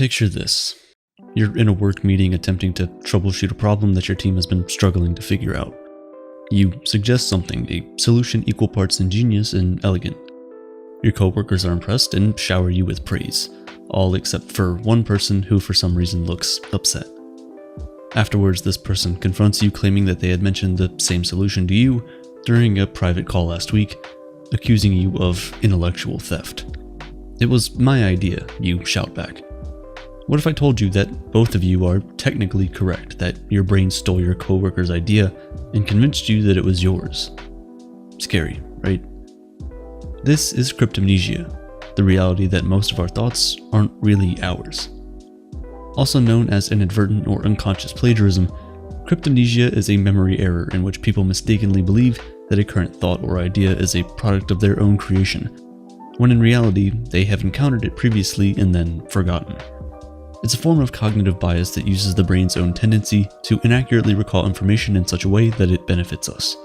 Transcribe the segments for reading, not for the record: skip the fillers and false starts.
Picture this. You're in a work meeting attempting to troubleshoot a problem that your team has been struggling to figure out. You suggest something, a solution equal parts ingenious and elegant. Your coworkers are impressed and shower you with praise, all except for one person who for some reason looks upset. Afterwards, this person confronts you claiming that they had mentioned the same solution to you during a private call last week, accusing you of intellectual theft. "It was my idea," you shout back. What if I told you that both of you are technically correct, that your brain stole your coworker's idea and convinced you that it was yours? Scary, right? This is cryptomnesia, the reality that most of our thoughts aren't really ours. Also known as inadvertent or unconscious plagiarism, cryptomnesia is a memory error in which people mistakenly believe that a current thought or idea is a product of their own creation, when in reality they have encountered it previously and then forgotten. It's a form of cognitive bias that uses the brain's own tendency to inaccurately recall information in such a way that it benefits us.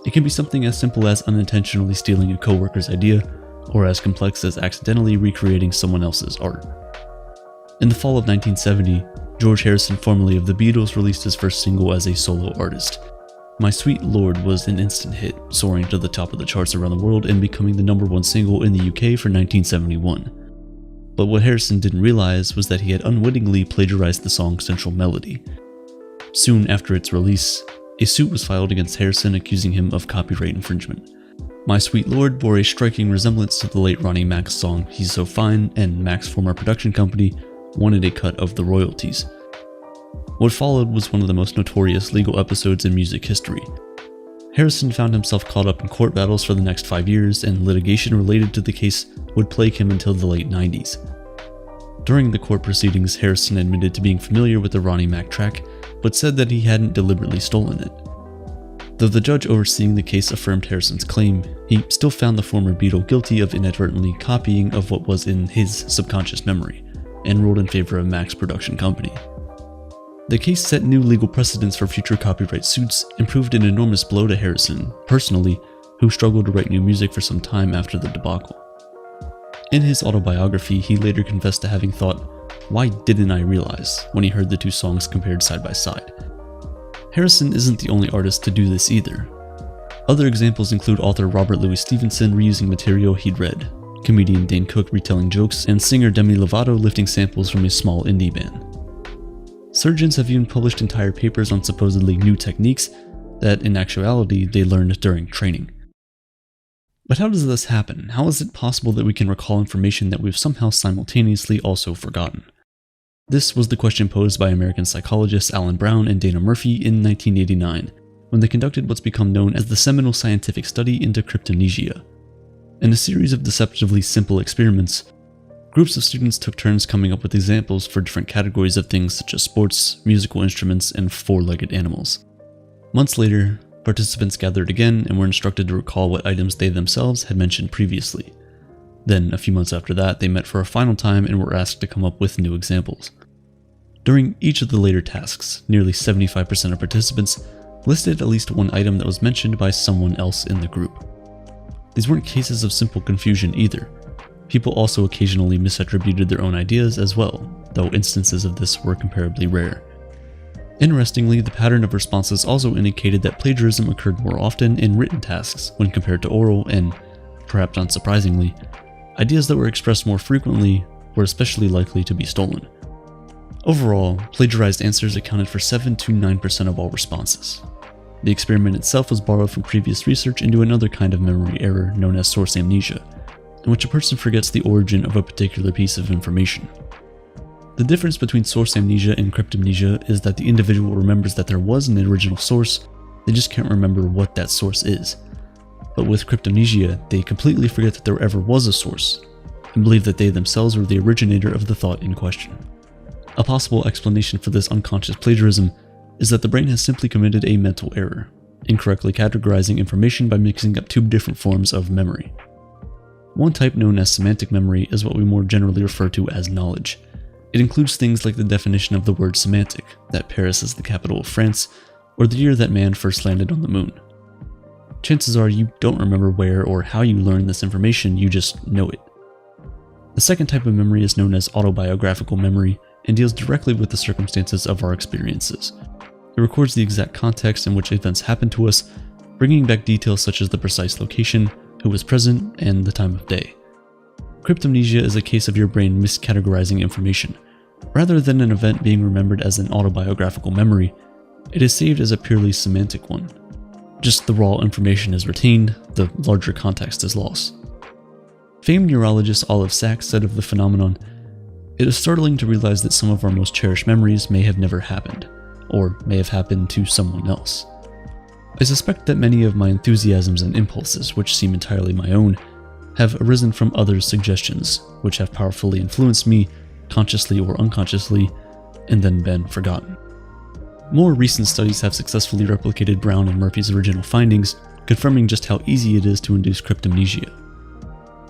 It can be something as simple as unintentionally stealing a coworker's idea, or as complex as accidentally recreating someone else's art. In the fall of 1970, George Harrison, formerly of the Beatles, released his first single as a solo artist. My Sweet Lord was an instant hit, soaring to the top of the charts around the world and becoming the #1 single in the UK for 1971. But what Harrison didn't realize was that he had unwittingly plagiarized the song's central melody. Soon after its release, a suit was filed against Harrison accusing him of copyright infringement. My Sweet Lord bore a striking resemblance to the late Ronnie Mac's song He's So Fine, and Mac's former production company wanted a cut of the royalties. What followed was one of the most notorious legal episodes in music history. Harrison found himself caught up in court battles for the next 5 years, and litigation related to the case would plague him until the late 90s. During the court proceedings, Harrison admitted to being familiar with the Ronnie Mac track, but said that he hadn't deliberately stolen it. Though the judge overseeing the case affirmed Harrison's claim, he still found the former Beatle guilty of inadvertently copying of what was in his subconscious memory, and ruled in favor of Mac's production company. The case set new legal precedents for future copyright suits and proved an enormous blow to Harrison, personally, who struggled to write new music for some time after the debacle. In his autobiography, he later confessed to having thought, "Why didn't I realize?" when he heard the two songs compared side by side. Harrison isn't the only artist to do this either. Other examples include author Robert Louis Stevenson reusing material he'd read, comedian Dane Cook retelling jokes, and singer Demi Lovato lifting samples from a small indie band. Surgeons have even published entire papers on supposedly new techniques that, in actuality, they learned during training. But how does this happen? How is it possible that we can recall information that we've somehow simultaneously also forgotten? This was the question posed by American psychologists Alan Brown and Dana Murphy in 1989, when they conducted what's become known as the seminal scientific study into cryptomnesia. In a series of deceptively simple experiments, groups of students took turns coming up with examples for different categories of things such as sports, musical instruments, and four-legged animals. Months later, participants gathered again and were instructed to recall what items they themselves had mentioned previously. Then, a few months after that, they met for a final time and were asked to come up with new examples. During each of the later tasks, nearly 75% of participants listed at least one item that was mentioned by someone else in the group. These weren't cases of simple confusion either. People also occasionally misattributed their own ideas as well, though instances of this were comparably rare. Interestingly, the pattern of responses also indicated that plagiarism occurred more often in written tasks when compared to oral, and, perhaps unsurprisingly, ideas that were expressed more frequently were especially likely to be stolen. Overall, plagiarized answers accounted for 7 to 9% of all responses. The experiment itself was borrowed from previous research into another kind of memory error known as source amnesia, in which a person forgets the origin of a particular piece of information. The difference between source amnesia and cryptomnesia is that the individual remembers that there was an original source, they just can't remember what that source is. But with cryptomnesia, they completely forget that there ever was a source, and believe that they themselves were the originator of the thought in question. A possible explanation for this unconscious plagiarism is that the brain has simply committed a mental error, incorrectly categorizing information by mixing up two different forms of memory. One type, known as semantic memory, is what we more generally refer to as knowledge. It includes things like the definition of the word semantic, that Paris is the capital of France, or the year that man first landed on the moon. Chances are you don't remember where or how you learned this information, you just know it. The second type of memory is known as autobiographical memory and deals directly with the circumstances of our experiences. It records the exact context in which events happened to us, bringing back details such as the precise location, who was present, and the time of day. Cryptomnesia is a case of your brain miscategorizing information. Rather than an event being remembered as an autobiographical memory, it is saved as a purely semantic one. Just the raw information is retained, the larger context is lost. Famed neurologist Olive Sacks said of the phenomenon, "It is startling to realize that some of our most cherished memories may have never happened, or may have happened to someone else. I suspect that many of my enthusiasms and impulses, which seem entirely my own, have arisen from others' suggestions, which have powerfully influenced me, consciously or unconsciously, and then been forgotten." More recent studies have successfully replicated Brown and Murphy's original findings, confirming just how easy it is to induce cryptomnesia.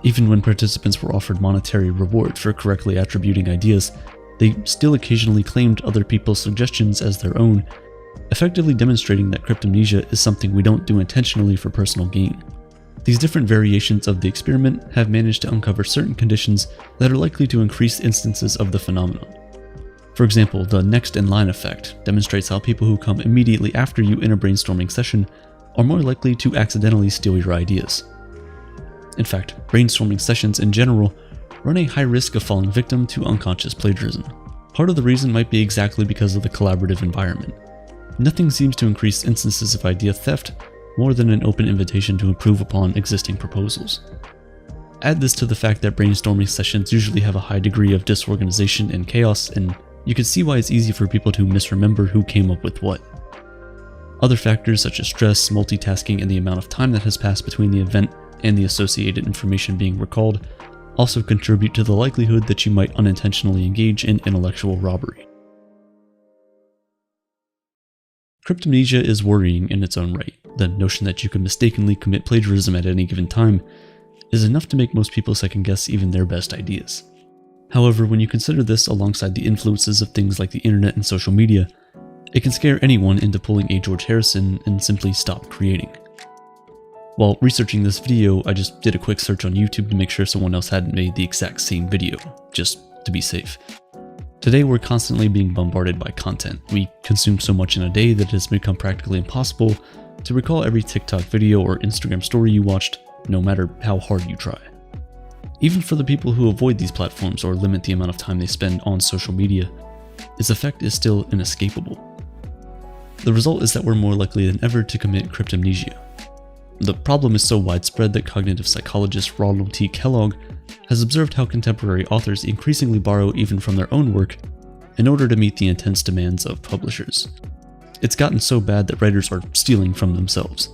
Even when participants were offered monetary rewards for correctly attributing ideas, they still occasionally claimed other people's suggestions as their own, effectively demonstrating that cryptomnesia is something we don't do intentionally for personal gain. These different variations of the experiment have managed to uncover certain conditions that are likely to increase instances of the phenomenon. For example, the next in line effect demonstrates how people who come immediately after you in a brainstorming session are more likely to accidentally steal your ideas. In fact, brainstorming sessions in general run a high risk of falling victim to unconscious plagiarism. Part of the reason might be exactly because of the collaborative environment. Nothing seems to increase instances of idea theft more than an open invitation to improve upon existing proposals. Add this to the fact that brainstorming sessions usually have a high degree of disorganization and chaos, and you can see why it's easy for people to misremember who came up with what. Other factors such as stress, multitasking, and the amount of time that has passed between the event and the associated information being recalled also contribute to the likelihood that you might unintentionally engage in intellectual robbery. Cryptomnesia is worrying in its own right. The notion that you could mistakenly commit plagiarism at any given time is enough to make most people second-guess even their best ideas. However, when you consider this alongside the influences of things like the internet and social media, it can scare anyone into pulling a George Harrison and simply stop creating. While researching this video, I just did a quick search on YouTube to make sure someone else hadn't made the exact same video, just to be safe. Today we're constantly being bombarded by content. We consume so much in a day that it has become practically impossible to recall every TikTok video or Instagram story you watched, no matter how hard you try. Even for the people who avoid these platforms or limit the amount of time they spend on social media, its effect is still inescapable. The result is that we're more likely than ever to commit cryptomnesia. The problem is so widespread that cognitive psychologist Ronald T. Kellogg has observed how contemporary authors increasingly borrow even from their own work in order to meet the intense demands of publishers. It's gotten so bad that writers are stealing from themselves.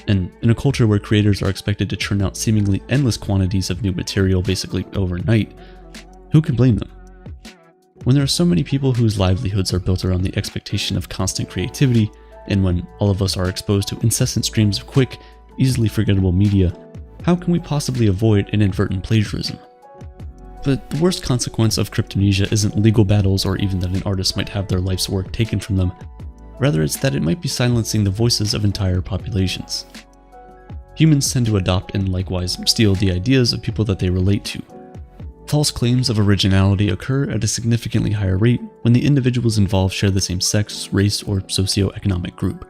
And in a culture where creators are expected to churn out seemingly endless quantities of new material basically overnight, who can blame them? When there are so many people whose livelihoods are built around the expectation of constant creativity, and when all of us are exposed to incessant streams of quick, easily forgettable media, how can we possibly avoid inadvertent plagiarism? But the worst consequence of cryptomnesia isn't legal battles or even that an artist might have their life's work taken from them. Rather, it's that it might be silencing the voices of entire populations. Humans tend to adopt and likewise steal the ideas of people that they relate to. False claims of originality occur at a significantly higher rate when the individuals involved share the same sex, race, or socioeconomic group.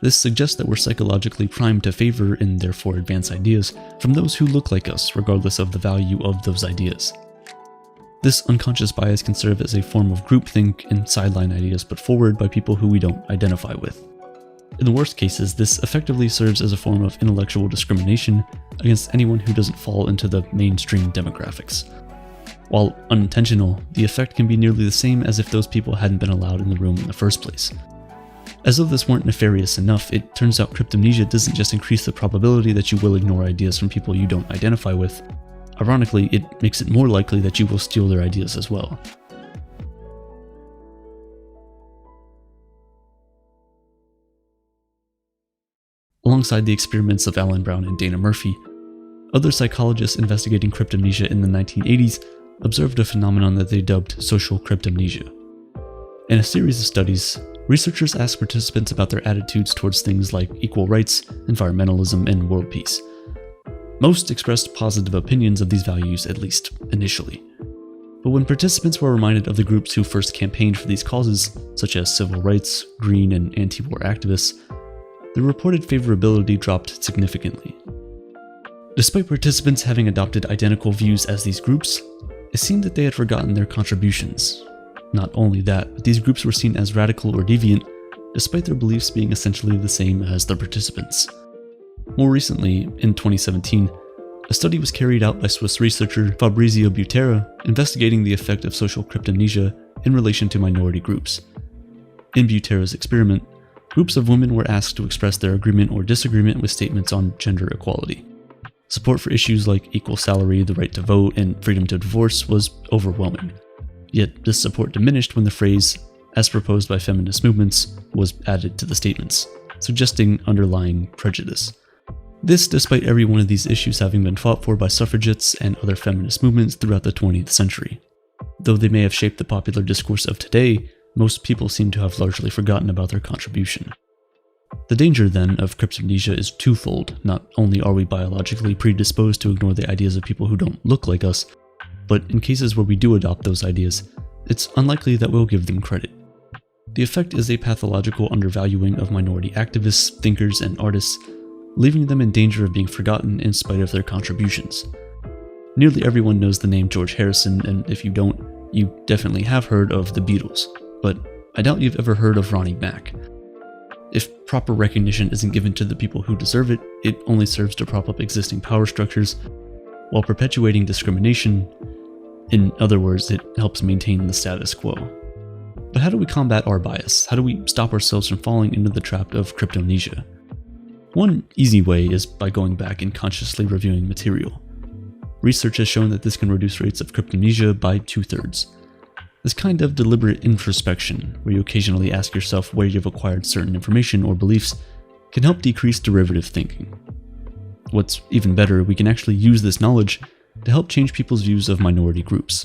This suggests that we're psychologically primed to favor and therefore advance ideas from those who look like us, regardless of the value of those ideas. This unconscious bias can serve as a form of groupthink and sideline ideas put forward by people who we don't identify with. In the worst cases, this effectively serves as a form of intellectual discrimination against anyone who doesn't fall into the mainstream demographics. While unintentional, the effect can be nearly the same as if those people hadn't been allowed in the room in the first place. As though this weren't nefarious enough, it turns out cryptomnesia doesn't just increase the probability that you will ignore ideas from people you don't identify with. Ironically, it makes it more likely that you will steal their ideas as well. Alongside the experiments of Alan Brown and Dana Murphy, other psychologists investigating cryptomnesia in the 1980s observed a phenomenon that they dubbed social cryptomnesia. In a series of studies, researchers asked participants about their attitudes towards things like equal rights, environmentalism, and world peace. Most expressed positive opinions of these values, at least initially. But when participants were reminded of the groups who first campaigned for these causes, such as civil rights, green, and anti-war activists, the reported favorability dropped significantly. Despite participants having adopted identical views as these groups, it seemed that they had forgotten their contributions. Not only that, but these groups were seen as radical or deviant, despite their beliefs being essentially the same as the participants. More recently, in 2017, a study was carried out by Swiss researcher Fabrizio Butera investigating the effect of social cryptomnesia in relation to minority groups. In Butera's experiment, groups of women were asked to express their agreement or disagreement with statements on gender equality. Support for issues like equal salary, the right to vote, and freedom to divorce was overwhelming. Yet this support diminished when the phrase, "as proposed by feminist movements," was added to the statements, suggesting underlying prejudice. This despite every one of these issues having been fought for by suffragettes and other feminist movements throughout the 20th century. Though they may have shaped the popular discourse of today, most people seem to have largely forgotten about their contribution. The danger, then, of cryptomnesia is twofold. Not only are we biologically predisposed to ignore the ideas of people who don't look like us, but in cases where we do adopt those ideas, it's unlikely that we'll give them credit. The effect is a pathological undervaluing of minority activists, thinkers, and artists, leaving them in danger of being forgotten in spite of their contributions. Nearly everyone knows the name George Harrison, and if you don't, you definitely have heard of the Beatles, but I doubt you've ever heard of Ronnie Mack. If proper recognition isn't given to the people who deserve it, it only serves to prop up existing power structures, while perpetuating discrimination. In other words, it helps maintain the status quo. But how do we combat our bias? How do we stop ourselves from falling into the trap of cryptomnesia? One easy way is by going back and consciously reviewing material. Research has shown that this can reduce rates of cryptomnesia by 2/3. This kind of deliberate introspection, where you occasionally ask yourself where you've acquired certain information or beliefs, can help decrease derivative thinking. What's even better, we can actually use this knowledge to help change people's views of minority groups.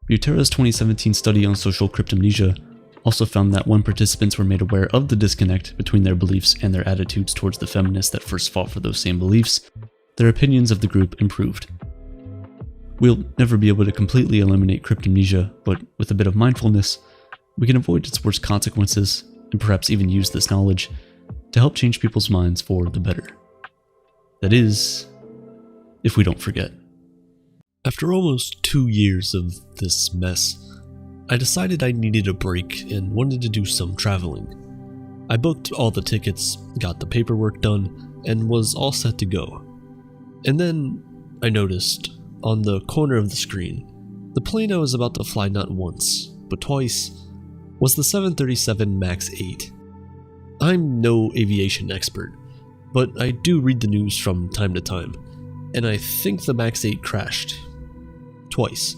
Butera's 2017 study on social cryptomnesia also found that when participants were made aware of the disconnect between their beliefs and their attitudes towards the feminists that first fought for those same beliefs, their opinions of the group improved. We'll never be able to completely eliminate cryptomnesia, but with a bit of mindfulness, we can avoid its worst consequences and perhaps even use this knowledge to help change people's minds for the better. That is, if we don't forget. After almost 2 years of this mess, I decided I needed a break and wanted to do some traveling. I booked all the tickets, got the paperwork done, and was all set to go. And then I noticed, on the corner of the screen, the plane I was about to fly not once, but twice, was the 737 MAX 8. I'm no aviation expert, but I do read the news from time to time, and I think the MAX 8 crashed. Twice.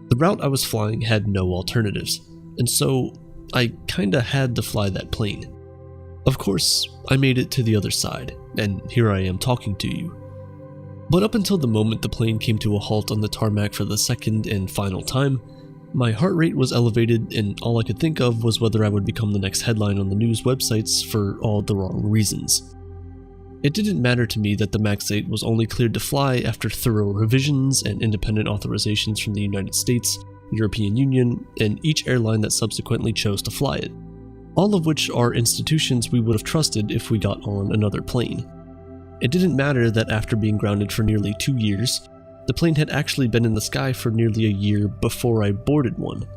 The route I was flying had no alternatives, and so I kinda had to fly that plane. Of course, I made it to the other side, and here I am talking to you. But up until the moment the plane came to a halt on the tarmac for the second and final time, my heart rate was elevated, and all I could think of was whether I would become the next headline on the news websites for all the wrong reasons. It didn't matter to me that the MAX 8 was only cleared to fly after thorough revisions and independent authorizations from the United States, European Union, and each airline that subsequently chose to fly it, all of which are institutions we would have trusted if we got on another plane. It didn't matter that after being grounded for nearly 2 years, the plane had actually been in the sky for nearly a year before I boarded one.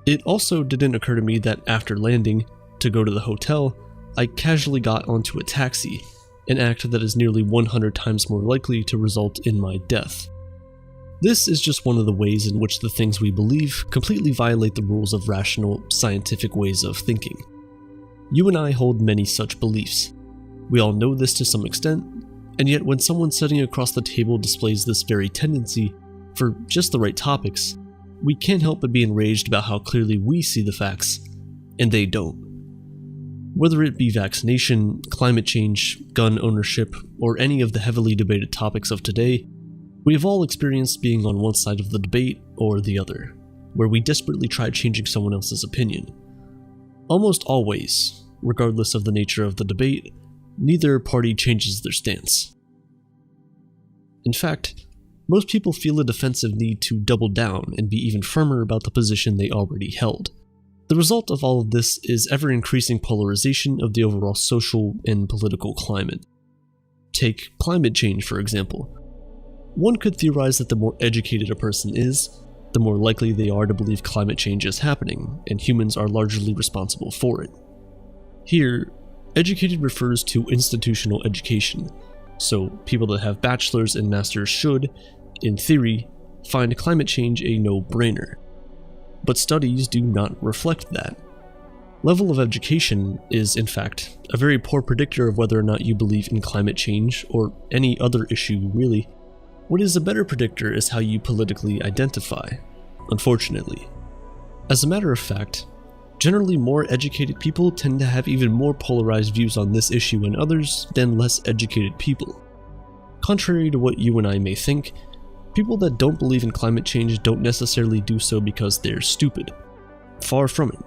It also didn't occur to me that after landing, to go to the hotel, I casually got onto a taxi, an act that is nearly 100 times more likely to result in my death. This is just one of the ways in which the things we believe completely violate the rules of rational, scientific ways of thinking. You and I hold many such beliefs. We all know this to some extent, and yet when someone sitting across the table displays this very tendency for just the right topics, we can't help but be enraged about how clearly we see the facts, and they don't. Whether it be vaccination, climate change, gun ownership, or any of the heavily debated topics of today, we have all experienced being on one side of the debate or the other, where we desperately try changing someone else's opinion. Almost always, regardless of the nature of the debate, neither party changes their stance. In fact, most people feel a defensive need to double down and be even firmer about the position they already held. The result of all of this is ever-increasing polarization of the overall social and political climate. Take climate change, for example. One could theorize that the more educated a person is, the more likely they are to believe climate change is happening, and humans are largely responsible for it. Here, educated refers to institutional education, so people that have bachelor's and master's should, in theory, find climate change a no-brainer. But studies do not reflect that. Level of education is, in fact, a very poor predictor of whether or not you believe in climate change, or any other issue really. What is a better predictor is how you politically identify, unfortunately. As a matter of fact, generally more educated people tend to have even more polarized views on this issue and others than less educated people. Contrary to what you and I may think, people that don't believe in climate change don't necessarily do so because they're stupid. Far from it.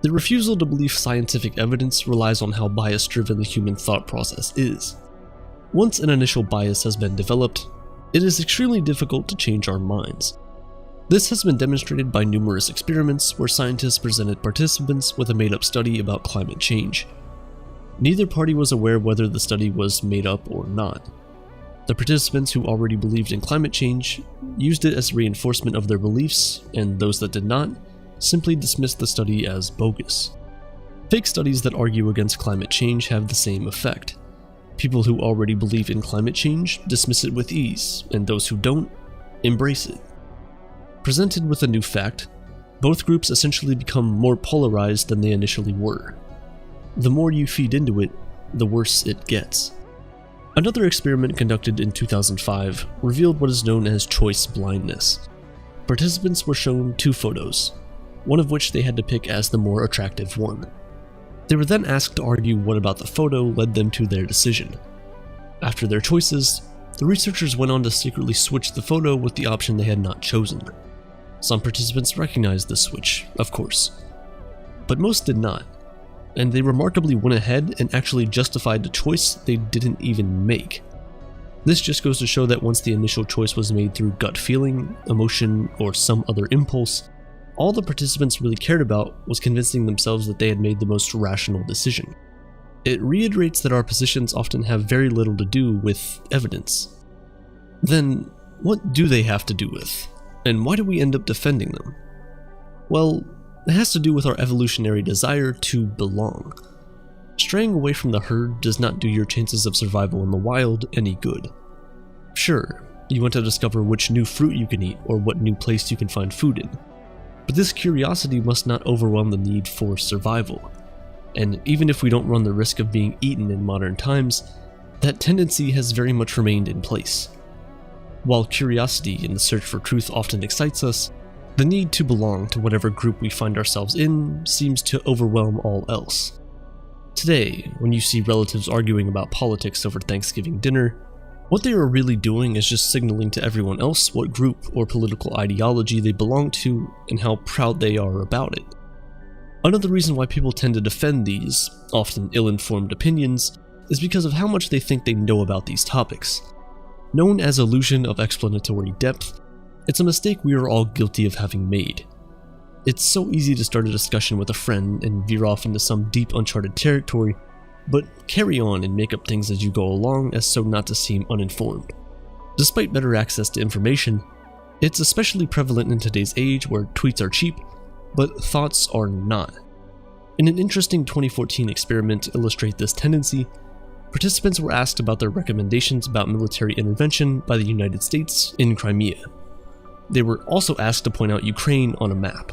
The refusal to believe scientific evidence relies on how bias-driven the human thought process is. Once an initial bias has been developed, it is extremely difficult to change our minds. This has been demonstrated by numerous experiments where scientists presented participants with a made-up study about climate change. Neither party was aware whether the study was made up or not. The participants who already believed in climate change used it as reinforcement of their beliefs, and those that did not simply dismissed the study as bogus. Fake studies that argue against climate change have the same effect. People who already believe in climate change dismiss it with ease, and those who don't, embrace it. Presented with a new fact, both groups essentially become more polarized than they initially were. The more you feed into it, the worse it gets. Another experiment conducted in 2005 revealed what is known as choice blindness. Participants were shown two photos, one of which they had to pick as the more attractive one. They were then asked to argue what about the photo led them to their decision. After their choices, the researchers went on to secretly switch the photo with the option they had not chosen. Some participants recognized this switch, of course, but most did not, and they remarkably went ahead and actually justified the choice they didn't even make. This just goes to show that once the initial choice was made through gut feeling, emotion, or some other impulse, all the participants really cared about was convincing themselves that they had made the most rational decision. It reiterates that our positions often have very little to do with evidence. Then, what do they have to do with? And why do we end up defending them? Well, it has to do with our evolutionary desire to belong. Straying away from the herd does not do your chances of survival in the wild any good. Sure, you want to discover which new fruit you can eat or what new place you can find food in. But this curiosity must not overwhelm the need for survival. And even if we don't run the risk of being eaten in modern times, that tendency has very much remained in place. While curiosity and the search for truth often excites us, the need to belong to whatever group we find ourselves in seems to overwhelm all else. Today, when you see relatives arguing about politics over Thanksgiving dinner, what they are really doing is just signaling to everyone else what group or political ideology they belong to and how proud they are about it. Another reason why people tend to defend these, often ill-informed opinions, is because of how much they think they know about these topics. Known as illusion of explanatory depth, it's a mistake we are all guilty of having made. It's so easy to start a discussion with a friend and veer off into some deep uncharted territory, but carry on and make up things as you go along as so not to seem uninformed. Despite better access to information, it's especially prevalent in today's age where tweets are cheap, but thoughts are not. In an interesting 2014 experiment to illustrate this tendency, participants were asked about their recommendations about military intervention by the United States in Crimea. They were also asked to point out Ukraine on a map.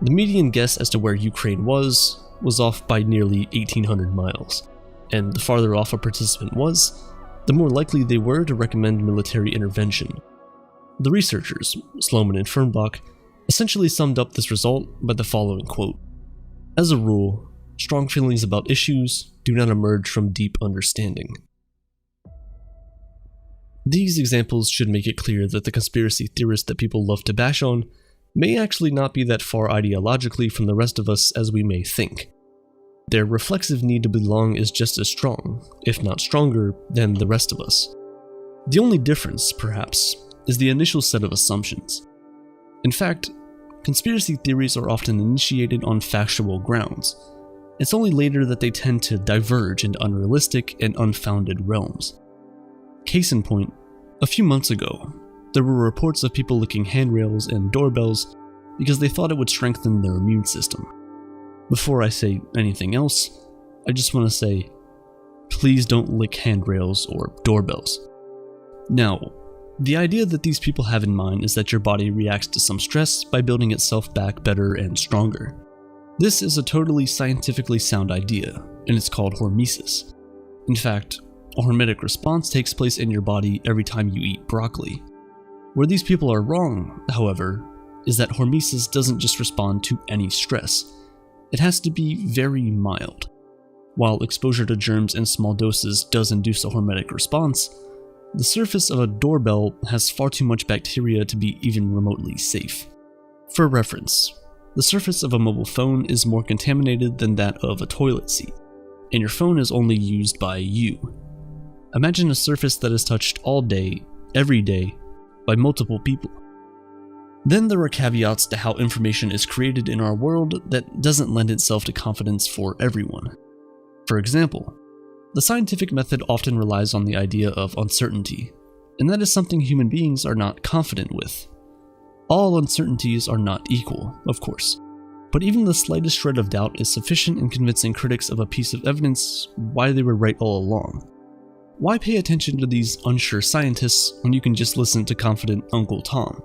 The median guess as to where Ukraine was off by nearly 1,800 miles, and the farther off a participant was, the more likely they were to recommend military intervention. The researchers, Sloman and Fernbach, essentially summed up this result by the following quote: "As a rule, strong feelings about issues do not emerge from deep understanding." These examples should make it clear that the conspiracy theorists that people love to bash on may actually not be that far ideologically from the rest of us as we may think. Their reflexive need to belong is just as strong, if not stronger, than the rest of us. The only difference, perhaps, is the initial set of assumptions. In fact, conspiracy theories are often initiated on factual grounds. It's only later that they tend to diverge into unrealistic and unfounded realms. Case in point, a few months ago, there were reports of people licking handrails and doorbells because they thought it would strengthen their immune system. Before I say anything else, I just want to say, please don't lick handrails or doorbells. Now, the idea that these people have in mind is that your body reacts to some stress by building itself back better and stronger. This is a totally scientifically sound idea, and it's called hormesis. In fact, a hormetic response takes place in your body every time you eat broccoli. Where these people are wrong, however, is that hormesis doesn't just respond to any stress. It has to be very mild. While exposure to germs in small doses does induce a hormetic response, the surface of a doorbell has far too much bacteria to be even remotely safe. For reference, the surface of a mobile phone is more contaminated than that of a toilet seat, and your phone is only used by you. Imagine a surface that is touched all day, every day, by multiple people. Then there are caveats to how information is created in our world that doesn't lend itself to confidence for everyone. For example, the scientific method often relies on the idea of uncertainty, and that is something human beings are not confident with. All uncertainties are not equal, of course, but even the slightest shred of doubt is sufficient in convincing critics of a piece of evidence why they were right all along. Why pay attention to these unsure scientists when you can just listen to confident Uncle Tom?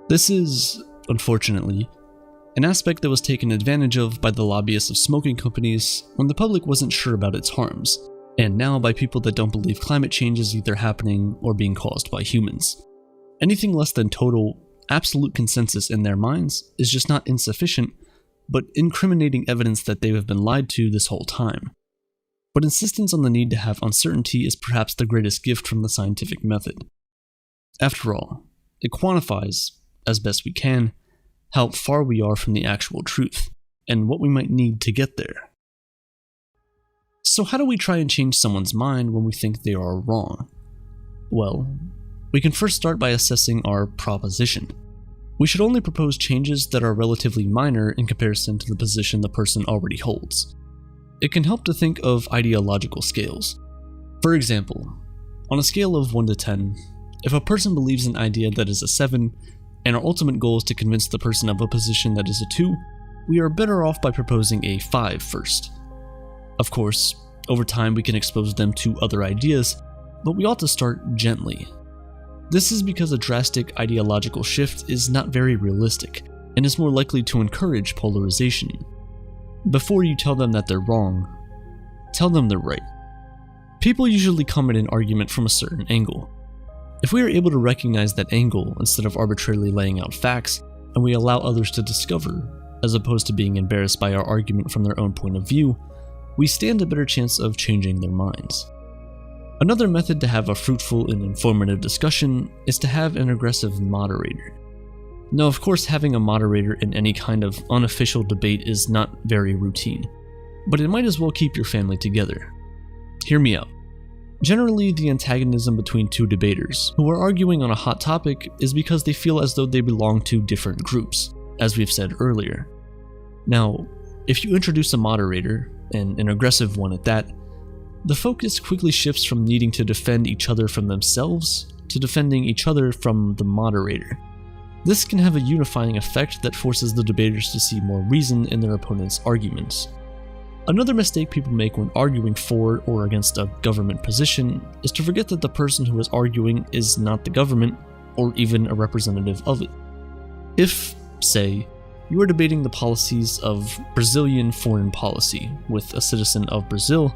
This is, unfortunately, an aspect that was taken advantage of by the lobbyists of smoking companies when the public wasn't sure about its harms, and now by people that don't believe climate change is either happening or being caused by humans. Anything less than total, absolute consensus in their minds is just not insufficient, but incriminating evidence that they have been lied to this whole time. But insistence on the need to have uncertainty is perhaps the greatest gift from the scientific method. After all, it quantifies, as best we can, how far we are from the actual truth, and what we might need to get there. So how do we try and change someone's mind when we think they are wrong? Well, we can first start by assessing our proposition. We should only propose changes that are relatively minor in comparison to the position the person already holds. It can help to think of ideological scales. For example, on a scale of 1 to 10, if a person believes an idea that is a 7, and our ultimate goal is to convince the person of a position that is a 2, we are better off by proposing a 5 first. Of course, over time we can expose them to other ideas, but we ought to start gently. This is because a drastic ideological shift is not very realistic, and is more likely to encourage polarization. Before you tell them that they're wrong, tell them they're right. People usually come at an argument from a certain angle. If we are able to recognize that angle instead of arbitrarily laying out facts, and we allow others to discover, as opposed to being embarrassed by our argument from their own point of view, we stand a better chance of changing their minds. Another method to have a fruitful and informative discussion is to have an aggressive moderator. Now, of course, having a moderator in any kind of unofficial debate is not very routine, but it might as well keep your family together. Hear me out. Generally, the antagonism between two debaters who are arguing on a hot topic is because they feel as though they belong to different groups, as we've said earlier. Now, if you introduce a moderator, and an aggressive one at that, the focus quickly shifts from needing to defend each other from themselves to defending each other from the moderator. This can have a unifying effect that forces the debaters to see more reason in their opponent's arguments. Another mistake people make when arguing for or against a government position is to forget that the person who is arguing is not the government or even a representative of it. If, say, you are debating the policies of Brazilian foreign policy with a citizen of Brazil,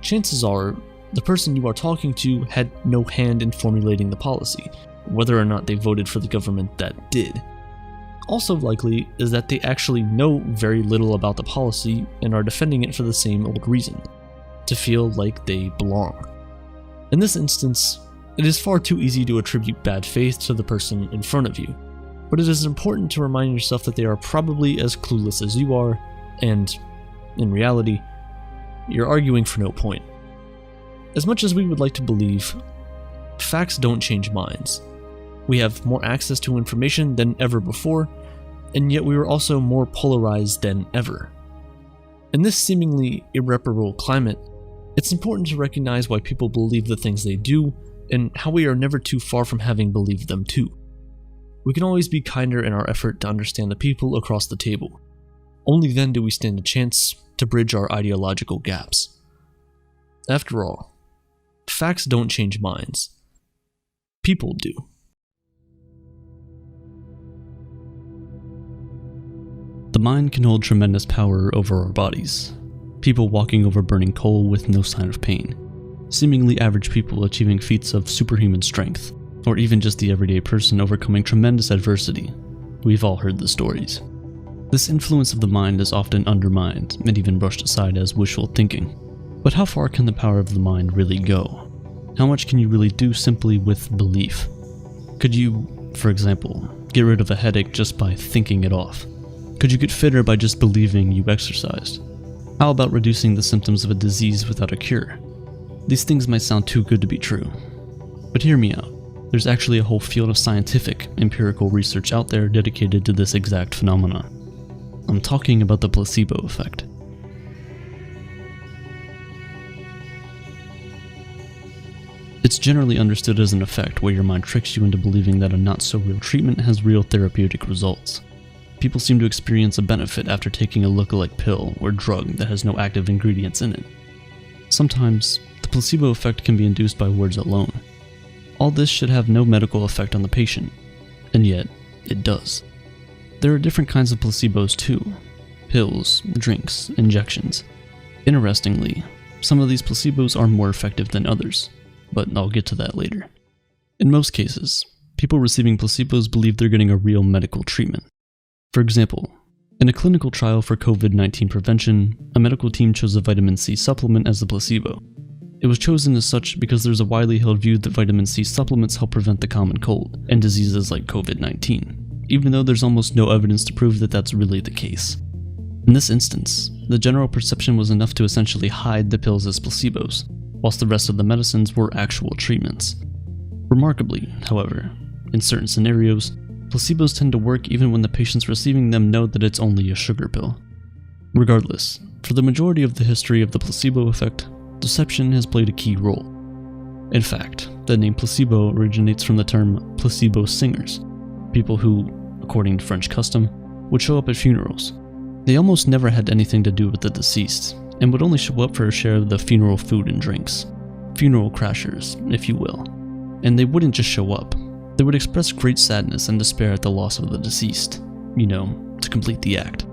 chances are the person you are talking to had no hand in formulating the policy, whether or not they voted for the government that did. Also likely is that they actually know very little about the policy and are defending it for the same old reason, to feel like they belong. In this instance, it is far too easy to attribute bad faith to the person in front of you, but it is important to remind yourself that they are probably as clueless as you are, and, in reality, you're arguing for no point. As much as we would like to believe, facts don't change minds. We have more access to information than ever before, and yet we are also more polarized than ever. In this seemingly irreparable climate, it's important to recognize why people believe the things they do, and how we are never too far from having believed them too. We can always be kinder in our effort to understand the people across the table. Only then do we stand a chance to bridge our ideological gaps. After all, facts don't change minds. People do. The mind can hold tremendous power over our bodies. People walking over burning coal with no sign of pain. Seemingly average people achieving feats of superhuman strength. Or even just the everyday person overcoming tremendous adversity. We've all heard the stories. This influence of the mind is often undermined and even brushed aside as wishful thinking. But how far can the power of the mind really go? How much can you really do simply with belief? Could you, for example, get rid of a headache just by thinking it off? Could you get fitter by just believing you exercised? How about reducing the symptoms of a disease without a cure? These things might sound too good to be true. But hear me out. There's actually a whole field of scientific, empirical research out there dedicated to this exact phenomenon. I'm talking about the placebo effect. It's generally understood as an effect where your mind tricks you into believing that a not-so-real treatment has real therapeutic results. People seem to experience a benefit after taking a look-alike pill or drug that has no active ingredients in it. Sometimes, the placebo effect can be induced by words alone. All this should have no medical effect on the patient, and yet, it does. There are different kinds of placebos too. Pills, drinks, injections. Interestingly, some of these placebos are more effective than others, but I'll get to that later. In most cases, people receiving placebos believe they're getting a real medical treatment. For example, in a clinical trial for COVID-19 prevention, a medical team chose a vitamin C supplement as the placebo. It was chosen as such because there's a widely held view that vitamin C supplements help prevent the common cold and diseases like COVID-19, even though there's almost no evidence to prove that that's really the case. In this instance, the general perception was enough to essentially hide the pills as placebos, whilst the rest of the medicines were actual treatments. Remarkably, however, in certain scenarios, placebos tend to work even when the patients receiving them know that it's only a sugar pill. Regardless, for the majority of the history of the placebo effect, deception has played a key role. In fact, the name placebo originates from the term placebo singers, people who, according to French custom, would show up at funerals. They almost never had anything to do with the deceased, and would only show up for a share of the funeral food and drinks. Funeral crashers, if you will. And they wouldn't just show up. They would express great sadness and despair at the loss of the deceased, to complete the act.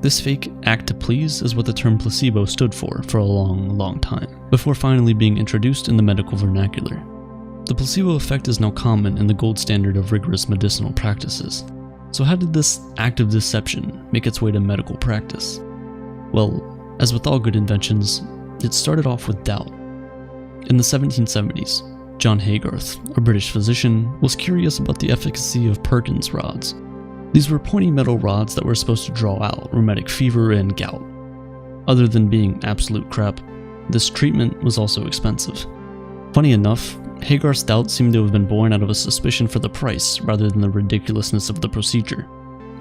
This fake act to please is what the term placebo stood for a long time, before finally being introduced in the medical vernacular. The placebo effect is now common in the gold standard of rigorous medicinal practices. So how did this act of deception make its way to medical practice? Well, as with all good inventions, it started off with doubt. In the 1770s, John Haygarth, a British physician, was curious about the efficacy of Perkins rods. These were pointy metal rods that were supposed to draw out rheumatic fever and gout. Other than being absolute crap, this treatment was also expensive. Funny enough, Haygarth's doubt seemed to have been born out of a suspicion for the price rather than the ridiculousness of the procedure,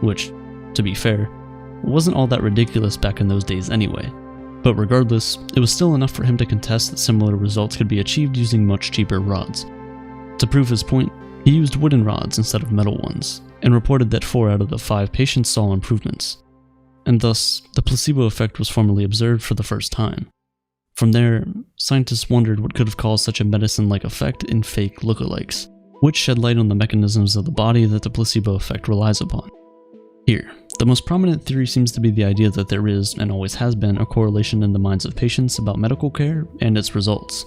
which, to be fair, wasn't all that ridiculous back in those days anyway. But regardless, it was still enough for him to contest that similar results could be achieved using much cheaper rods. To prove his point, he used wooden rods instead of metal ones, and reported that 4 out of the 5 patients saw improvements. And thus, the placebo effect was formally observed for the first time. From there, scientists wondered what could have caused such a medicine-like effect in fake lookalikes, which shed light on the mechanisms of the body that the placebo effect relies upon. Here, the most prominent theory seems to be the idea that there is, and always has been, a correlation in the minds of patients about medical care and its results.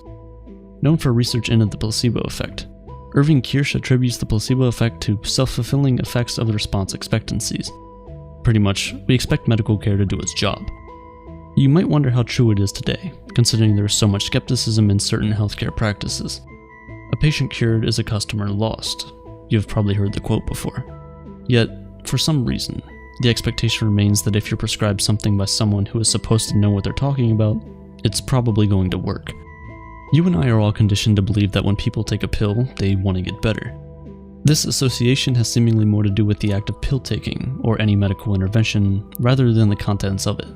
Known for research into the placebo effect, Irving Kirsch attributes the placebo effect to self-fulfilling effects of the response expectancies. Pretty much, we expect medical care to do its job. You might wonder how true it is today, considering there is so much skepticism in certain healthcare practices. A patient cured is a customer lost. You've probably heard the quote before. Yet, for some reason, the expectation remains that if you're prescribed something by someone who is supposed to know what they're talking about, it's probably going to work. You and I are all conditioned to believe that when people take a pill, they want to get better. This association has seemingly more to do with the act of pill taking, or any medical intervention, rather than the contents of it.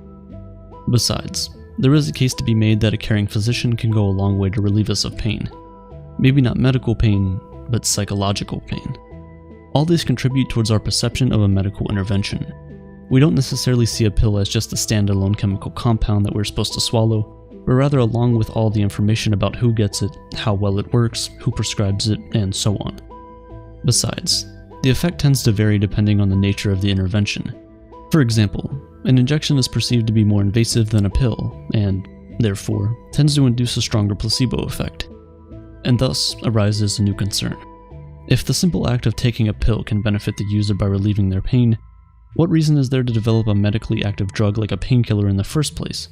Besides, there is a case to be made that a caring physician can go a long way to relieve us of pain. Maybe not medical pain, but psychological pain. All these contribute towards our perception of a medical intervention. We don't necessarily see a pill as just a standalone chemical compound that we're supposed to swallow, but rather along with all the information about who gets it, how well it works, who prescribes it, and so on. Besides, the effect tends to vary depending on the nature of the intervention. For example, an injection is perceived to be more invasive than a pill, and, therefore, tends to induce a stronger placebo effect. And thus arises a new concern. If the simple act of taking a pill can benefit the user by relieving their pain, what reason is there to develop a medically active drug like a painkiller in the first place?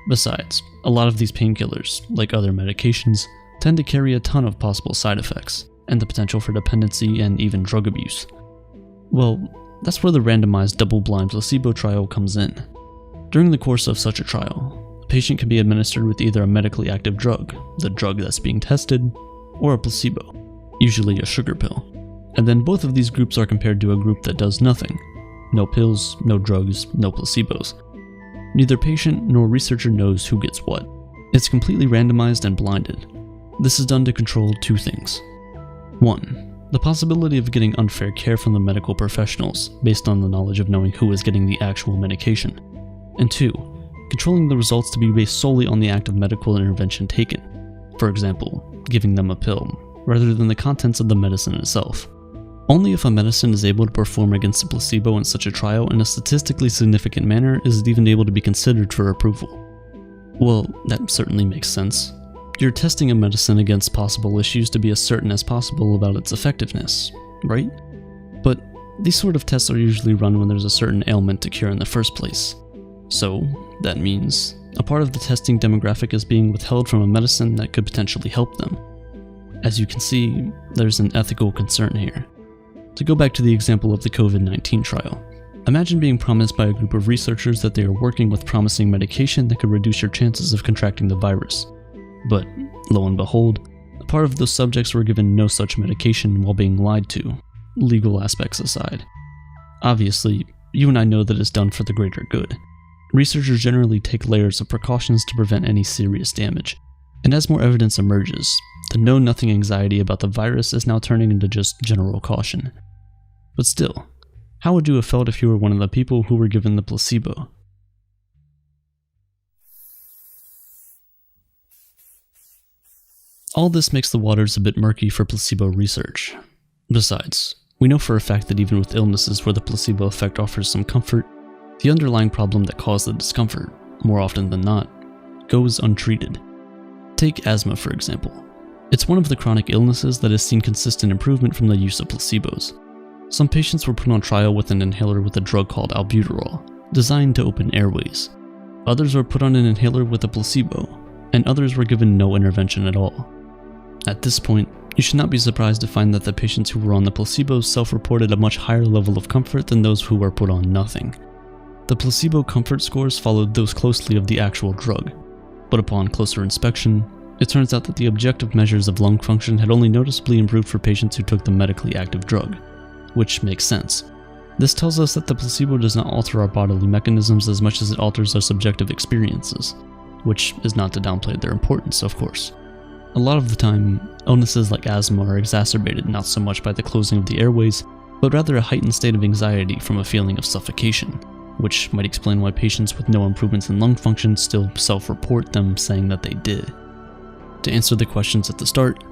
Besides, a lot of these painkillers, like other medications, tend to carry a ton of possible side effects, and the potential for dependency and even drug abuse. Well, that's where the randomized double-blind placebo trial comes in. During the course of such a trial, a patient can be administered with either a medically active drug, the drug that's being tested, or a placebo, usually a sugar pill. And then both of these groups are compared to a group that does nothing. No pills, no drugs, no placebos. Neither patient nor researcher knows who gets what. It's completely randomized and blinded. This is done to control two things. 1. The possibility of getting unfair care from the medical professionals based on the knowledge of knowing who is getting the actual medication. And 2. Controlling the results to be based solely on the act of medical intervention taken. For example, giving them a pill, rather than the contents of the medicine itself. Only if a medicine is able to perform against a placebo in such a trial in a statistically significant manner is it even able to be considered for approval. Well, that certainly makes sense. You're testing a medicine against possible issues to be as certain as possible about its effectiveness, right? But these sort of tests are usually run when there's a certain ailment to cure in the first place. So, that means a part of the testing demographic is being withheld from a medicine that could potentially help them. As you can see, there's an ethical concern here. To go back to the example of the COVID-19 trial, imagine being promised by a group of researchers that they are working with promising medication that could reduce your chances of contracting the virus. But, lo and behold, a part of those subjects were given no such medication while being lied to, legal aspects aside. Obviously, you and I know that it's done for the greater good. Researchers generally take layers of precautions to prevent any serious damage, and as more evidence emerges, the know-nothing anxiety about the virus is now turning into just general caution. But still, how would you have felt if you were one of the people who were given the placebo? All this makes the waters a bit murky for placebo research. Besides, we know for a fact that even with illnesses where the placebo effect offers some comfort, the underlying problem that caused the discomfort, more often than not, goes untreated. Take asthma, for example. It's one of the chronic illnesses that has seen consistent improvement from the use of placebos. Some patients were put on trial with an inhaler with a drug called albuterol, designed to open airways. Others were put on an inhaler with a placebo, and others were given no intervention at all. At this point, you should not be surprised to find that the patients who were on the placebos self-reported a much higher level of comfort than those who were put on nothing. The placebo comfort scores followed those closely of the actual drug, but upon closer inspection, it turns out that the objective measures of lung function had only noticeably improved for patients who took the medically active drug, which makes sense. This tells us that the placebo does not alter our bodily mechanisms as much as it alters our subjective experiences, which is not to downplay their importance, of course. A lot of the time, illnesses like asthma are exacerbated not so much by the closing of the airways, but rather a heightened state of anxiety from a feeling of suffocation, which might explain why patients with no improvements in lung function still self-report them saying that they did. To answer the questions at the start,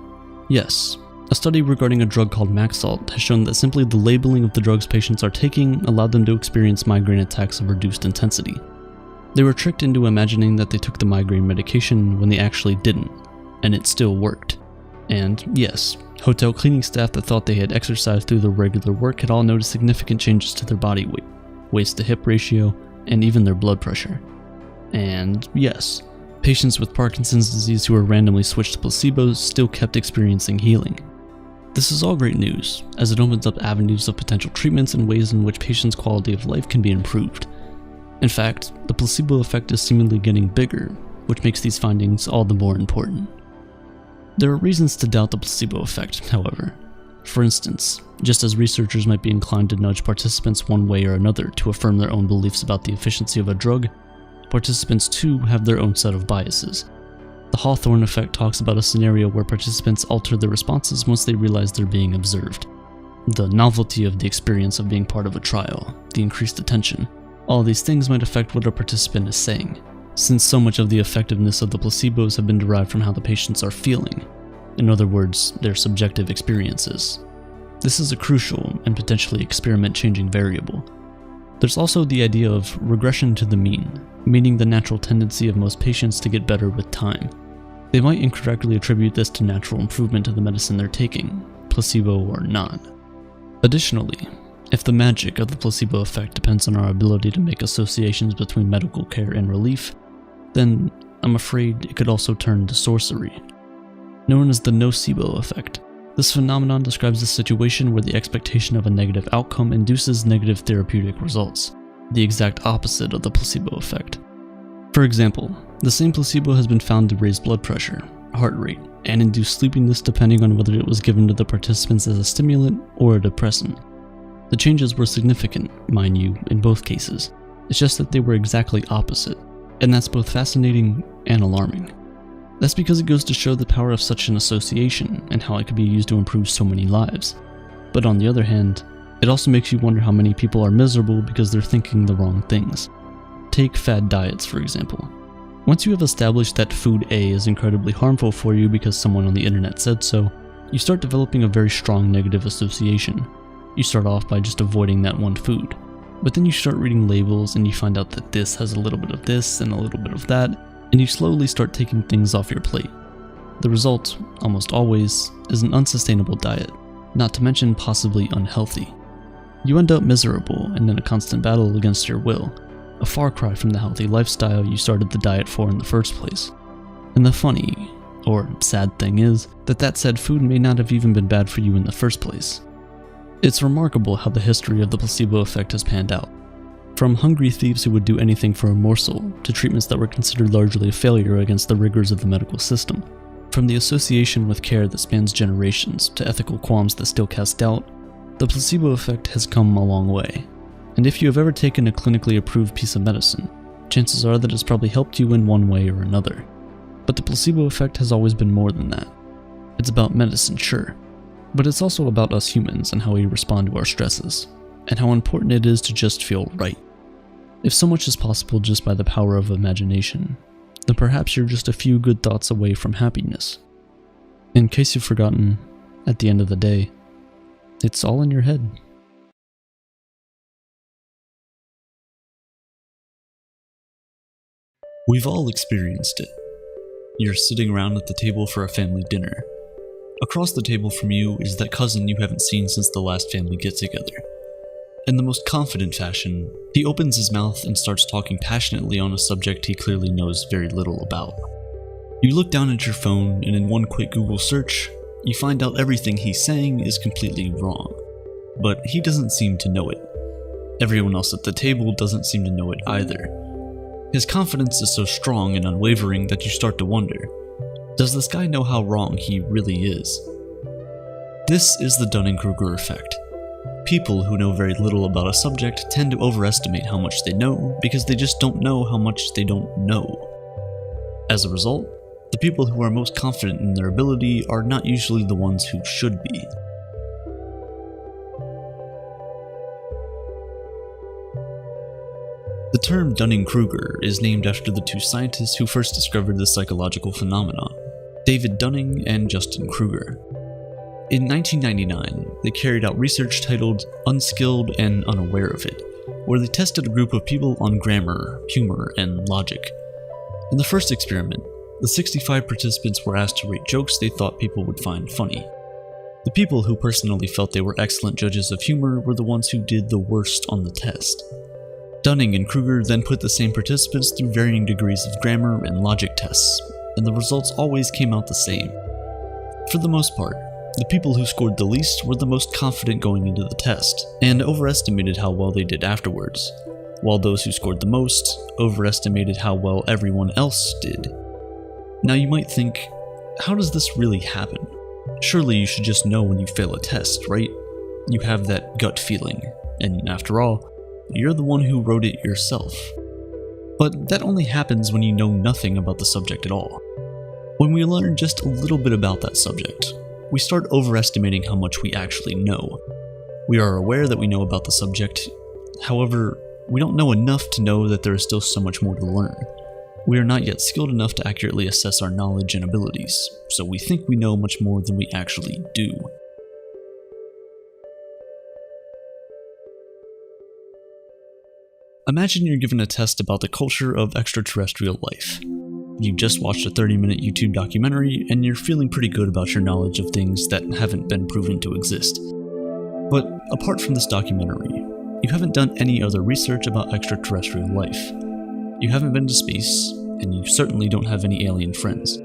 yes, a study regarding a drug called Maxalt has shown that simply the labeling of the drugs patients are taking allowed them to experience migraine attacks of reduced intensity. They were tricked into imagining that they took the migraine medication when they actually didn't, and it still worked. And yes, hotel cleaning staff that thought they had exercised through their regular work had all noticed significant changes to their body weight, waist to hip ratio, and even their blood pressure. And yes, patients with Parkinson's disease who were randomly switched to placebos still kept experiencing healing. This is all great news, as it opens up avenues of potential treatments and ways in which patients' quality of life can be improved. In fact, the placebo effect is seemingly getting bigger, which makes these findings all the more important. There are reasons to doubt the placebo effect, however. For instance, just as researchers might be inclined to nudge participants one way or another to affirm their own beliefs about the efficiency of a drug, participants too have their own set of biases. The Hawthorne effect talks about a scenario where participants alter their responses once they realize they're being observed. The novelty of the experience of being part of a trial, the increased attention, all these things might affect what a participant is saying, since so much of the effectiveness of the placebos have been derived from how the patients are feeling. In other words, their subjective experiences. This is a crucial and potentially experiment-changing variable. There's also the idea of regression to the mean, meaning the natural tendency of most patients to get better with time. They might incorrectly attribute this to natural improvement to the medicine they're taking, placebo or not. Additionally, if the magic of the placebo effect depends on our ability to make associations between medical care and relief, then I'm afraid it could also turn to sorcery. Known as the nocebo effect, this phenomenon describes a situation where the expectation of a negative outcome induces negative therapeutic results, the exact opposite of the placebo effect. For example, the same placebo has been found to raise blood pressure, heart rate, and induce sleepiness depending on whether it was given to the participants as a stimulant or a depressant. The changes were significant, mind you, in both cases. It's just that they were exactly opposite, and that's both fascinating and alarming. That's because it goes to show the power of such an association and how it could be used to improve so many lives. But on the other hand, it also makes you wonder how many people are miserable because they're thinking the wrong things. Take fad diets, for example. Once you have established that food A is incredibly harmful for you because someone on the internet said so, you start developing a very strong negative association. You start off by just avoiding that one food. But then you start reading labels and you find out that this has a little bit of this and a little bit of that, and you slowly start taking things off your plate. The result, almost always, is an unsustainable diet, not to mention possibly unhealthy. You end up miserable and in a constant battle against your will, a far cry from the healthy lifestyle you started the diet for in the first place. And the funny, or sad thing is, that said food may not have even been bad for you in the first place. It's remarkable how the history of the placebo effect has panned out. From hungry thieves who would do anything for a morsel, to treatments that were considered largely a failure against the rigors of the medical system. From the association with care that spans generations, to ethical qualms that still cast doubt, the placebo effect has come a long way. And if you have ever taken a clinically approved piece of medicine, chances are that it's probably helped you in one way or another. But the placebo effect has always been more than that. It's about medicine, sure, but it's also about us humans and how we respond to our stresses, and how important it is to just feel right. If so much is possible just by the power of imagination, then perhaps you're just a few good thoughts away from happiness. In case you've forgotten, at the end of the day, it's all in your head. We've all experienced it. You're sitting around at the table for a family dinner. Across the table from you is that cousin you haven't seen since the last family get-together. In the most confident fashion, he opens his mouth and starts talking passionately on a subject he clearly knows very little about. You look down at your phone, and in one quick Google search, you find out everything he's saying is completely wrong. But he doesn't seem to know it. Everyone else at the table doesn't seem to know it either. His confidence is so strong and unwavering that you start to wonder, does this guy know how wrong he really is? This is the Dunning-Kruger Effect. People who know very little about a subject tend to overestimate how much they know because they just don't know how much they don't know. As a result, the people who are most confident in their ability are not usually the ones who should be. The term Dunning-Kruger is named after the two scientists who first discovered this psychological phenomenon, David Dunning and Justin Kruger. In 1999, they carried out research titled Unskilled and Unaware of It, where they tested a group of people on grammar, humor, and logic. In the first experiment, the 65 participants were asked to rate jokes they thought people would find funny. The people who personally felt they were excellent judges of humor were the ones who did the worst on the test. Dunning and Kruger then put the same participants through varying degrees of grammar and logic tests, and the results always came out the same. For the most part, the people who scored the least were the most confident going into the test, and overestimated how well they did afterwards, while those who scored the most overestimated how well everyone else did. Now you might think, how does this really happen? Surely you should just know when you fail a test, right? You have that gut feeling, and after all, you're the one who wrote it yourself. But that only happens when you know nothing about the subject at all. When we learn just a little bit about that subject, we start overestimating how much we actually know. We are aware that we know about the subject, however, we don't know enough to know that there is still so much more to learn. We are not yet skilled enough to accurately assess our knowledge and abilities, so we think we know much more than we actually do. Imagine you're given a test about the culture of extraterrestrial life. You just watched a 30-minute YouTube documentary and you're feeling pretty good about your knowledge of things that haven't been proven to exist. But apart from this documentary, you haven't done any other research about extraterrestrial life. You haven't been to space, and you certainly don't have any alien friends.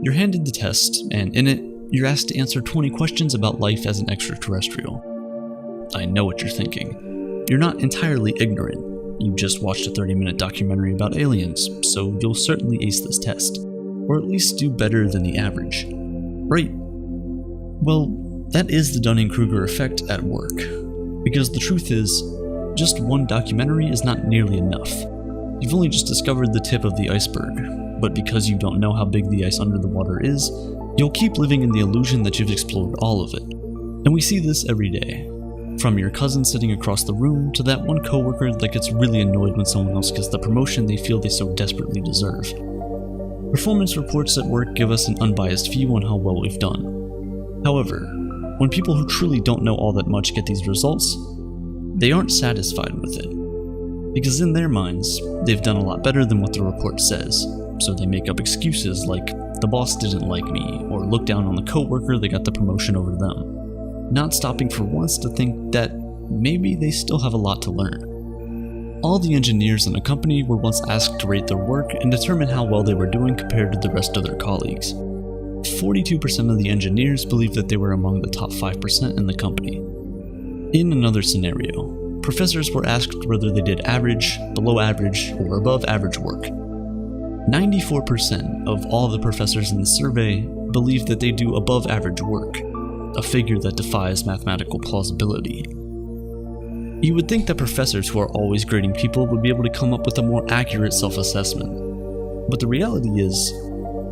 You're handed the test, and in it, you're asked to answer 20 questions about life as an extraterrestrial. I know what you're thinking. You're not entirely ignorant. You just watched a 30-minute documentary about aliens, so you'll certainly ace this test, or at least do better than the average. Right? Well, that is the Dunning-Kruger Effect at work. Because the truth is, just one documentary is not nearly enough. You've only just discovered the tip of the iceberg, but because you don't know how big the ice under the water is, you'll keep living in the illusion that you've explored all of it. And we see this every day. From your cousin sitting across the room to that one coworker that gets really annoyed when someone else gets the promotion they feel they so desperately deserve. Performance reports at work give us an unbiased view on how well we've done. However, when people who truly don't know all that much get these results, they aren't satisfied with it. Because in their minds, they've done a lot better than what the report says, so they make up excuses like, the boss didn't like me, or look down on the coworker that got the promotion over them, not stopping for once to think that maybe they still have a lot to learn. All the engineers in a company were once asked to rate their work and determine how well they were doing compared to the rest of their colleagues. 42% of the engineers believed that they were among the top 5% in the company. In another scenario, professors were asked whether they did average, below average, or above average work. 94% of all the professors in the survey believed that they do above average work, a figure that defies mathematical plausibility. You would think that professors who are always grading people would be able to come up with a more accurate self-assessment. But the reality is,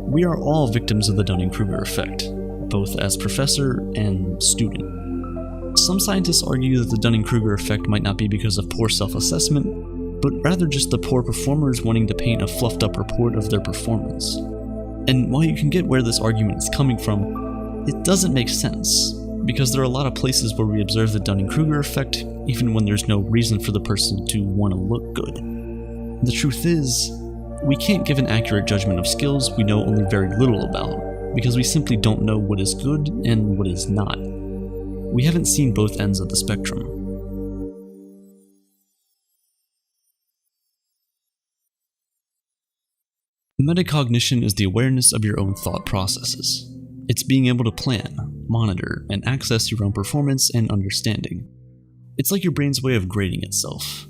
we are all victims of the Dunning-Kruger Effect, both as professor and student. Some scientists argue that the Dunning-Kruger Effect might not be because of poor self-assessment, but rather just the poor performers wanting to paint a fluffed-up report of their performance. And while you can get where this argument is coming from, it doesn't make sense, because there are a lot of places where we observe the Dunning-Kruger Effect even when there's no reason for the person to want to look good. The truth is, we can't give an accurate judgment of skills we know only very little about, because we simply don't know what is good and what is not. We haven't seen both ends of the spectrum. Metacognition is the awareness of your own thought processes. It's being able to plan, monitor, and access your own performance and understanding. It's like your brain's way of grading itself.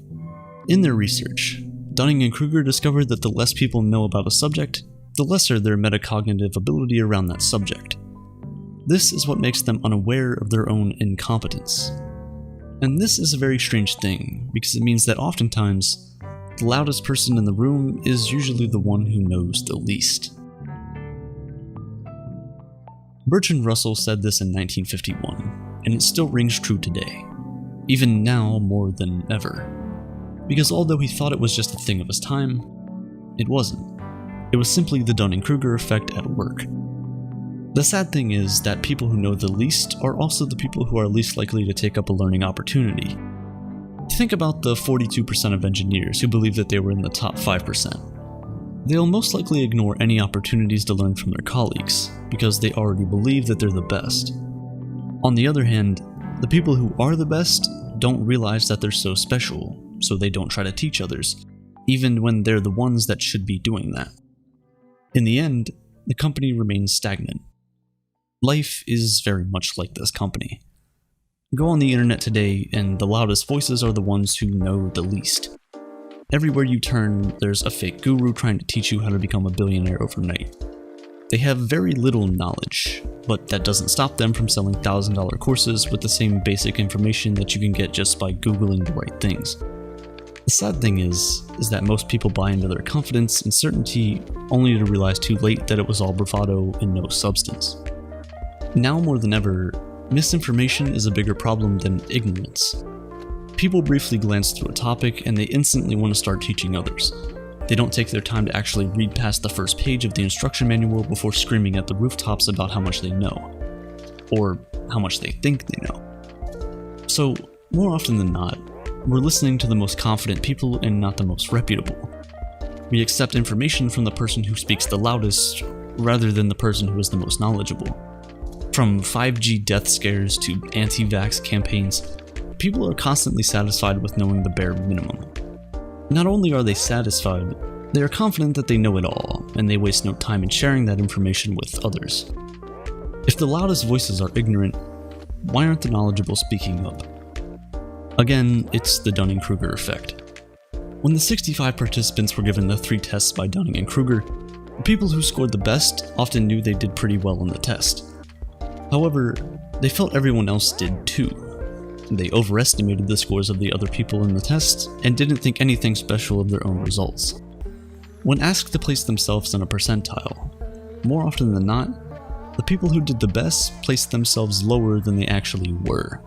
In their research, Dunning and Kruger discovered that the less people know about a subject, the lesser their metacognitive ability around that subject. This is what makes them unaware of their own incompetence. And this is a very strange thing, because it means that oftentimes, the loudest person in the room is usually the one who knows the least. Bertrand Russell said this in 1951, and it still rings true today, even now more than ever. Because although he thought it was just a thing of his time, it wasn't. It was simply the Dunning-Kruger effect at work. The sad thing is that people who know the least are also the people who are least likely to take up a learning opportunity. Think about the 42% of engineers who believe that they were in the top 5%. They'll most likely ignore any opportunities to learn from their colleagues, because they already believe that they're the best. On the other hand, the people who are the best don't realize that they're so special, so they don't try to teach others, even when they're the ones that should be doing that. In the end, the company remains stagnant. Life is very much like this company. Go on the internet today, and the loudest voices are the ones who know the least. Everywhere you turn, there's a fake guru trying to teach you how to become a billionaire overnight. They have very little knowledge, but that doesn't stop them from selling $1,000 courses with the same basic information that you can get just by Googling the right things. The sad thing is that most people buy into their confidence and certainty only to realize too late that it was all bravado and no substance. Now more than ever, misinformation is a bigger problem than ignorance. People briefly glance through a topic and they instantly want to start teaching others. They don't take their time to actually read past the first page of the instruction manual before screaming at the rooftops about how much they know, or how much they think they know. So, more often than not, we're listening to the most confident people and not the most reputable. We accept information from the person who speaks the loudest, rather than the person who is the most knowledgeable. From 5G death scares to anti-vax campaigns, people are constantly satisfied with knowing the bare minimum. Not only are they satisfied, they are confident that they know it all, and they waste no time in sharing that information with others. If the loudest voices are ignorant, why aren't the knowledgeable speaking up? Again, it's the Dunning-Kruger Effect. When the 65 participants were given the 3 tests by Dunning and Kruger, the people who scored the best often knew they did pretty well on the test. However, they felt everyone else did too. They overestimated the scores of the other people in the test and didn't think anything special of their own results. When asked to place themselves in a percentile, more often than not, the people who did the best placed themselves lower than they actually were.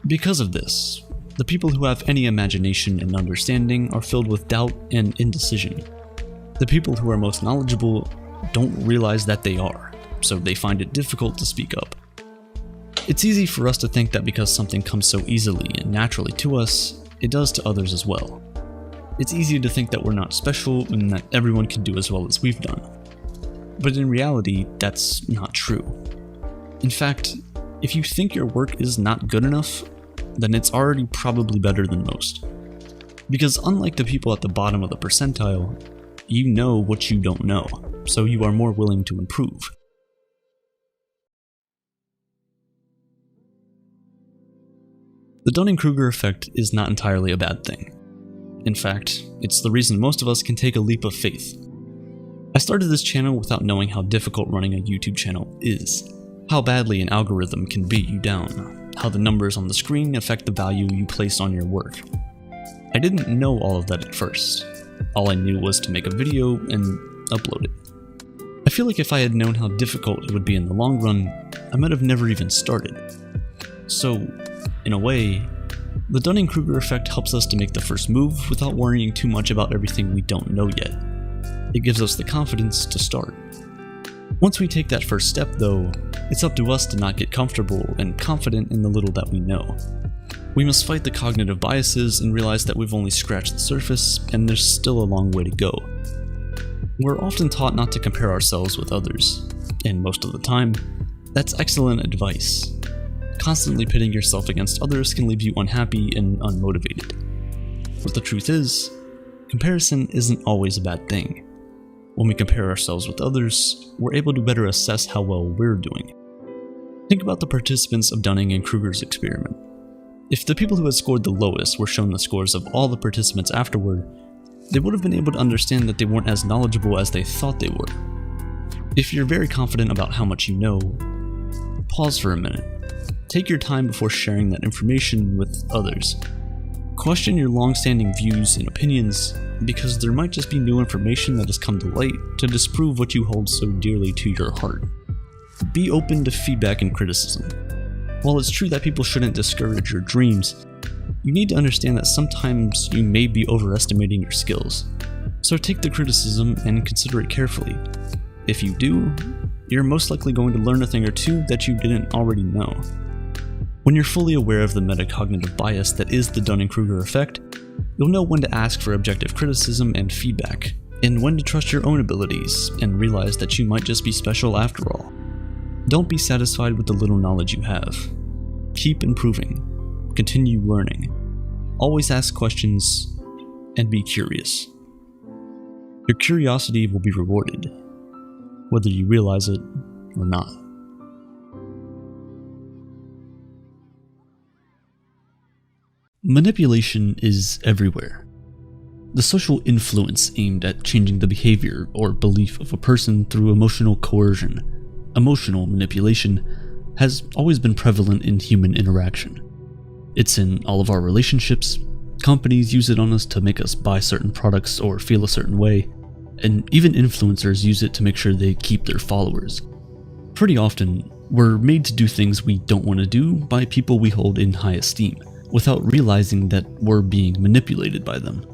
Because of this, the people who have any imagination and understanding are filled with doubt and indecision. The people who are most knowledgeable don't realize that they are, so they find it difficult to speak up. It's easy for us to think that because something comes so easily and naturally to us, it does to others as well. It's easy to think that we're not special and that everyone can do as well as we've done. But in reality, that's not true. In fact, if you think your work is not good enough, then it's already probably better than most. Because unlike the people at the bottom of the percentile, you know what you don't know, so you are more willing to improve. The Dunning-Kruger Effect is not entirely a bad thing. In fact, it's the reason most of us can take a leap of faith. I started this channel without knowing how difficult running a YouTube channel is, how badly an algorithm can beat you down, how the numbers on the screen affect the value you place on your work. I didn't know all of that at first. All I knew was to make a video and upload it. I feel like if I had known how difficult it would be in the long run, I might have never even started. So, in a way, the Dunning-Kruger Effect helps us to make the first move without worrying too much about everything we don't know yet. It gives us the confidence to start. Once we take that first step though, it's up to us to not get comfortable and confident in the little that we know. We must fight the cognitive biases and realize that we've only scratched the surface and there's still a long way to go. We're often taught not to compare ourselves with others, and most of the time, that's excellent advice. Constantly pitting yourself against others can leave you unhappy and unmotivated. But the truth is, comparison isn't always a bad thing. When we compare ourselves with others, we're able to better assess how well we're doing. Think about the participants of Dunning and Kruger's experiment. If the people who had scored the lowest were shown the scores of all the participants afterward, they would have been able to understand that they weren't as knowledgeable as they thought they were. If you're very confident about how much you know, pause for a minute. Take your time before sharing that information with others. Question your long-standing views and opinions, because there might just be new information that has come to light to disprove what you hold so dearly to your heart. Be open to feedback and criticism. While it's true that people shouldn't discourage your dreams, you need to understand that sometimes you may be overestimating your skills. So take the criticism and consider it carefully. If you do, you're most likely going to learn a thing or two that you didn't already know. When you're fully aware of the metacognitive bias that is the Dunning-Kruger Effect, you'll know when to ask for objective criticism and feedback, and when to trust your own abilities and realize that you might just be special after all. Don't be satisfied with the little knowledge you have. Keep improving. Continue learning. Always ask questions, and be curious. Your curiosity will be rewarded, whether you realize it or not. Manipulation is everywhere. The social influence aimed at changing the behavior or belief of a person through emotional coercion, emotional manipulation, has always been prevalent in human interaction. It's in all of our relationships. Companies use it on us to make us buy certain products or feel a certain way, and even influencers use it to make sure they keep their followers. Pretty often, we're made to do things we don't want to do by people we hold in high esteem, without realizing that we're being manipulated by them.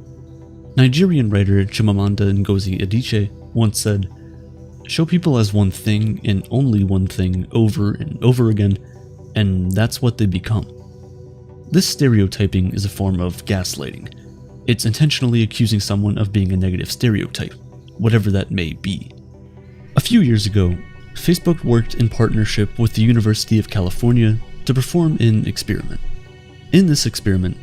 Nigerian writer Chimamanda Ngozi Adichie once said, "Show people as one thing and only one thing over and over again, and that's what they become." This stereotyping is a form of gaslighting. It's intentionally accusing someone of being a negative stereotype, whatever that may be. A few years ago, Facebook worked in partnership with the University of California to perform an experiment. In this experiment,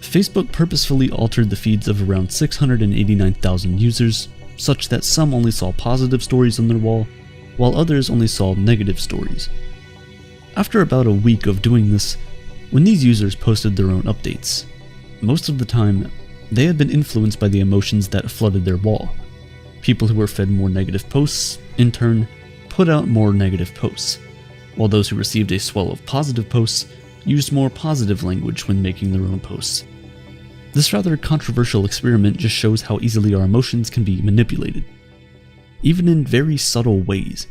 Facebook purposefully altered the feeds of around 689,000 users, such that some only saw positive stories on their wall, while others only saw negative stories. After about a week of doing this, when these users posted their own updates, most of the time, they had been influenced by the emotions that flooded their wall. People who were fed more negative posts, in turn, put out more negative posts, while those who received a swell of positive posts used more positive language when making their own posts. This rather controversial experiment just shows how easily our emotions can be manipulated, even in very subtle ways.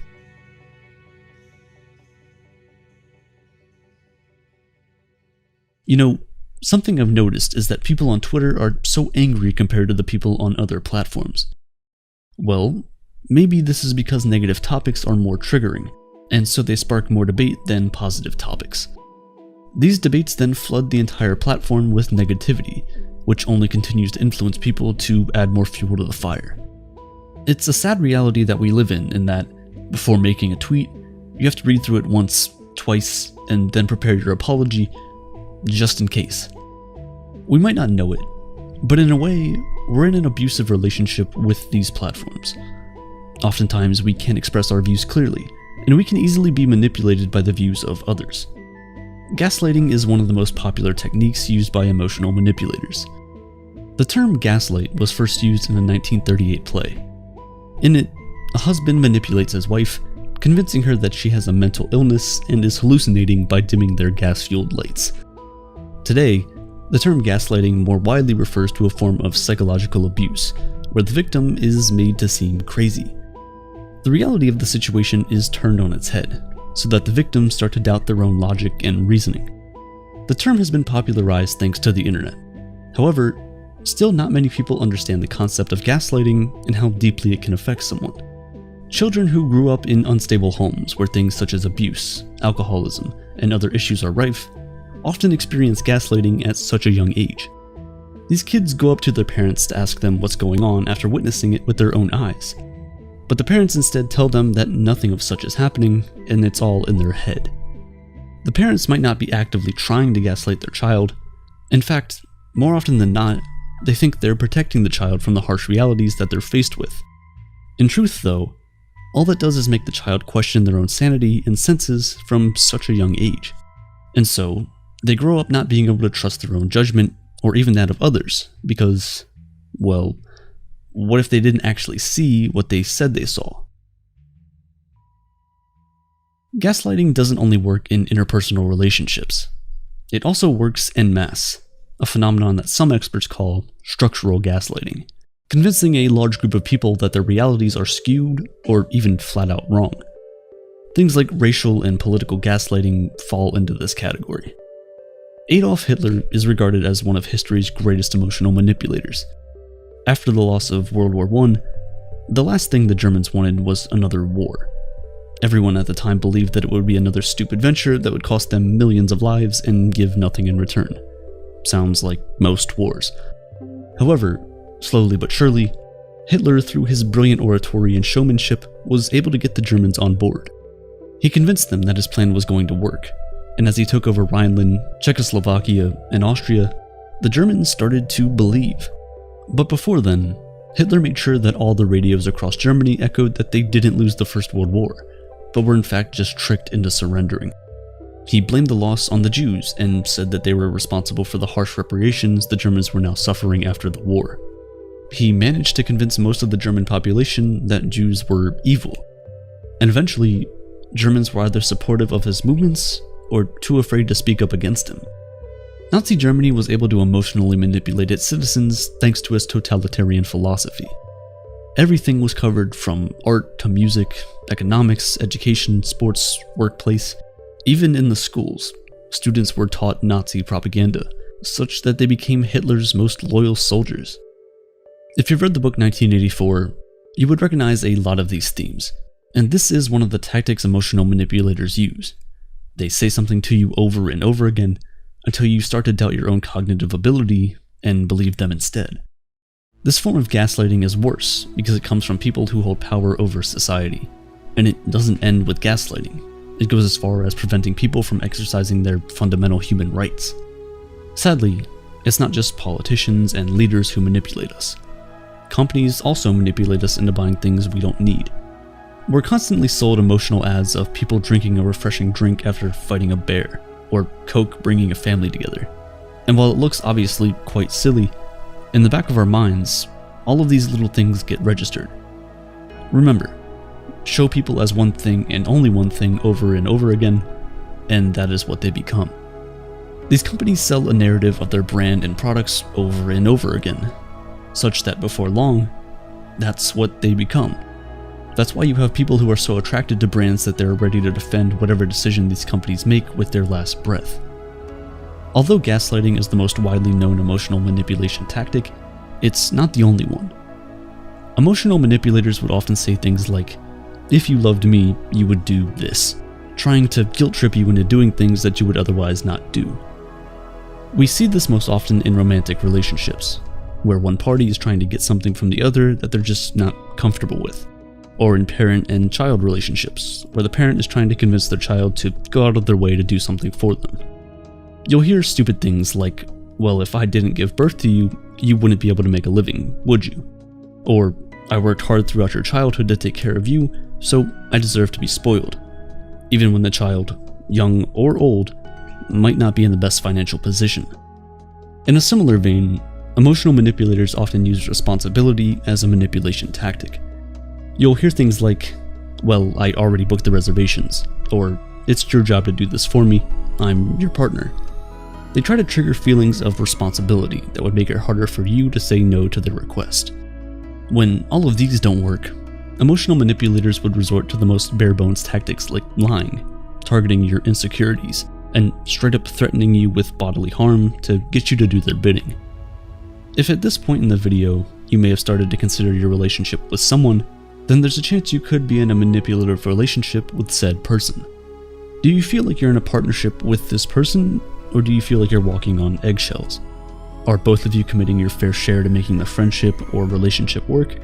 You know, something I've noticed is that people on Twitter are so angry compared to the people on other platforms. Well, maybe this is because negative topics are more triggering, and so they spark more debate than positive topics. These debates then flood the entire platform with negativity, which only continues to influence people to add more fuel to the fire. It's a sad reality that we live in that, before making a tweet, you have to read through it once, twice, and then prepare your apology, just in case. We might not know it, but in a way, we're in an abusive relationship with these platforms. Oftentimes, we can't express our views clearly, and we can easily be manipulated by the views of others. Gaslighting is one of the most popular techniques used by emotional manipulators. The term gaslight was first used in a 1938 play. In it, a husband manipulates his wife, convincing her that she has a mental illness and is hallucinating by dimming their gas-fueled lights. Today, the term gaslighting more widely refers to a form of psychological abuse, where the victim is made to seem crazy. The reality of the situation is turned on its head, so that the victims start to doubt their own logic and reasoning. The term has been popularized thanks to the internet. However, still not many people understand the concept of gaslighting and how deeply it can affect someone. Children who grew up in unstable homes where things such as abuse, alcoholism, and other issues are rife often experience gaslighting at such a young age. These kids go up to their parents to ask them what's going on after witnessing it with their own eyes. But the parents instead tell them that nothing of such is happening and it's all in their head. The parents might not be actively trying to gaslight their child. In fact, more often than not, they think they're protecting the child from the harsh realities that they're faced with. In truth, though, all that does is make the child question their own sanity and senses from such a young age. And so, they grow up not being able to trust their own judgment, or even that of others, because, well, what if they didn't actually see what they said they saw? Gaslighting doesn't only work in interpersonal relationships. It also works en masse, a phenomenon that some experts call structural gaslighting, convincing a large group of people that their realities are skewed or even flat out wrong. Things like racial and political gaslighting fall into this category. Adolf Hitler is regarded as one of history's greatest emotional manipulators. After the loss of World War I, the last thing the Germans wanted was another war. Everyone at the time believed that it would be another stupid venture that would cost them millions of lives and give nothing in return. Sounds like most wars. However, slowly but surely, Hitler, through his brilliant oratory and showmanship, was able to get the Germans on board. He convinced them that his plan was going to work, and as he took over Rhineland, Czechoslovakia, and Austria, the Germans started to believe. But before then, Hitler made sure that all the radios across Germany echoed that they didn't lose the First World War, but were in fact just tricked into surrendering. He blamed the loss on the Jews and said that they were responsible for the harsh reparations the Germans were now suffering after the war. he managed to convince most of the German population that Jews were evil. And eventually, Germans were either supportive of his movements or too afraid to speak up against him. Nazi Germany was able to emotionally manipulate its citizens thanks to his totalitarian philosophy. Everything was covered from art to music, economics, education, sports, workplace. Even in the schools, students were taught Nazi propaganda, such that they became Hitler's most loyal soldiers. If you've read the book 1984, you would recognize a lot of these themes, and this is one of the tactics emotional manipulators use. They say something to you over and over again until you start to doubt your own cognitive ability and believe them instead. This form of gaslighting is worse because it comes from people who hold power over society, and it doesn't end with gaslighting. It goes as far as preventing people from exercising their fundamental human rights. Sadly, it's not just politicians and leaders who manipulate us. Companies also manipulate us into buying things we don't need. We're constantly sold emotional ads of people drinking a refreshing drink after fighting a bear, or Coke bringing a family together. And while it looks obviously quite silly, in the back of our minds, all of these little things get registered. Remember, show people as one thing and only one thing over and over again, and that is what they become. These companies sell a narrative of their brand and products over and over again, such that before long, that's what they become. That's why you have people who are so attracted to brands that they're ready to defend whatever decision these companies make with their last breath. Although gaslighting is the most widely known emotional manipulation tactic, it's not the only one. Emotional manipulators would often say things like, "If you loved me, you would do this," trying to guilt trip you into doing things that you would otherwise not do. We see this most often in romantic relationships, where one party is trying to get something from the other that they're just not comfortable with, or in parent and child relationships, where the parent is trying to convince their child to go out of their way to do something for them. You'll hear stupid things like, "Well, if I didn't give birth to you, you wouldn't be able to make a living, would you?" Or, "I worked hard throughout your childhood to take care of you, so I deserve to be spoiled," even when the child, young or old, might not be in the best financial position. In a similar vein, emotional manipulators often use responsibility as a manipulation tactic. You'll hear things like, "Well, I already booked the reservations," or "It's your job to do this for me, I'm your partner." They try to trigger feelings of responsibility that would make it harder for you to say no to their request. When all of these don't work, emotional manipulators would resort to the most bare-bones tactics like lying, targeting your insecurities, and straight up threatening you with bodily harm to get you to do their bidding. If at this point in the video, you may have started to consider your relationship with someone, then there's a chance you could be in a manipulative relationship with said person. Do you feel like you're in a partnership with this person, or do you feel like you're walking on eggshells? Are both of you committing your fair share to making the friendship or relationship work,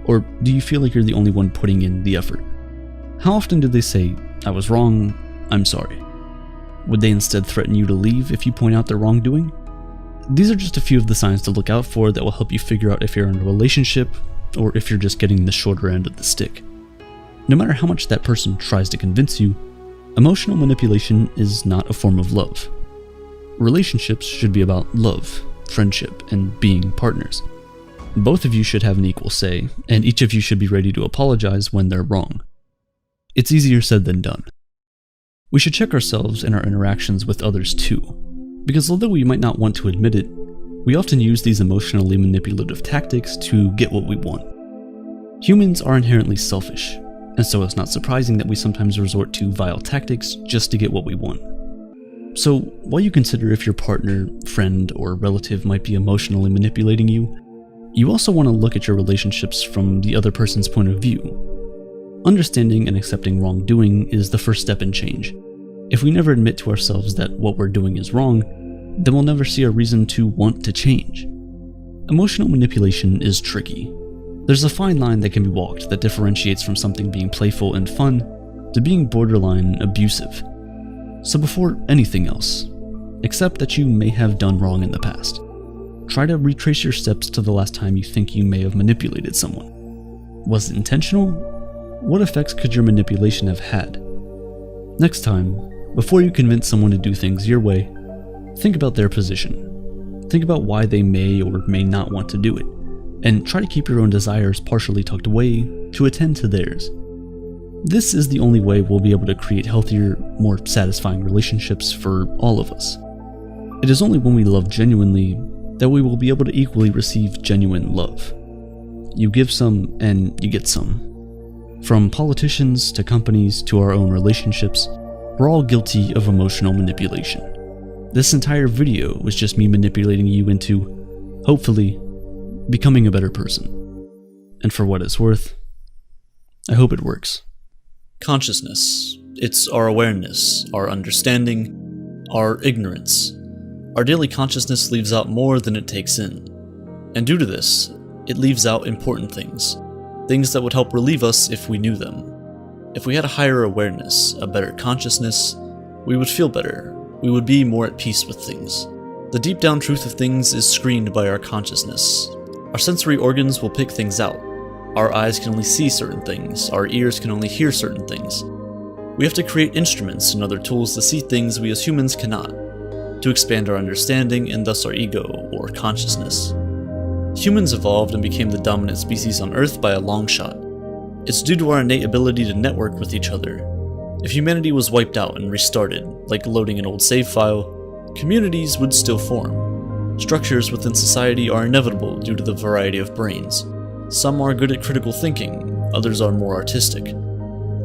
or do you feel like you're the only one putting in the effort? How often do they say, "I was wrong, I'm sorry"? Would they instead threaten you to leave if you point out their wrongdoing? These are just a few of the signs to look out for that will help you figure out if you're in a relationship, or if you're just getting the shorter end of the stick. No matter how much that person tries to convince you, emotional manipulation is not a form of love. Relationships should be about love, friendship, and being partners. Both of you should have an equal say, and each of you should be ready to apologize when they're wrong. It's easier said than done. We should check ourselves in our interactions with others too, because although we might not want to admit it, we often use these emotionally manipulative tactics to get what we want. Humans are inherently selfish, and so it's not surprising that we sometimes resort to vile tactics just to get what we want. So, while you consider if your partner, friend, or relative might be emotionally manipulating you, you also want to look at your relationships from the other person's point of view. Understanding and accepting wrongdoing is the first step in change. If we never admit to ourselves that what we're doing is wrong, then we'll never see a reason to want to change. Emotional manipulation is tricky. There's a fine line that can be walked that differentiates from something being playful and fun to being borderline abusive. So before anything else, accept that you may have done wrong in the past. Try to retrace your steps to the last time you think you may have manipulated someone. Was it intentional? What effects could your manipulation have had? Next time, before you convince someone to do things your way, think about their position. Think about why they may or may not want to do it, and try to keep your own desires partially tucked away to attend to theirs. This is the only way we'll be able to create healthier, more satisfying relationships for all of us. It is only when we love genuinely that we will be able to equally receive genuine love. You give some and you get some. From politicians to companies to our own relationships, we're all guilty of emotional manipulation. This entire video was just me manipulating you into, hopefully, becoming a better person. And for what it's worth, I hope it works. Consciousness. It's our awareness, our understanding, our ignorance. Our daily consciousness leaves out more than it takes in. And due to this, it leaves out important things. Things that would help relieve us if we knew them. If we had a higher awareness, a better consciousness, we would feel better. We would be more at peace with things. The deep down truth of things is screened by our consciousness. Our sensory organs will pick things out. Our eyes can only see certain things. Our ears can only hear certain things. We have to create instruments and other tools to see things we as humans cannot, to expand our understanding and thus our ego, or consciousness. Humans evolved and became the dominant species on Earth by a long shot. It's due to our innate ability to network with each other. If humanity was wiped out and restarted, like loading an old save file, communities would still form. Structures within society are inevitable due to the variety of brains. Some are good at critical thinking, others are more artistic.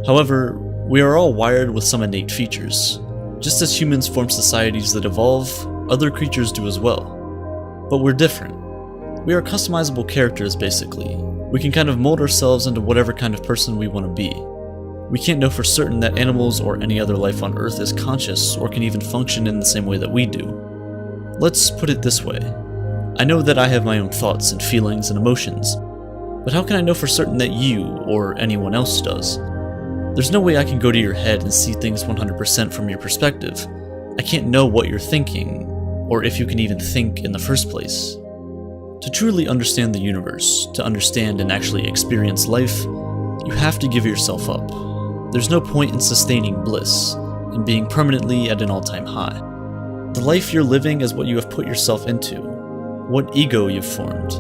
However, we are all wired with some innate features. Just as humans form societies that evolve, other creatures do as well. But we're different. We are customizable characters, basically. We can kind of mold ourselves into whatever kind of person we want to be. We can't know for certain that animals or any other life on Earth is conscious or can even function in the same way that we do. Let's put it this way. I know that I have my own thoughts and feelings and emotions, but how can I know for certain that you or anyone else does? There's no way I can go to your head and see things 100% from your perspective. I can't know what you're thinking, or if you can even think in the first place. To truly understand the universe, to understand and actually experience life, you have to give yourself up. There's no point in sustaining bliss, in being permanently at an all-time high. The life you're living is what you have put yourself into, what ego you've formed,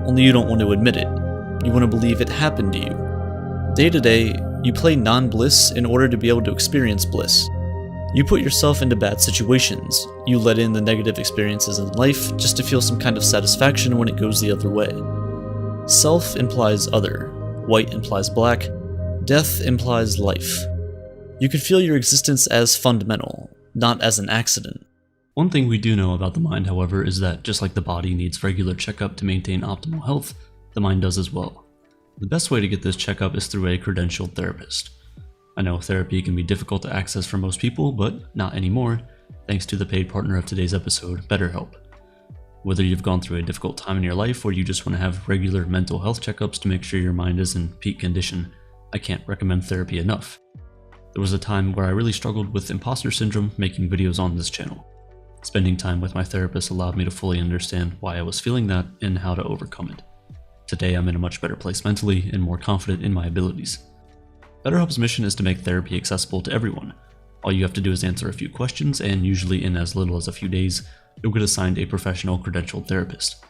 only you don't want to admit it. You want to believe it happened to you. Day to day, you play non-bliss in order to be able to experience bliss. You put yourself into bad situations. You let in the negative experiences in life just to feel some kind of satisfaction when it goes the other way. Self implies other. White implies black. Death implies life. You can feel your existence as fundamental, not as an accident. One thing we do know about the mind, however, is that just like the body needs regular checkup to maintain optimal health, the mind does as well. The best way to get this checkup is through a credentialed therapist. I know therapy can be difficult to access for most people, but not anymore, thanks to the paid partner of today's episode, BetterHelp. Whether you've gone through a difficult time in your life or you just want to have regular mental health checkups to make sure your mind is in peak condition, I can't recommend therapy enough. There was a time where I really struggled with imposter syndrome making videos on this channel. Spending time with my therapist allowed me to fully understand why I was feeling that and how to overcome it. Today I'm in a much better place mentally and more confident in my abilities. BetterHelp's mission is to make therapy accessible to everyone. All you have to do is answer a few questions, and usually in as little as a few days, you'll get assigned a professional credentialed therapist.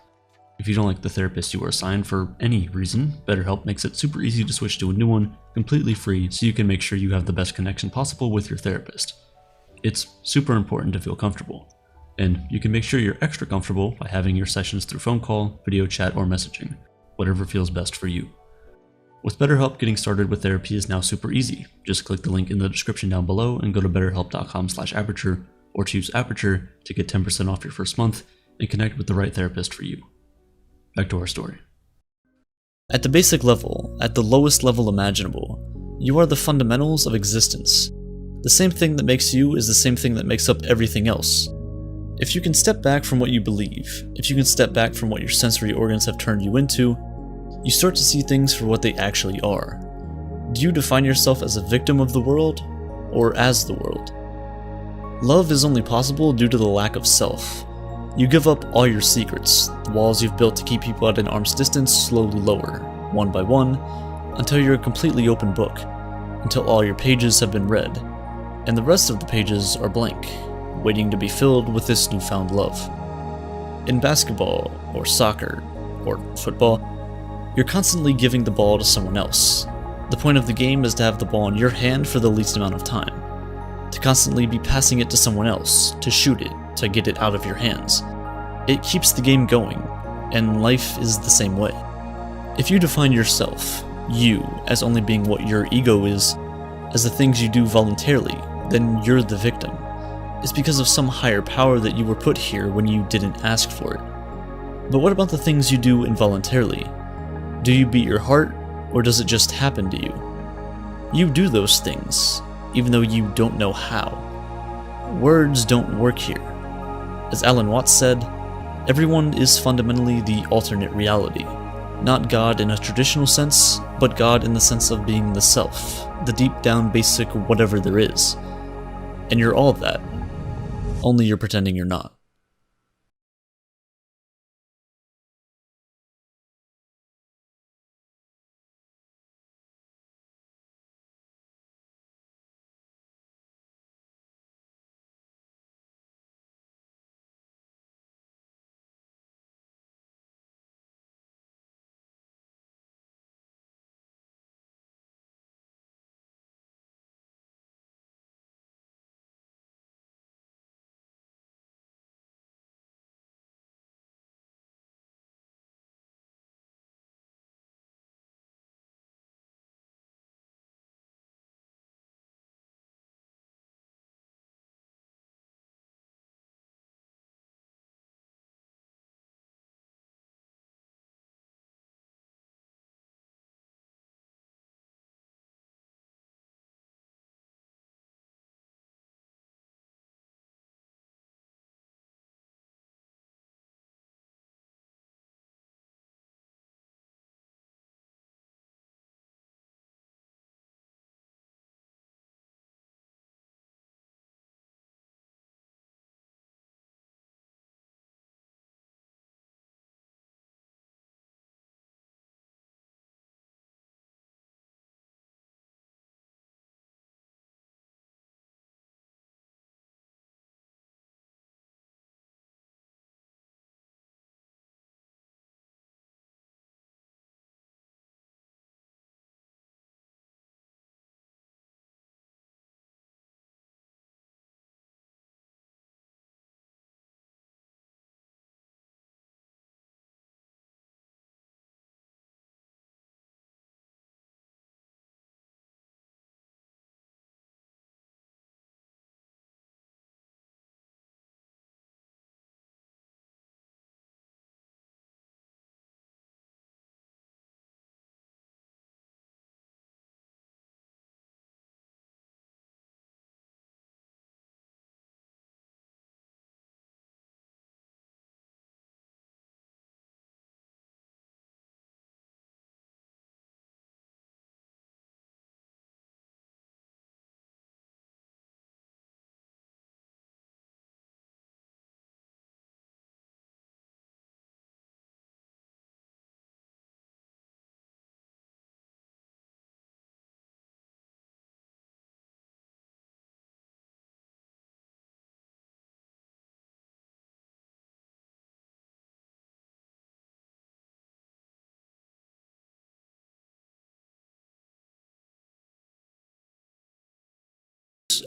If you don't like the therapist you were assigned for any reason, BetterHelp makes it super easy to switch to a new one, completely free, so you can make sure you have the best connection possible with your therapist. It's super important to feel comfortable, and you can make sure you're extra comfortable by having your sessions through phone call, video chat, or messaging, whatever feels best for you. With BetterHelp, getting started with therapy is now super easy. Just click the link in the description down below and go to betterhelp.com/aperture or choose Aperture to get 10% off your first month and connect with the right therapist for you. Back to our story. At the basic level, at the lowest level imaginable, you are the fundamentals of existence. The same thing that makes you is the same thing that makes up everything else. If you can step back from what you believe, if you can step back from what your sensory organs have turned you into, you start to see things for what they actually are. Do you define yourself as a victim of the world, or as the world? Love is only possible due to the lack of self. You give up all your secrets, the walls you've built to keep people at an arm's distance slowly lower, one by one, until you're a completely open book, until all your pages have been read, and the rest of the pages are blank, waiting to be filled with this newfound love. In basketball, or soccer, or football, You're constantly giving the ball to someone else. The point of the game is to have the ball in your hand for the least amount of time. To constantly be passing it to someone else, to shoot it, to get it out of your hands. It keeps the game going, and life is the same way. If you define yourself, you, as only being what your ego is, as the things you do voluntarily, then you're the victim. It's because of some higher power that you were put here when you didn't ask for it. But what about the things you do involuntarily? Do you beat your heart, or does it just happen to you? You do those things, even though you don't know how. Words don't work here. As Alan Watts said, everyone is fundamentally the alternate reality. Not God in a traditional sense, but God in the sense of being the self, the deep down basic whatever there is. And you're all that, only you're pretending you're not.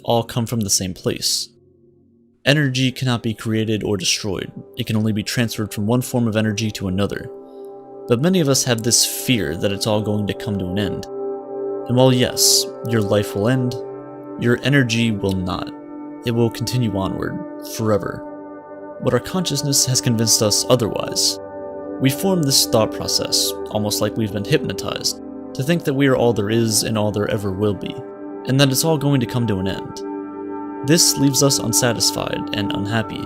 All come from the same place. Energy cannot be created or destroyed. It can only be transferred from one form of energy to another. But many of us have this fear that it's all going to come to an end. And while yes, your life will end, your energy will not. It will continue onward, forever. But our consciousness has convinced us otherwise. We form this thought process, almost like we've been hypnotized, to think that we are all there is and all there ever will be, and that it's all going to come to an end. This leaves us unsatisfied and unhappy.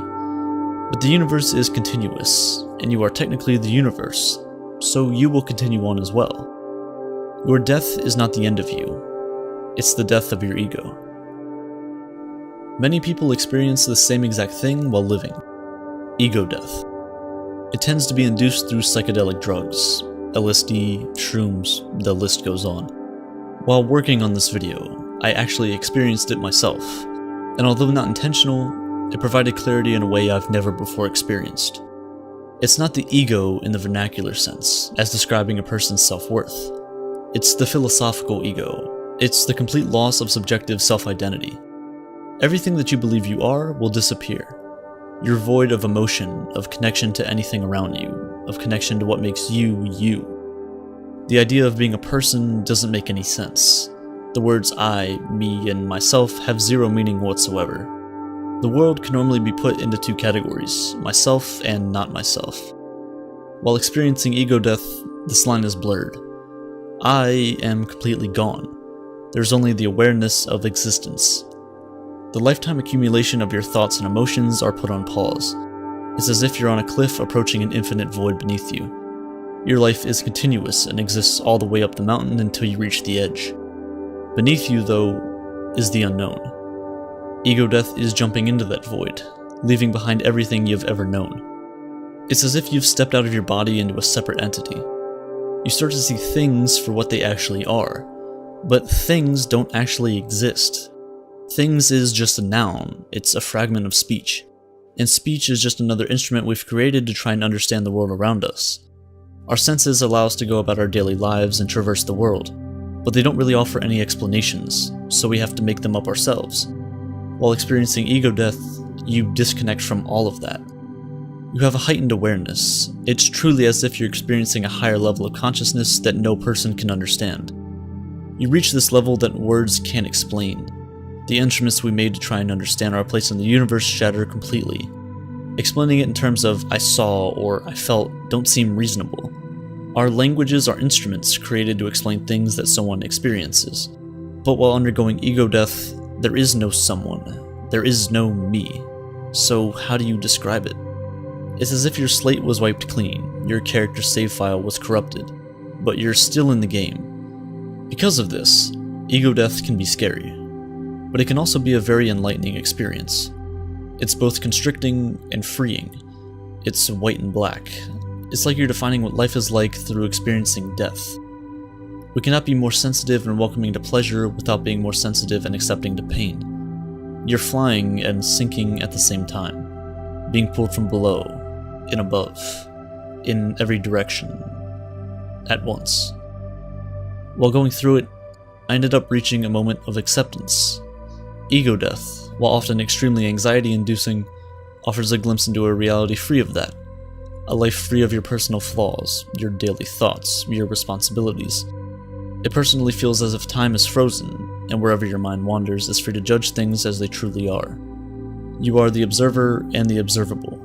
But the universe is continuous, and you are technically the universe, so you will continue on as well. Your death is not the end of you, it's the death of your ego. Many people experience the same exact thing while living. Ego death. It tends to be induced through psychedelic drugs, LSD, shrooms, the list goes on. While working on this video, I actually experienced it myself, and although not intentional, it provided clarity in a way I've never before experienced. It's not the ego in the vernacular sense, as describing a person's self-worth. It's the philosophical ego. It's the complete loss of subjective self-identity. Everything that you believe you are will disappear. You're void of emotion, of connection to anything around you, of connection to what makes you, you. The idea of being a person doesn't make any sense. The words I, me, and myself have zero meaning whatsoever. The world can normally be put into two categories, myself and not myself. While experiencing ego death, this line is blurred. I am completely gone. There's only the awareness of existence. The lifetime accumulation of your thoughts and emotions are put on pause. It's as if you're on a cliff approaching an infinite void beneath you. Your life is continuous and exists all the way up the mountain until you reach the edge. Beneath you, though, is the unknown. Ego death is jumping into that void, leaving behind everything you've ever known. It's as if you've stepped out of your body into a separate entity. You start to see things for what they actually are, but things don't actually exist. Things is just a noun, it's a fragment of speech, and speech is just another instrument we've created to try and understand the world around us. Our senses allow us to go about our daily lives and traverse the world, but they don't really offer any explanations, so we have to make them up ourselves. While experiencing ego death, you disconnect from all of that. You have a heightened awareness. It's truly as if you're experiencing a higher level of consciousness that no person can understand. You reach this level that words can't explain. The instruments we made to try and understand our place in the universe shatter completely. Explaining it in terms of I saw or I felt don't seem reasonable. Our languages are instruments created to explain things that someone experiences. But while undergoing ego death, there is no someone. There is no me. So how do you describe it? It's as if your slate was wiped clean, your character's save file was corrupted, but you're still in the game. Because of this, ego death can be scary, but it can also be a very enlightening experience. It's both constricting and freeing. It's white and black. It's like you're defining what life is like through experiencing death. We cannot be more sensitive and welcoming to pleasure without being more sensitive and accepting to pain. You're flying and sinking at the same time, being pulled from below, and above, in every direction, at once. While going through it, I ended up reaching a moment of acceptance. Ego death, while often extremely anxiety-inducing, offers a glimpse into a reality free of that. A life free of your personal flaws, your daily thoughts, your responsibilities. It personally feels as if time is frozen, and wherever your mind wanders is free to judge things as they truly are. You are the observer and the observable.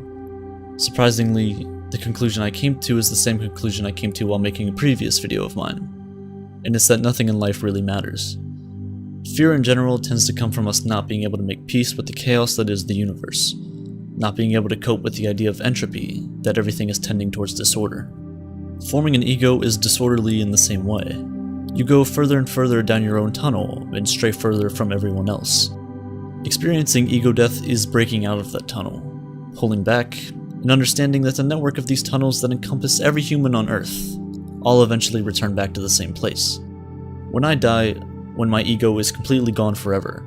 Surprisingly, the conclusion I came to is the same conclusion I came to while making a previous video of mine, and it's that nothing in life really matters. Fear in general tends to come from us not being able to make peace with the chaos that is the universe, not being able to cope with the idea of entropy, that everything is tending towards disorder. Forming an ego is disorderly in the same way. You go further and further down your own tunnel and stray further from everyone else. Experiencing ego death is breaking out of that tunnel, pulling back, and understanding that the network of these tunnels that encompass every human on Earth all eventually return back to the same place. When I die, when my ego is completely gone forever,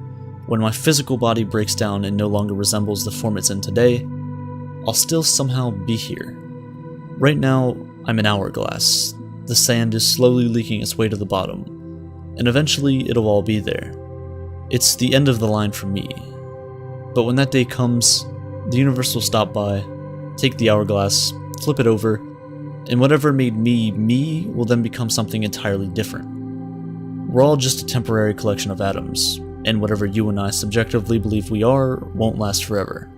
when my physical body breaks down and no longer resembles the form it's in today, I'll still somehow be here. Right now, I'm an hourglass. The sand is slowly leaking its way to the bottom, and eventually it'll all be there. It's the end of the line for me. But when that day comes, the universe will stop by, take the hourglass, flip it over, and whatever made me me will then become something entirely different. We're all just a temporary collection of atoms, and whatever you and I subjectively believe we are won't last forever.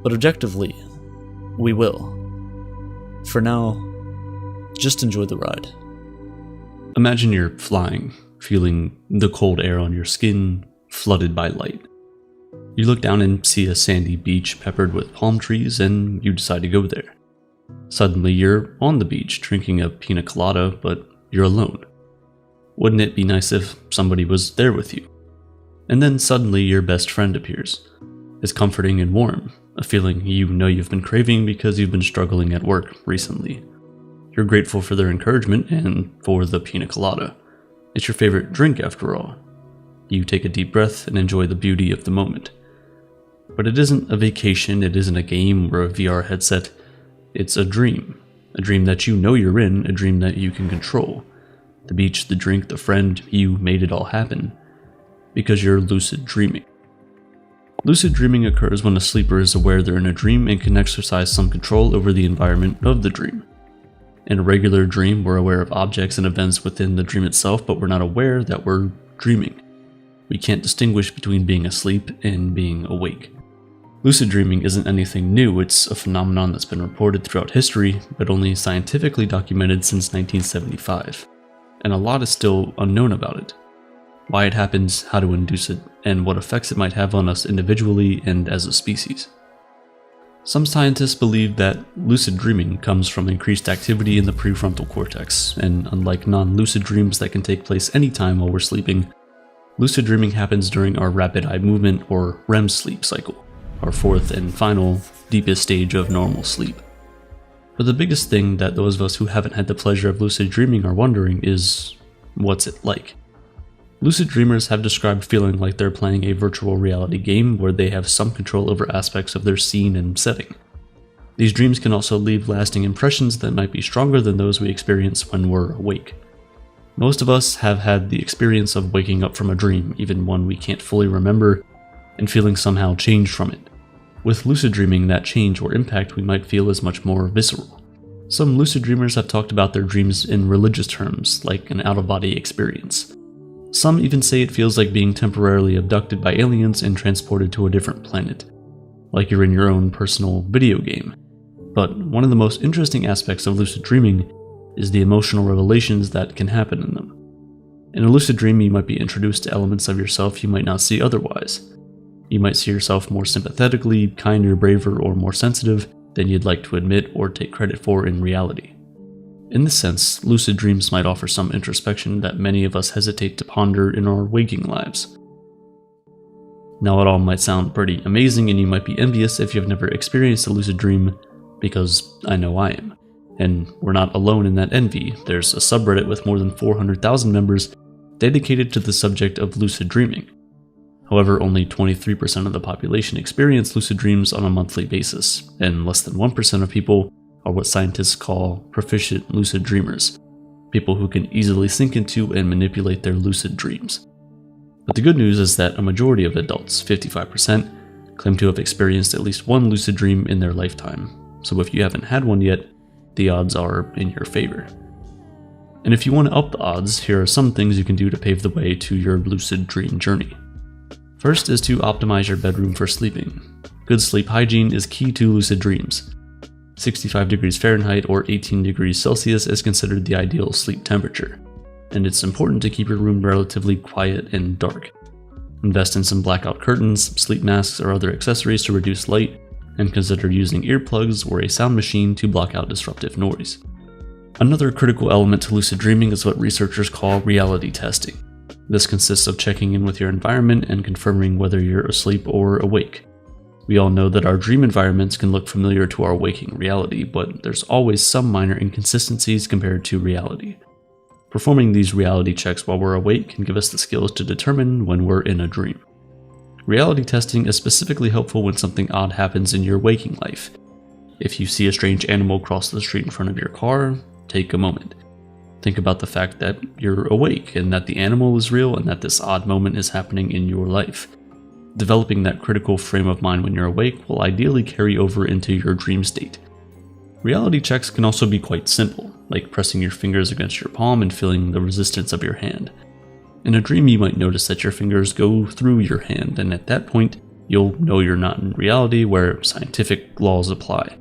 But objectively, we will. For now, just enjoy the ride. Imagine you're flying, feeling the cold air on your skin, flooded by light. You look down and see a sandy beach peppered with palm trees, and you decide to go there. Suddenly, you're on the beach drinking a pina colada, but you're alone. Wouldn't it be nice if somebody was there with you? And then suddenly your best friend appears. It's comforting and warm, a feeling you know you've been craving because you've been struggling at work recently. You're grateful for their encouragement and for the pina colada. It's your favorite drink after all. You take a deep breath and enjoy the beauty of the moment. But it isn't a vacation, it isn't a game or a VR headset. It's a dream that you know you're in, a dream that you can control. The beach, the drink, the friend, you made it all happen because you're lucid dreaming. Lucid dreaming occurs when a sleeper is aware they're in a dream and can exercise some control over the environment of the dream. In a regular dream, we're aware of objects and events within the dream itself, but we're not aware that we're dreaming. We can't distinguish between being asleep and being awake. Lucid dreaming isn't anything new, it's a phenomenon that's been reported throughout history, but only scientifically documented since 1975. And a lot is still unknown about it. Why it happens, how to induce it, and what effects it might have on us individually and as a species. Some scientists believe that lucid dreaming comes from increased activity in the prefrontal cortex, and unlike non-lucid dreams that can take place anytime while we're sleeping, lucid dreaming happens during our rapid eye movement or REM sleep cycle, our fourth and final, deepest stage of normal sleep. But the biggest thing that those of us who haven't had the pleasure of lucid dreaming are wondering is, what's it like? Lucid dreamers have described feeling like they're playing a virtual reality game where they have some control over aspects of their scene and setting. These dreams can also leave lasting impressions that might be stronger than those we experience when we're awake. Most of us have had the experience of waking up from a dream, even one we can't fully remember, and feeling somehow changed from it. With lucid dreaming, that change or impact we might feel is much more visceral. Some lucid dreamers have talked about their dreams in religious terms, like an out-of-body experience. Some even say it feels like being temporarily abducted by aliens and transported to a different planet, like you're in your own personal video game. But one of the most interesting aspects of lucid dreaming is the emotional revelations that can happen in them. In a lucid dream, you might be introduced to elements of yourself you might not see otherwise. You might see yourself more sympathetically, kinder, braver, or more sensitive than you'd like to admit or take credit for in reality. In this sense, lucid dreams might offer some introspection that many of us hesitate to ponder in our waking lives. Now it all might sound pretty amazing and you might be envious if you've never experienced a lucid dream, because I know I am. And we're not alone in that envy. There's a subreddit with more than 400,000 members dedicated to the subject of lucid dreaming. However, only 23% of the population experience lucid dreams on a monthly basis, and less than 1% of people are what scientists call proficient lucid dreamers, people who can easily sink into and manipulate their lucid dreams. But the good news is that a majority of adults, 55%, claim to have experienced at least one lucid dream in their lifetime, so if you haven't had one yet, the odds are in your favor. And if you want to up the odds, here are some things you can do to pave the way to your lucid dream journey. First is to optimize your bedroom for sleeping. Good sleep hygiene is key to lucid dreams. 65 degrees Fahrenheit or 18 degrees Celsius is considered the ideal sleep temperature, and it's important to keep your room relatively quiet and dark. Invest in some blackout curtains, sleep masks, or other accessories to reduce light, and consider using earplugs or a sound machine to block out disruptive noise. Another critical element to lucid dreaming is what researchers call reality testing. This consists of checking in with your environment and confirming whether you're asleep or awake. We all know that our dream environments can look familiar to our waking reality, but there's always some minor inconsistencies compared to reality. Performing these reality checks while we're awake can give us the skills to determine when we're in a dream. Reality testing is specifically helpful when something odd happens in your waking life. If you see a strange animal cross the street in front of your car, take a moment. Think about the fact that you're awake and that the animal is real and that this odd moment is happening in your life. Developing that critical frame of mind when you're awake will ideally carry over into your dream state. Reality checks can also be quite simple, like pressing your fingers against your palm and feeling the resistance of your hand. In a dream, you might notice that your fingers go through your hand, and at that point, you'll know you're not in reality where scientific laws apply.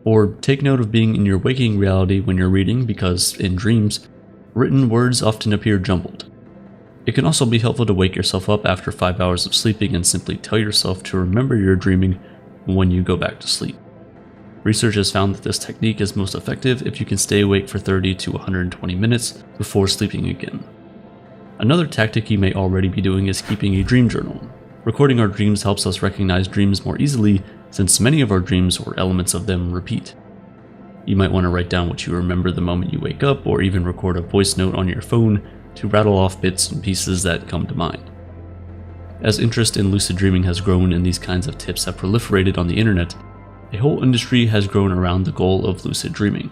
Or take note of being in your waking reality when you're reading, because in dreams, written words often appear jumbled. It can also be helpful to wake yourself up after 5 hours of sleeping and simply tell yourself to remember you're dreaming when you go back to sleep. Research has found that this technique is most effective if you can stay awake for 30 to 120 minutes before sleeping again. Another tactic you may already be doing is keeping a dream journal. Recording our dreams helps us recognize dreams more easily, since many of our dreams or elements of them repeat. You might want to write down what you remember the moment you wake up, or even record a voice note on your phone to rattle off bits and pieces that come to mind. As interest in lucid dreaming has grown and these kinds of tips have proliferated on the internet, a whole industry has grown around the goal of lucid dreaming.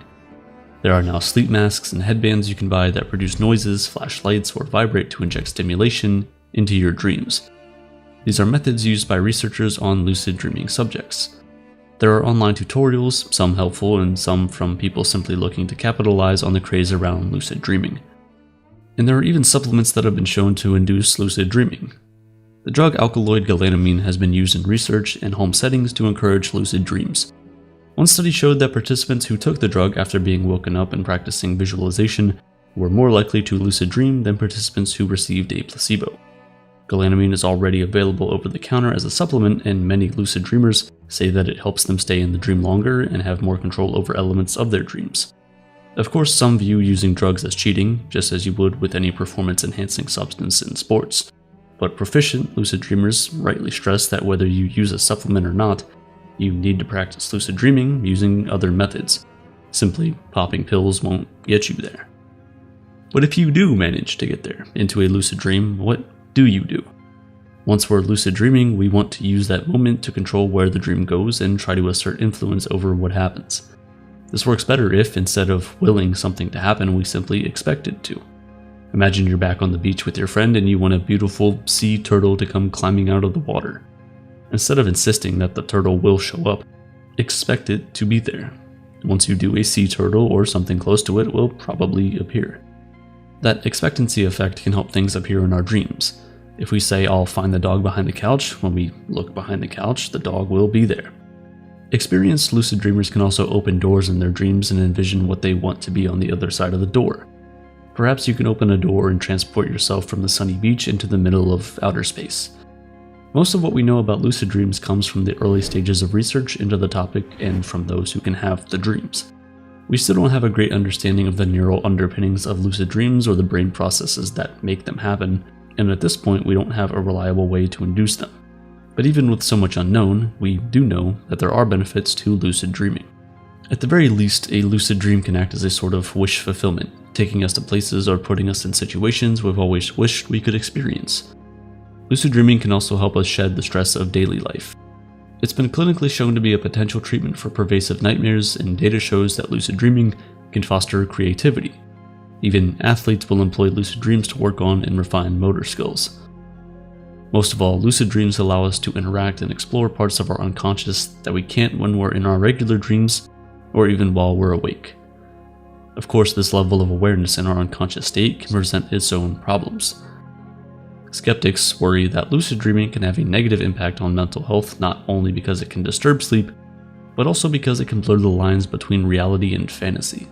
There are now sleep masks and headbands you can buy that produce noises, flash lights, or vibrate to inject stimulation into your dreams. These are methods used by researchers on lucid dreaming subjects. There are online tutorials, some helpful and some from people simply looking to capitalize on the craze around lucid dreaming. And there are even supplements that have been shown to induce lucid dreaming. The drug alkaloid galantamine has been used in research and home settings to encourage lucid dreams. One study showed that participants who took the drug after being woken up and practicing visualization were more likely to lucid dream than participants who received a placebo. Galantamine is already available over the counter as a supplement, and many lucid dreamers say that it helps them stay in the dream longer and have more control over elements of their dreams. Of course, some view using drugs as cheating, just as you would with any performance-enhancing substance in sports. But proficient lucid dreamers rightly stress that whether you use a supplement or not, you need to practice lucid dreaming using other methods. Simply popping pills won't get you there. But if you do manage to get there, into a lucid dream, what do you do? Once we're lucid dreaming, we want to use that moment to control where the dream goes and try to assert influence over what happens. This works better if, instead of willing something to happen, we simply expect it to. Imagine you're back on the beach with your friend and you want a beautiful sea turtle to come climbing out of the water. Instead of insisting that the turtle will show up, expect it to be there. Once you do, a sea turtle or something close to it will probably appear. That expectancy effect can help things appear in our dreams. If we say, "I'll find the dog behind the couch," when we look behind the couch, the dog will be there. Experienced lucid dreamers can also open doors in their dreams and envision what they want to be on the other side of the door. Perhaps you can open a door and transport yourself from the sunny beach into the middle of outer space. Most of what we know about lucid dreams comes from the early stages of research into the topic and from those who can have the dreams. We still don't have a great understanding of the neural underpinnings of lucid dreams or the brain processes that make them happen, and at this point we don't have a reliable way to induce them. But even with so much unknown, we do know that there are benefits to lucid dreaming. At the very least, a lucid dream can act as a sort of wish fulfillment, taking us to places or putting us in situations we've always wished we could experience. Lucid dreaming can also help us shed the stress of daily life. It's been clinically shown to be a potential treatment for pervasive nightmares, and data shows that lucid dreaming can foster creativity. Even athletes will employ lucid dreams to work on and refine motor skills. Most of all, lucid dreams allow us to interact and explore parts of our unconscious that we can't when we're in our regular dreams or even while we're awake. Of course, this level of awareness in our unconscious state can present its own problems. Skeptics worry that lucid dreaming can have a negative impact on mental health, not only because it can disturb sleep, but also because it can blur the lines between reality and fantasy.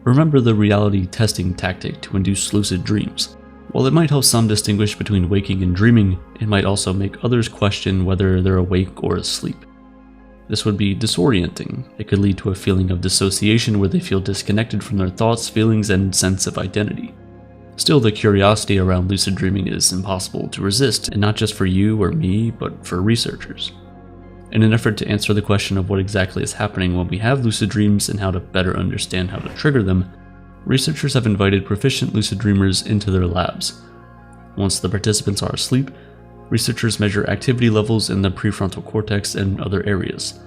Remember the reality testing tactic to induce lucid dreams. While it might help some distinguish between waking and dreaming, it might also make others question whether they're awake or asleep. This would be disorienting. It could lead to a feeling of dissociation where they feel disconnected from their thoughts, feelings, and sense of identity. Still, the curiosity around lucid dreaming is impossible to resist, and not just for you or me, but for researchers. In an effort to answer the question of what exactly is happening when we have lucid dreams and how to better understand how to trigger them, researchers have invited proficient lucid dreamers into their labs. Once the participants are asleep, researchers measure activity levels in the prefrontal cortex and other areas.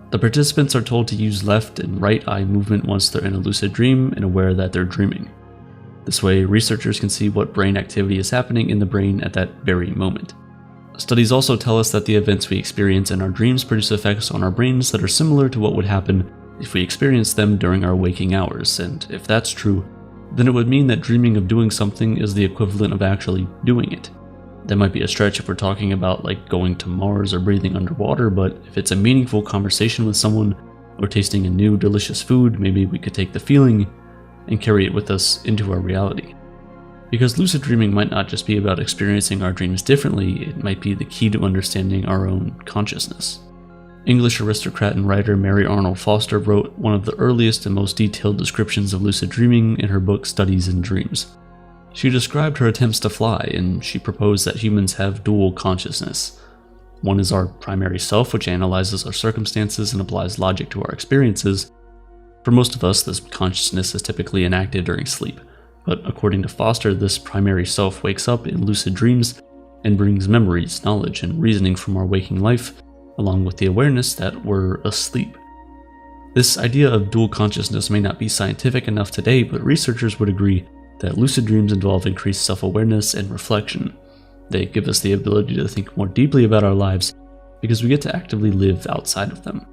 The participants are told to use left and right eye movement once they're in a lucid dream and aware that they're dreaming. This way, researchers can see what brain activity is happening in the brain at that very moment. Studies also tell us that the events we experience in our dreams produce effects on our brains that are similar to what would happen if we experienced them during our waking hours, and if that's true, then it would mean that dreaming of doing something is the equivalent of actually doing it. That might be a stretch if we're talking about like going to Mars or breathing underwater, but if it's a meaningful conversation with someone or tasting a new delicious food, maybe we could take the feeling and carry it with us into our reality. Because lucid dreaming might not just be about experiencing our dreams differently, it might be the key to understanding our own consciousness. English aristocrat and writer Mary Arnold Foster wrote one of the earliest and most detailed descriptions of lucid dreaming in her book Studies in Dreams. She described her attempts to fly, and she proposed that humans have dual consciousness. One is our primary self, which analyzes our circumstances and applies logic to our experiences. For most of us, this consciousness is typically enacted during sleep, but according to Foster, this primary self wakes up in lucid dreams and brings memories, knowledge, and reasoning from our waking life along with the awareness that we're asleep. This idea of dual consciousness may not be scientific enough today, but researchers would agree that lucid dreams involve increased self-awareness and reflection. They give us the ability to think more deeply about our lives because we get to actively live outside of them.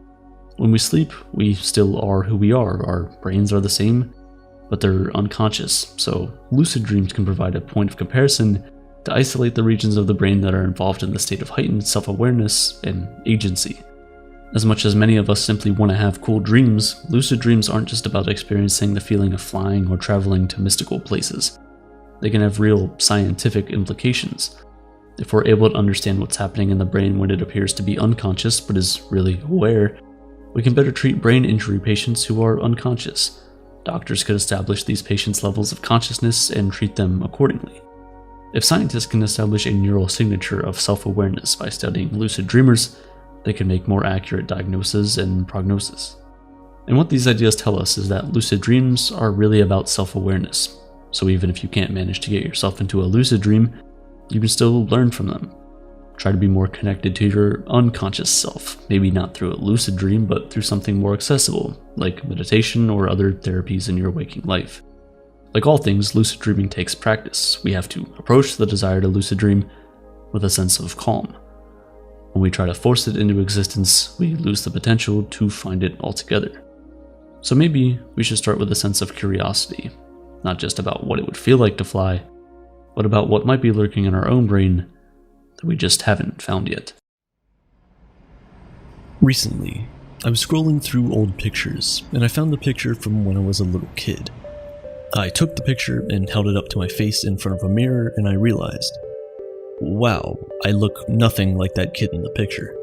When we sleep, we still are who we are. Our brains are the same, but they're unconscious, so lucid dreams can provide a point of comparison to isolate the regions of the brain that are involved in the state of heightened self-awareness and agency. As much as many of us simply want to have cool dreams, lucid dreams aren't just about experiencing the feeling of flying or traveling to mystical places. They can have real scientific implications. If we're able to understand what's happening in the brain when it appears to be unconscious but is really aware, we can better treat brain injury patients who are unconscious. Doctors could establish these patients' levels of consciousness and treat them accordingly. If scientists can establish a neural signature of self-awareness by studying lucid dreamers, they can make more accurate diagnosis and prognosis. And what these ideas tell us is that lucid dreams are really about self-awareness. So even if you can't manage to get yourself into a lucid dream, you can still learn from them. Try to be more connected to your unconscious self, maybe not through a lucid dream, but through something more accessible, like meditation or other therapies in your waking life. Like all things, lucid dreaming takes practice. We have to approach the desire to lucid dream with a sense of calm. When we try to force it into existence, we lose the potential to find it altogether. So maybe we should start with a sense of curiosity, not just about what it would feel like to fly, but about what might be lurking in our own brain that we just haven't found yet. Recently, I was scrolling through old pictures, and I found a picture from when I was a little kid. I took the picture and held it up to my face in front of a mirror, and I realized, wow, I look nothing like that kid in the picture.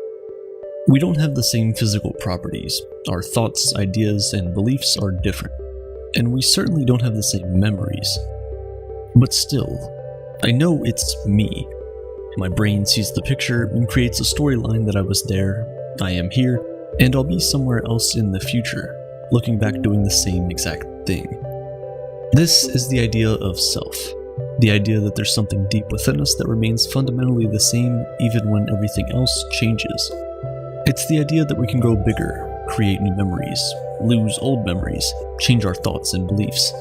We don't have the same physical properties. Our thoughts, ideas, and beliefs are different. And we certainly don't have the same memories. But still, I know it's me. My brain sees the picture and creates a storyline that I was there, I am here, and I'll be somewhere else in the future, looking back doing the same exact thing. This is the idea of self. The idea that there's something deep within us that remains fundamentally the same even when everything else changes. It's the idea that we can grow bigger, create new memories, lose old memories, change our thoughts and beliefs.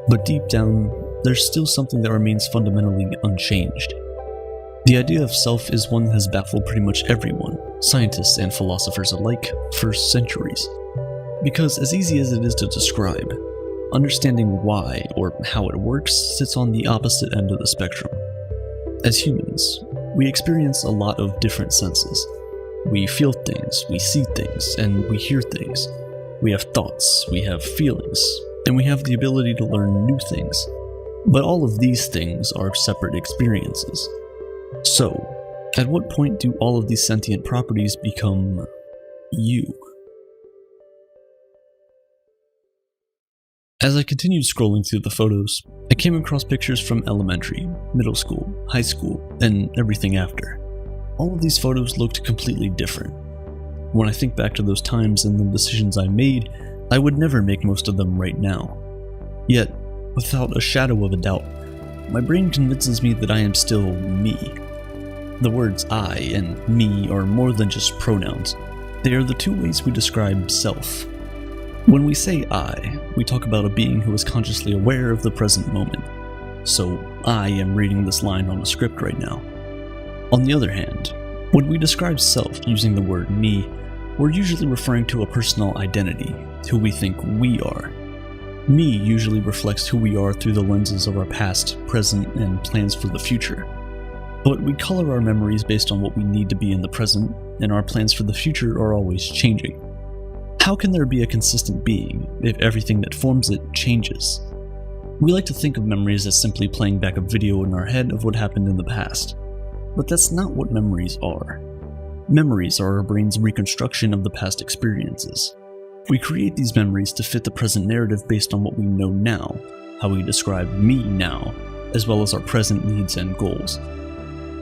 But deep down, there's still something that remains fundamentally unchanged. The idea of self is one that has baffled pretty much everyone, scientists and philosophers alike, for centuries. Because as easy as it is to describe, understanding why or how it works sits on the opposite end of the spectrum. As humans, we experience a lot of different senses. We feel things, we see things, and we hear things. We have thoughts, we have feelings, and we have the ability to learn new things. But all of these things are separate experiences. So, at what point do all of these sentient properties become you? As I continued scrolling through the photos, I came across pictures from elementary, middle school, high school, and everything after. All of these photos looked completely different. When I think back to those times and the decisions I made, I would never make most of them right now. Yet, without a shadow of a doubt, my brain convinces me that I am still me. The words I and me are more than just pronouns. They are the two ways we describe self. When we say I, we talk about a being who is consciously aware of the present moment. So, I am reading this line on a script right now. On the other hand, when we describe self using the word me, we're usually referring to a personal identity, who we think we are. Me usually reflects who we are through the lenses of our past, present, and plans for the future. But we color our memories based on what we need to be in the present, and our plans for the future are always changing. How can there be a consistent being if everything that forms it changes? We like to think of memories as simply playing back a video in our head of what happened in the past. But that's not what memories are. Memories are our brain's reconstruction of the past experiences. We create these memories to fit the present narrative based on what we know now, how we describe me now, as well as our present needs and goals.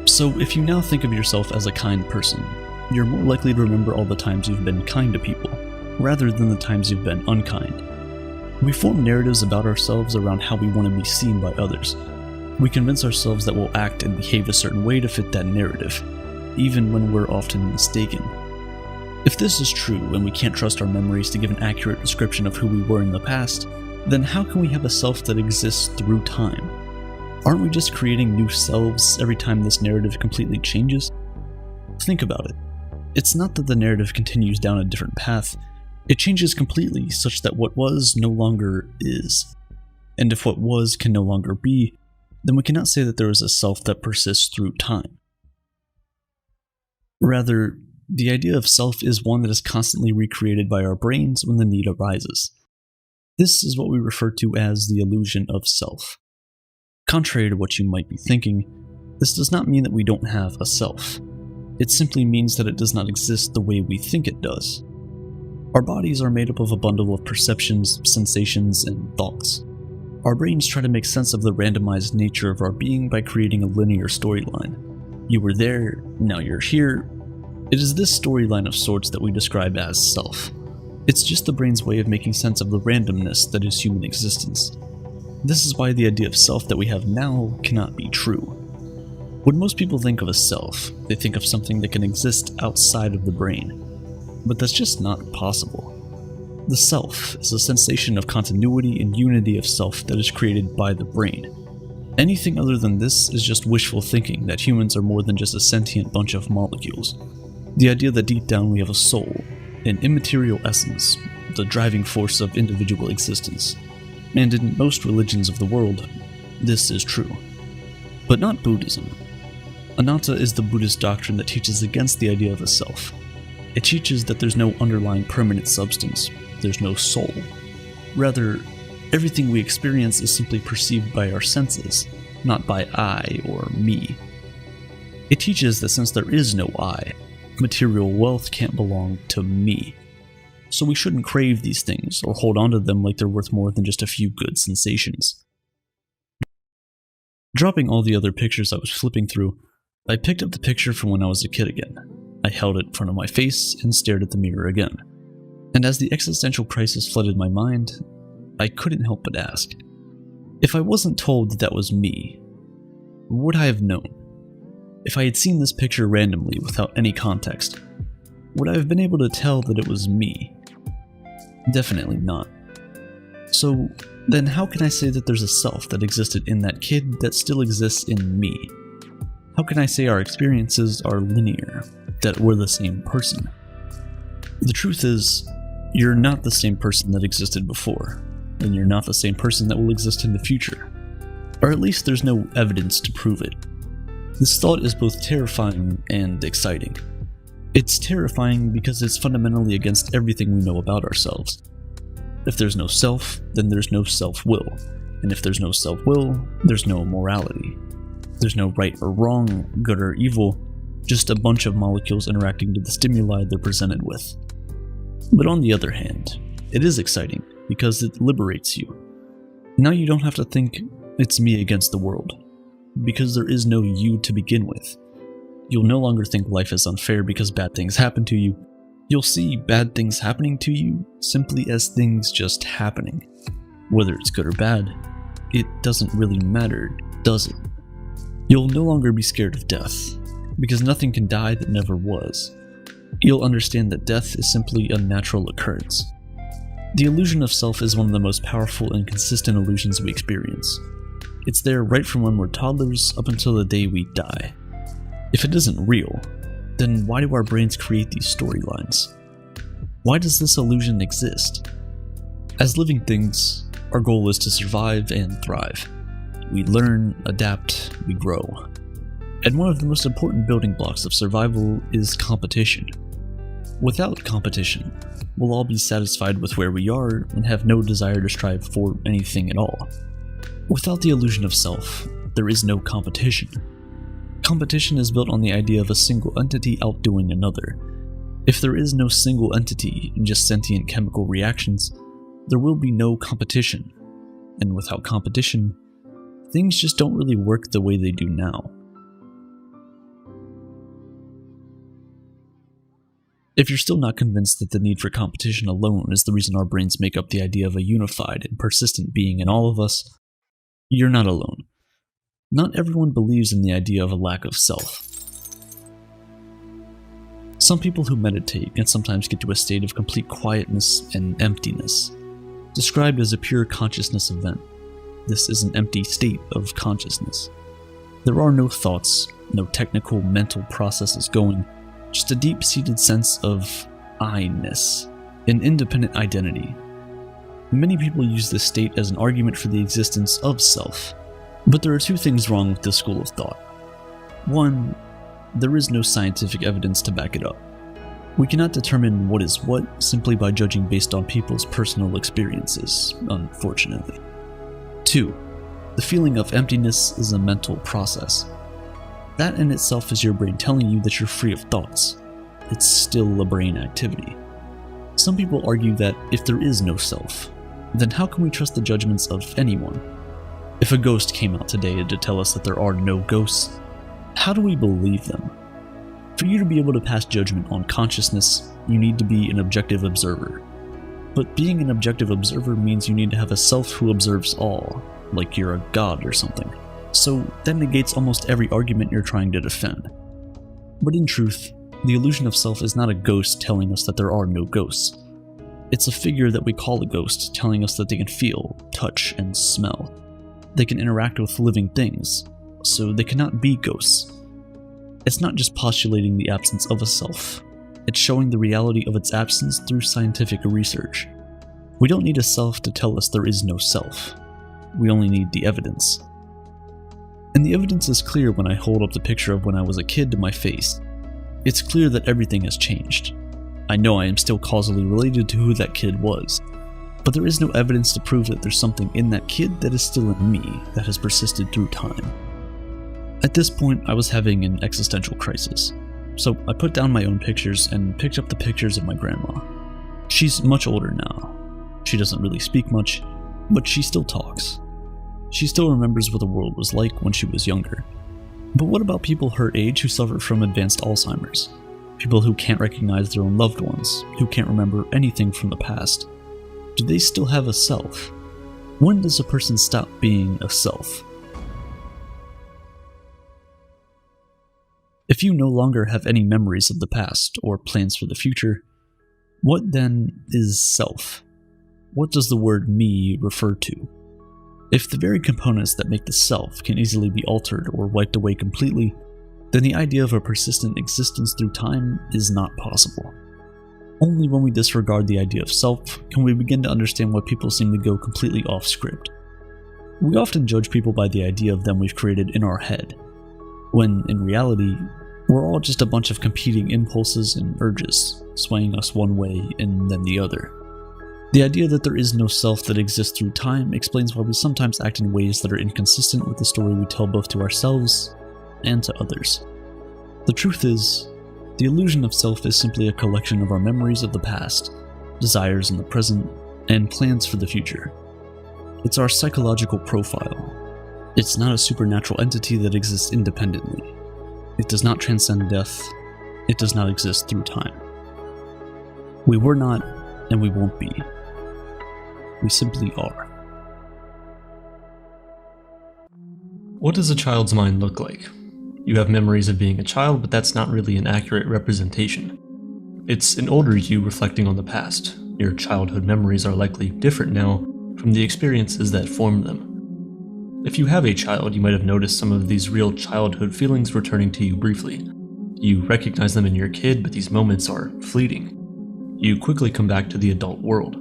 So if you now think of yourself as a kind person, you're more likely to remember all the times you've been kind to people, rather than the times you've been unkind. We form narratives about ourselves around how we want to be seen by others. We convince ourselves that we'll act and behave a certain way to fit that narrative, even when we're often mistaken. If this is true and we can't trust our memories to give an accurate description of who we were in the past, then how can we have a self that exists through time? Aren't we just creating new selves every time this narrative completely changes? Think about it. It's not that the narrative continues down a different path, it changes completely such that what was no longer is. And if what was can no longer be, then we cannot say that there is a self that persists through time. Rather, the idea of self is one that is constantly recreated by our brains when the need arises. This is what we refer to as the illusion of self. Contrary to what you might be thinking, this does not mean that we don't have a self. It simply means that it does not exist the way we think it does. Our bodies are made up of a bundle of perceptions, sensations, and thoughts. Our brains try to make sense of the randomized nature of our being by creating a linear storyline. You were there, now you're here. It is this storyline of sorts that we describe as self. It's just the brain's way of making sense of the randomness that is human existence. This is why the idea of self that we have now cannot be true. When most people think of a self, they think of something that can exist outside of the brain. But that's just not possible. The self is a sensation of continuity and unity of self that is created by the brain. Anything other than this is just wishful thinking that humans are more than just a sentient bunch of molecules. The idea that deep down we have a soul, an immaterial essence, the driving force of individual existence. And in most religions of the world, this is true. But not Buddhism. Anatta is the Buddhist doctrine that teaches against the idea of a self. It teaches that there's no underlying permanent substance, there's no soul. Rather, everything we experience is simply perceived by our senses, not by I or me. It teaches that since there is no I, material wealth can't belong to me. So we shouldn't crave these things or hold on to them like they're worth more than just a few good sensations. Dropping all the other pictures I was flipping through, I picked up the picture from when I was a kid again. I held it in front of my face and stared at the mirror again. And as the existential crisis flooded my mind, I couldn't help but ask, if I wasn't told that that was me, would I have known? If I had seen this picture randomly without any context, would I have been able to tell that it was me? Definitely not. So then how can I say that there's a self that existed in that kid that still exists in me? How can I say our experiences are linear, that we're the same person? The truth is, you're not the same person that existed before, and you're not the same person that will exist in the future. Or at least there's no evidence to prove it. This thought is both terrifying and exciting. It's terrifying because it's fundamentally against everything we know about ourselves. If there's no self, then there's no self-will. And if there's no self-will, there's no morality. There's no right or wrong, good or evil, just a bunch of molecules interacting to the stimuli they're presented with. But on the other hand, it is exciting because it liberates you. Now you don't have to think, it's me against the world, because there is no you to begin with. You'll no longer think life is unfair because bad things happen to you. You'll see bad things happening to you simply as things just happening. Whether it's good or bad, it doesn't really matter, does it? You'll no longer be scared of death, because nothing can die that never was. You'll understand that death is simply a natural occurrence. The illusion of self is one of the most powerful and consistent illusions we experience. It's there right from when we're toddlers up until the day we die. If it isn't real, then why do our brains create these storylines? Why does this illusion exist? As living things, our goal is to survive and thrive. We learn, adapt, we grow. And one of the most important building blocks of survival is competition. Without competition, we'll all be satisfied with where we are and have no desire to strive for anything at all. Without the illusion of self, there is no competition. Competition is built on the idea of a single entity outdoing another. If there is no single entity and just sentient chemical reactions, there will be no competition. And without competition, things just don't really work the way they do now. If you're still not convinced that the need for competition alone is the reason our brains make up the idea of a unified and persistent being in all of us, you're not alone. Not everyone believes in the idea of a lack of self. Some people who meditate can sometimes get to a state of complete quietness and emptiness, described as a pure consciousness event. This is an empty state of consciousness. There are no thoughts, no technical mental processes going, just a deep-seated sense of I-ness, an independent identity. Many people use this state as an argument for the existence of self, but there are two things wrong with this school of thought. One, there is no scientific evidence to back it up. We cannot determine what is what simply by judging based on people's personal experiences, unfortunately. Two, the feeling of emptiness is a mental process. That in itself is your brain telling you that you're free of thoughts. It's still a brain activity. Some people argue that if there is no self, then how can we trust the judgments of anyone? If a ghost came out today to tell us that there are no ghosts, how do we believe them? For you to be able to pass judgment on consciousness, you need to be an objective observer. But being an objective observer means you need to have a self who observes all, like you're a god or something. So that negates almost every argument you're trying to defend. But in truth, the illusion of self is not a ghost telling us that there are no ghosts. It's a figure that we call a ghost telling us that they can feel, touch, and smell. They can interact with living things, so they cannot be ghosts. It's not just postulating the absence of a self. It's showing the reality of its absence through scientific research. We don't need a self to tell us there is no self. We only need the evidence. And the evidence is clear when I hold up the picture of when I was a kid to my face. It's clear that everything has changed. I know I am still causally related to who that kid was, but there is no evidence to prove that there's something in that kid that is still in me that has persisted through time. At this point, I was having an existential crisis, so I put down my own pictures and picked up the pictures of my grandma. She's much older now. She doesn't really speak much, but she still talks. She still remembers what the world was like when she was younger. But what about people her age who suffer from advanced Alzheimer's? People who can't recognize their own loved ones, who can't remember anything from the past. Do they still have a self? When does a person stop being a self? If you no longer have any memories of the past or plans for the future, what then is self? What does the word me refer to? If the very components that make the self can easily be altered or wiped away completely, then the idea of a persistent existence through time is not possible. Only when we disregard the idea of self can we begin to understand why people seem to go completely off script. We often judge people by the idea of them we've created in our head, when in reality, we're all just a bunch of competing impulses and urges, swaying us one way and then the other. The idea that there is no self that exists through time explains why we sometimes act in ways that are inconsistent with the story we tell both to ourselves and to others. The truth is, the illusion of self is simply a collection of our memories of the past, desires in the present, and plans for the future. It's our psychological profile. It's not a supernatural entity that exists independently. It does not transcend death. It does not exist through time. We were not, and we won't be. We simply are. What does a child's mind look like? You have memories of being a child, but that's not really an accurate representation. It's an older you reflecting on the past. Your childhood memories are likely different now from the experiences that formed them. If you have a child, you might have noticed some of these real childhood feelings returning to you briefly. You recognize them in your kid, but these moments are fleeting. You quickly come back to the adult world.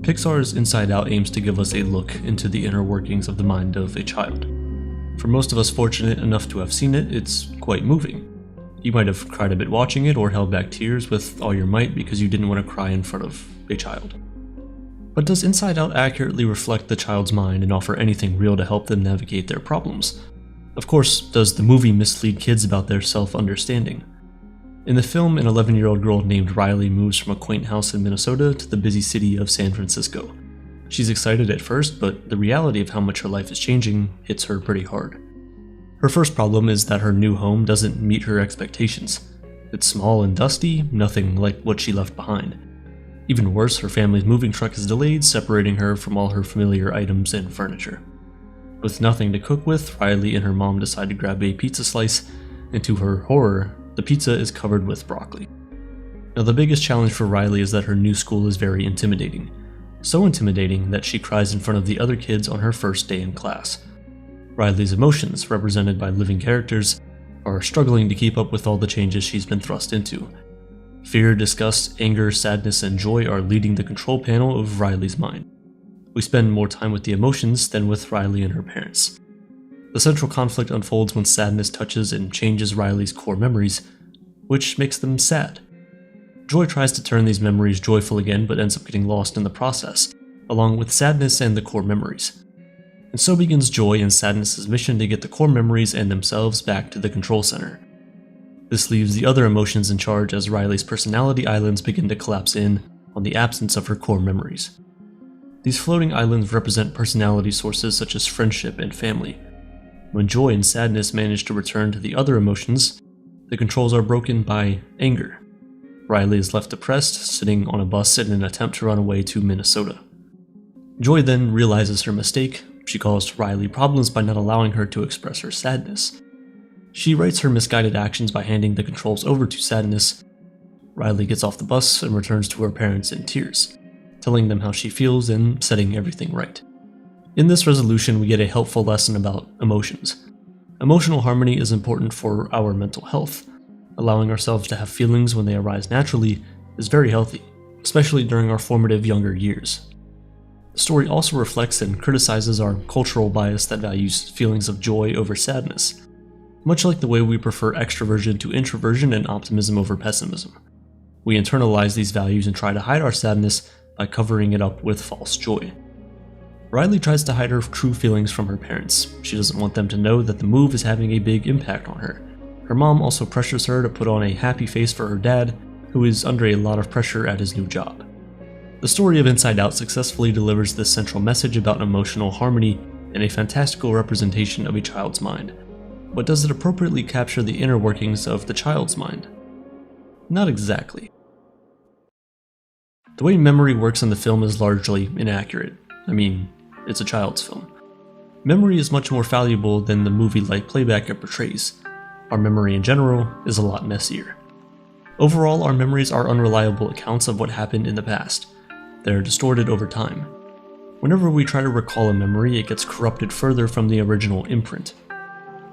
Pixar's Inside Out aims to give us a look into the inner workings of the mind of a child. For most of us fortunate enough to have seen it, it's quite moving. You might have cried a bit watching it or held back tears with all your might because you didn't want to cry in front of a child. But does Inside Out accurately reflect the child's mind and offer anything real to help them navigate their problems? Of course, does the movie mislead kids about their self-understanding? In the film, an 11-year-old girl named Riley moves from a quaint house in Minnesota to the busy city of San Francisco. She's excited at first, but the reality of how much her life is changing hits her pretty hard. Her first problem is that her new home doesn't meet her expectations. It's small and dusty, nothing like what she left behind. Even worse, her family's moving truck is delayed, separating her from all her familiar items and furniture. With nothing to cook with, Riley and her mom decide to grab a pizza slice, and to her horror, the pizza is covered with broccoli. Now, the biggest challenge for Riley is that her new school is very intimidating. So intimidating that she cries in front of the other kids on her first day in class. Riley's emotions, represented by living characters, are struggling to keep up with all the changes she's been thrust into. Fear, disgust, anger, sadness, and joy are leading the control panel of Riley's mind. We spend more time with the emotions than with Riley and her parents. The central conflict unfolds when sadness touches and changes Riley's core memories, which makes them sad. Joy tries to turn these memories joyful again, but ends up getting lost in the process, along with sadness and the core memories. And so begins Joy and Sadness's mission to get the core memories and themselves back to the control center. This leaves the other emotions in charge as Riley's personality islands begin to collapse in on the absence of her core memories. These floating islands represent personality sources such as friendship and family. When Joy and Sadness manage to return to the other emotions, the controls are broken by anger. Riley is left depressed, sitting on a bus in an attempt to run away to Minnesota. Joy then realizes her mistake. She caused Riley problems by not allowing her to express her sadness. She rights her misguided actions by handing the controls over to Sadness. Riley gets off the bus and returns to her parents in tears, telling them how she feels and setting everything right. In this resolution, we get a helpful lesson about emotions. Emotional harmony is important for our mental health. Allowing ourselves to have feelings when they arise naturally is very healthy, especially during our formative younger years. The story also reflects and criticizes our cultural bias that values feelings of joy over sadness, much like the way we prefer extroversion to introversion and optimism over pessimism. We internalize these values and try to hide our sadness by covering it up with false joy. Riley tries to hide her true feelings from her parents. She doesn't want them to know that the move is having a big impact on her. Her mom also pressures her to put on a happy face for her dad, who is under a lot of pressure at his new job. The story of Inside Out successfully delivers this central message about emotional harmony and a fantastical representation of a child's mind. But does it appropriately capture the inner workings of the child's mind? Not exactly. The way memory works in the film is largely inaccurate. I mean, it's a child's film. Memory is much more valuable than the movie-like playback it portrays. Our memory in general is a lot messier. Overall, our memories are unreliable accounts of what happened in the past. They're distorted over time. Whenever we try to recall a memory, it gets corrupted further from the original imprint.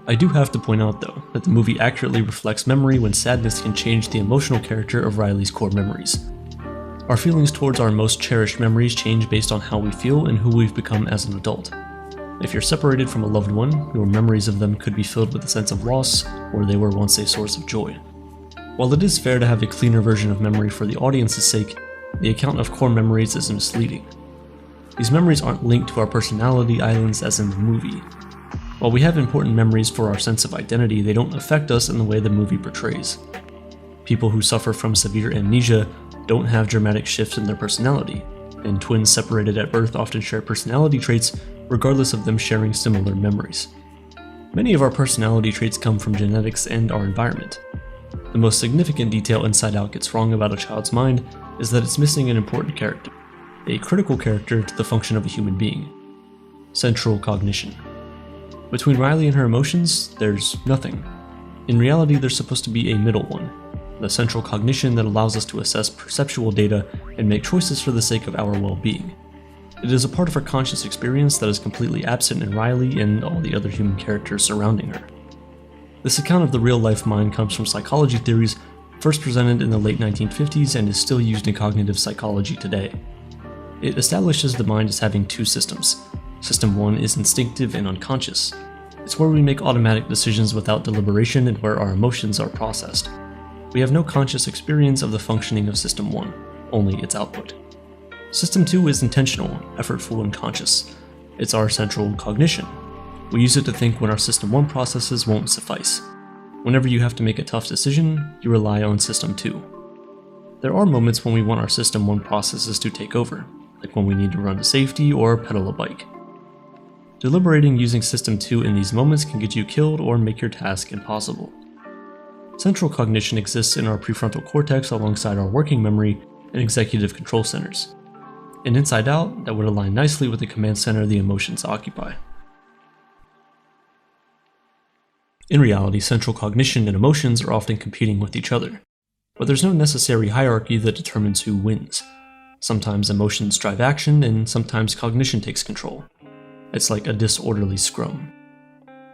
I do have to point out, though, that the movie accurately reflects memory when sadness can change the emotional character of Riley's core memories. Our feelings towards our most cherished memories change based on how we feel and who we've become as an adult. If you're separated from a loved one, your memories of them could be filled with a sense of loss, or they were once a source of joy. While it is fair to have a cleaner version of memory for the audience's sake, the account of core memories is misleading. These memories aren't linked to our personality islands as in the movie. While we have important memories for our sense of identity, they don't affect us in the way the movie portrays. People who suffer from severe amnesia don't have dramatic shifts in their personality, and twins separated at birth often share personality traits regardless of them sharing similar memories. Many of our personality traits come from genetics and our environment. The most significant detail Inside Out gets wrong about a child's mind is that it's missing an important character, a critical character to the function of a human being: central cognition. Between Riley and her emotions, there's nothing. In reality, there's supposed to be a middle one, the central cognition that allows us to assess perceptual data and make choices for the sake of our well-being. It is a part of her conscious experience that is completely absent in Riley and all the other human characters surrounding her. This account of the real-life mind comes from psychology theories first presented in the late 1950s and is still used in cognitive psychology today. It establishes the mind as having two systems. System 1 is instinctive and unconscious. It's where we make automatic decisions without deliberation and where our emotions are processed. We have no conscious experience of the functioning of System 1, only its output. System 2 is intentional, effortful, and conscious. It's our central cognition. We use it to think when our System 1 processes won't suffice. Whenever you have to make a tough decision, you rely on System 2. There are moments when we want our System 1 processes to take over, like when we need to run to safety or pedal a bike. Deliberating using System 2 in these moments can get you killed or make your task impossible. Central cognition exists in our prefrontal cortex alongside our working memory and executive control centers. In Inside Out, that would align nicely with the command center the emotions occupy. In reality, central cognition and emotions are often competing with each other. but there's no necessary hierarchy that determines who wins. Sometimes emotions drive action, and sometimes cognition takes control. It's like a disorderly scrum.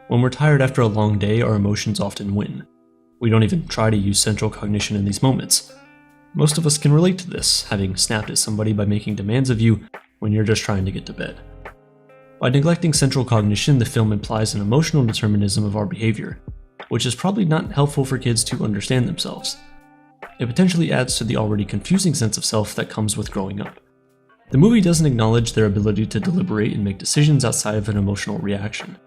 When we're tired after a long day, our emotions often win. We don't even try to use central cognition in these moments. Most of us can relate to this, having snapped at somebody by making demands of you when you're just trying to get to bed. By neglecting central cognition, the film implies an emotional determinism of our behavior, which is probably not helpful for kids to understand themselves. It potentially adds to the already confusing sense of self that comes with growing up. The movie doesn't acknowledge their ability to deliberate and make decisions outside of an emotional reaction.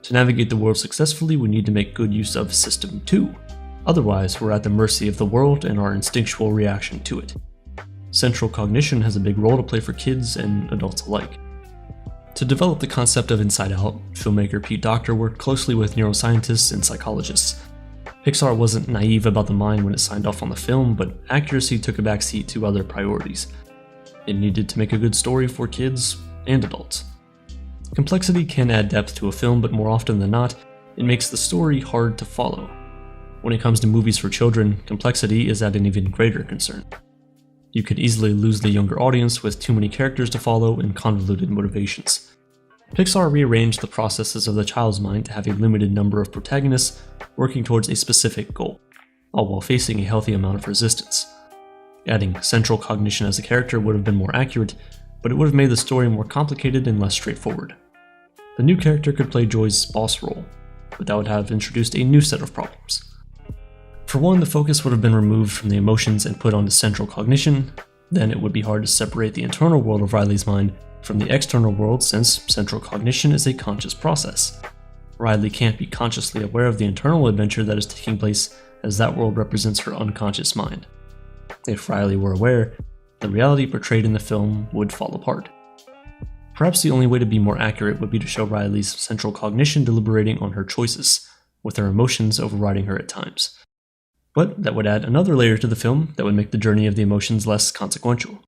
To navigate the world successfully, we need to make good use of System 2. Otherwise, we're at the mercy of the world and our instinctual reaction to it. Central cognition has a big role to play for kids and adults alike. To develop the concept of Inside Out, filmmaker Pete Docter worked closely with neuroscientists and psychologists. Pixar wasn't naive about the mind when it signed off on the film, but accuracy took a backseat to other priorities. It needed to make a good story for kids and adults. Complexity can add depth to a film, but more often than not, it makes the story hard to follow. When it comes to movies for children, complexity is at an even greater concern. You could easily lose the younger audience with too many characters to follow and convoluted motivations. Pixar rearranged the processes of the child's mind to have a limited number of protagonists working towards a specific goal, all while facing a healthy amount of resistance. Adding central cognition as a character would have been more accurate, but it would have made the story more complicated and less straightforward. The new character could play Joy's boss role, but that would have introduced a new set of problems. For one, the focus would have been removed from the emotions and put onto central cognition. Then it would be hard to separate the internal world of Riley's mind from the external world, since central cognition is a conscious process. Riley can't be consciously aware of the internal adventure that is taking place, as that world represents her unconscious mind. If Riley were aware, the reality portrayed in the film would fall apart. Perhaps the only way to be more accurate would be to show Riley's central cognition deliberating on her choices, with her emotions overriding her at times. But that would add another layer to the film that would make the journey of the emotions less consequential.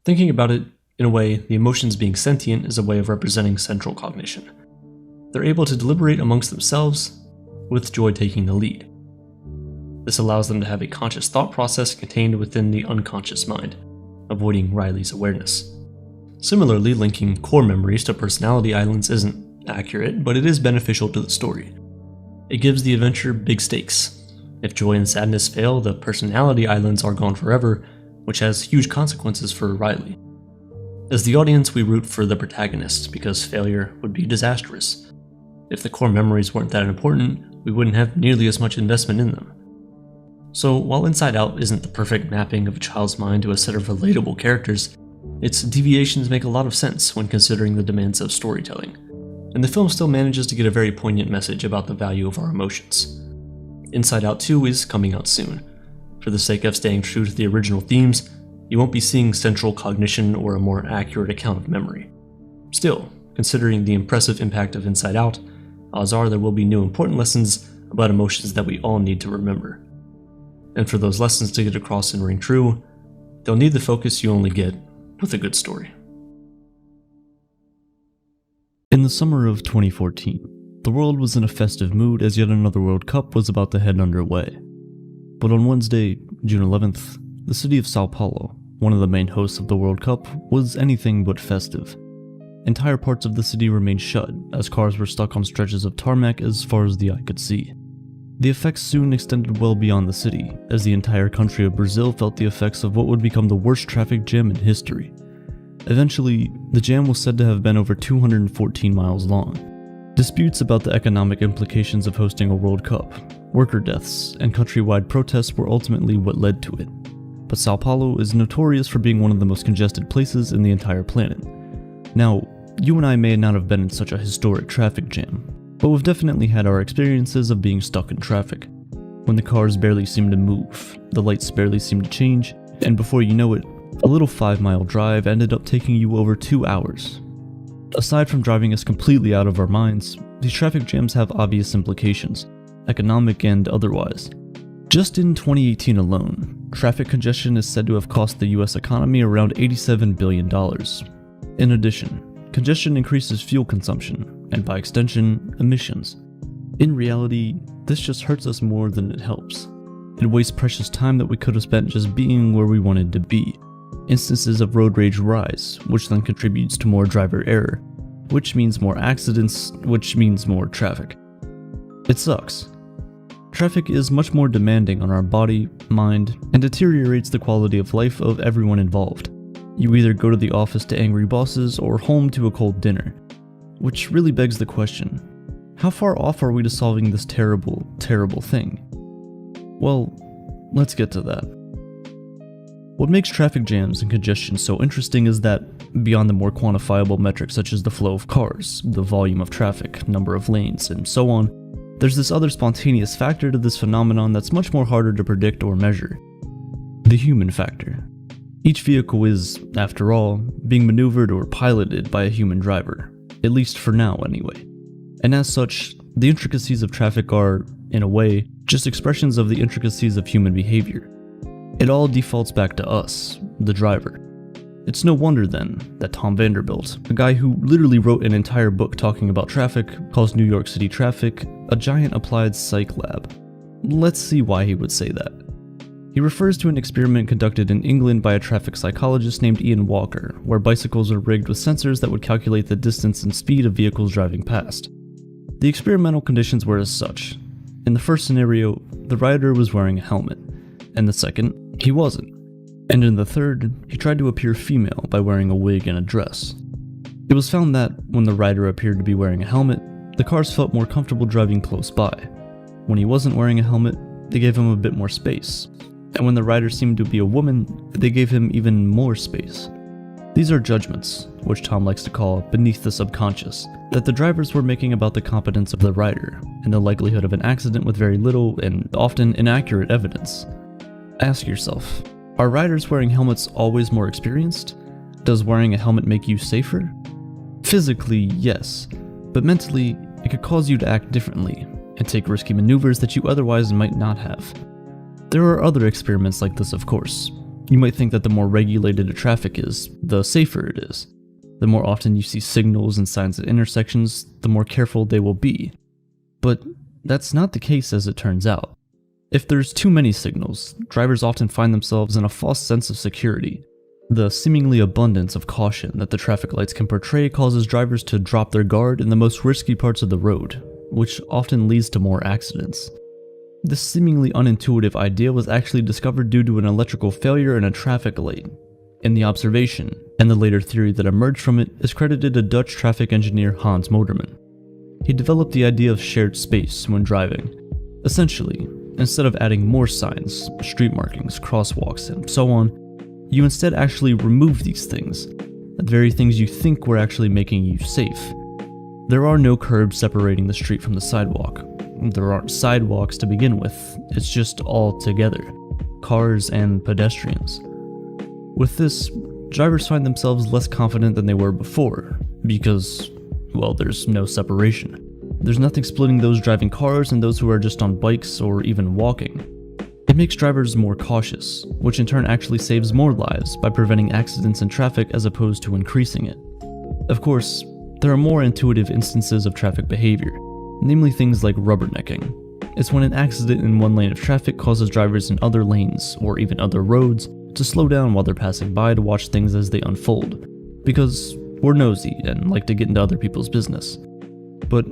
Thinking about it, in a way, the emotions being sentient is a way of representing central cognition. They're able to deliberate amongst themselves, with Joy taking the lead. This allows them to have a conscious thought process contained within the unconscious mind, avoiding Riley's awareness. Similarly, linking core memories to personality islands isn't accurate, but it is beneficial to the story. It gives the adventure big stakes. If joy and sadness fail, the personality islands are gone forever, which has huge consequences for Riley. As the audience, we root for the protagonist because failure would be disastrous. If the core memories weren't that important, we wouldn't have nearly as much investment in them. So while Inside Out isn't the perfect mapping of a child's mind to a set of relatable characters, its deviations make a lot of sense when considering the demands of storytelling, and the film still manages to get a very poignant message about the value of our emotions. Inside Out 2 is coming out soon. For the sake of staying true to the original themes, you won't be seeing central cognition or a more accurate account of memory. Still, considering the impressive impact of Inside Out, odds are there will be new important lessons about emotions that we all need to remember. And for those lessons to get across and ring true, they'll need the focus you only get with a good story. In the summer of 2014, the world was in a festive mood as yet another World Cup was about to head underway. But on Wednesday, June 11th, the city of Sao Paulo, one of the main hosts of the World Cup, was anything but festive. Entire parts of the city remained shut, as cars were stuck on stretches of tarmac as far as the eye could see. The effects soon extended well beyond the city, as the entire country of Brazil felt the effects of what would become the worst traffic jam in history. Eventually, the jam was said to have been over 214 miles long. Disputes about the economic implications of hosting a World Cup, worker deaths, and countrywide protests were ultimately what led to it. But Sao Paulo is notorious for being one of the most congested places in the entire planet. Now, you and I may not have been in such a historic traffic jam, but we've definitely had our experiences of being stuck in traffic. When the cars barely seem to move, the lights barely seem to change, and before you know it, a little 5-mile drive ended up taking you over 2 hours. Aside from driving us completely out of our minds, these traffic jams have obvious implications, economic and otherwise. Just in 2018 alone, traffic congestion is said to have cost the US economy around $87 billion. In addition, congestion increases fuel consumption, and by extension, emissions. In reality, this just hurts us more than it helps. It wastes precious time that we could have spent just being where we wanted to be. Instances of road rage rise, which then contributes to more driver error, which means more accidents, which means more traffic. It sucks. Traffic is much more demanding on our body, mind, and deteriorates the quality of life of everyone involved. You either go to the office to angry bosses or home to a cold dinner. Which really begs the question, how far off are we to solving this terrible, terrible thing? Well, let's get to that. What makes traffic jams and congestion so interesting is that, beyond the more quantifiable metrics such as the flow of cars, the volume of traffic, number of lanes, and so on, there's this other spontaneous factor to this phenomenon that's much more harder to predict or measure. The human factor. Each vehicle is, after all, being maneuvered or piloted by a human driver, at least for now anyway. And as such, the intricacies of traffic are, in a way, just expressions of the intricacies of human behavior. It all defaults back to us, the driver. It's no wonder then that Tom Vanderbilt, a guy who literally wrote an entire book talking about traffic, calls New York City traffic a giant applied psych lab. Let's see why he would say that. He refers to an experiment conducted in England by a traffic psychologist named Ian Walker, where bicycles are rigged with sensors that would calculate the distance and speed of vehicles driving past. The experimental conditions were as such. In the first scenario, the rider was wearing a helmet. In the second, he wasn't. And in the third, he tried to appear female by wearing a wig and a dress. It was found that, when the rider appeared to be wearing a helmet, the cars felt more comfortable driving close by. When he wasn't wearing a helmet, they gave him a bit more space. And when the rider seemed to be a woman, they gave him even more space. These are judgments, which Tom likes to call beneath the subconscious, that the drivers were making about the competence of the rider, and the likelihood of an accident with very little and often inaccurate evidence. Ask yourself, are riders wearing helmets always more experienced? Does wearing a helmet make you safer? Physically, yes, but mentally, it could cause you to act differently, and take risky maneuvers that you otherwise might not have. There are other experiments like this, of course. You might think that the more regulated a traffic is, the safer it is. The more often you see signals and signs at intersections, the more careful they will be. But that's not the case as it turns out. If there's too many signals, drivers often find themselves in a false sense of security. The seemingly abundance of caution that the traffic lights can portray causes drivers to drop their guard in the most risky parts of the road, which often leads to more accidents. This seemingly unintuitive idea was actually discovered due to an electrical failure in a traffic light. And the observation, and the later theory that emerged from it, is credited to Dutch traffic engineer Hans Motorman. He developed the idea of shared space when driving. Essentially, instead of adding more signs, street markings, crosswalks, and so on, you instead actually remove these things, the very things you think were actually making you safe. There are no curbs separating the street from the sidewalk. There aren't sidewalks to begin with, it's just all together, cars and pedestrians. With this, drivers find themselves less confident than they were before, because, well, there's no separation. There's nothing splitting those driving cars and those who are just on bikes or even walking. It makes drivers more cautious, which in turn actually saves more lives by preventing accidents in traffic as opposed to increasing it. Of course, there are more intuitive instances of traffic behavior, namely things like rubbernecking. It's when an accident in one lane of traffic causes drivers in other lanes, or even other roads, to slow down while they're passing by to watch things as they unfold, because we're nosy and like to get into other people's business. But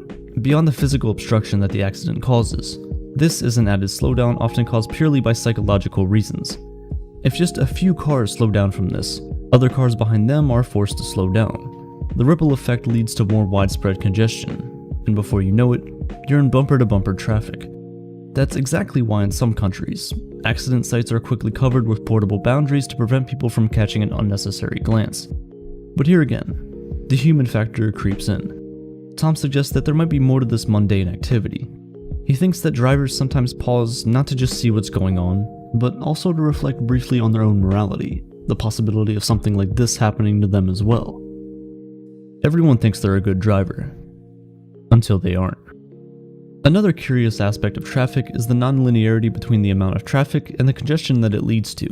beyond the physical obstruction that the accident causes, this is an added slowdown often caused purely by psychological reasons. If just a few cars slow down from this, other cars behind them are forced to slow down. The ripple effect leads to more widespread congestion, and before you know it, you're in bumper-to-bumper traffic. That's exactly why in some countries, accident sites are quickly covered with portable boundaries to prevent people from catching an unnecessary glance. But here again, the human factor creeps in. Tom suggests that there might be more to this mundane activity. He thinks that drivers sometimes pause not to just see what's going on, but also to reflect briefly on their own morality, the possibility of something like this happening to them as well. Everyone thinks they're a good driver, until they aren't. Another curious aspect of traffic is the nonlinearity between the amount of traffic and the congestion that it leads to.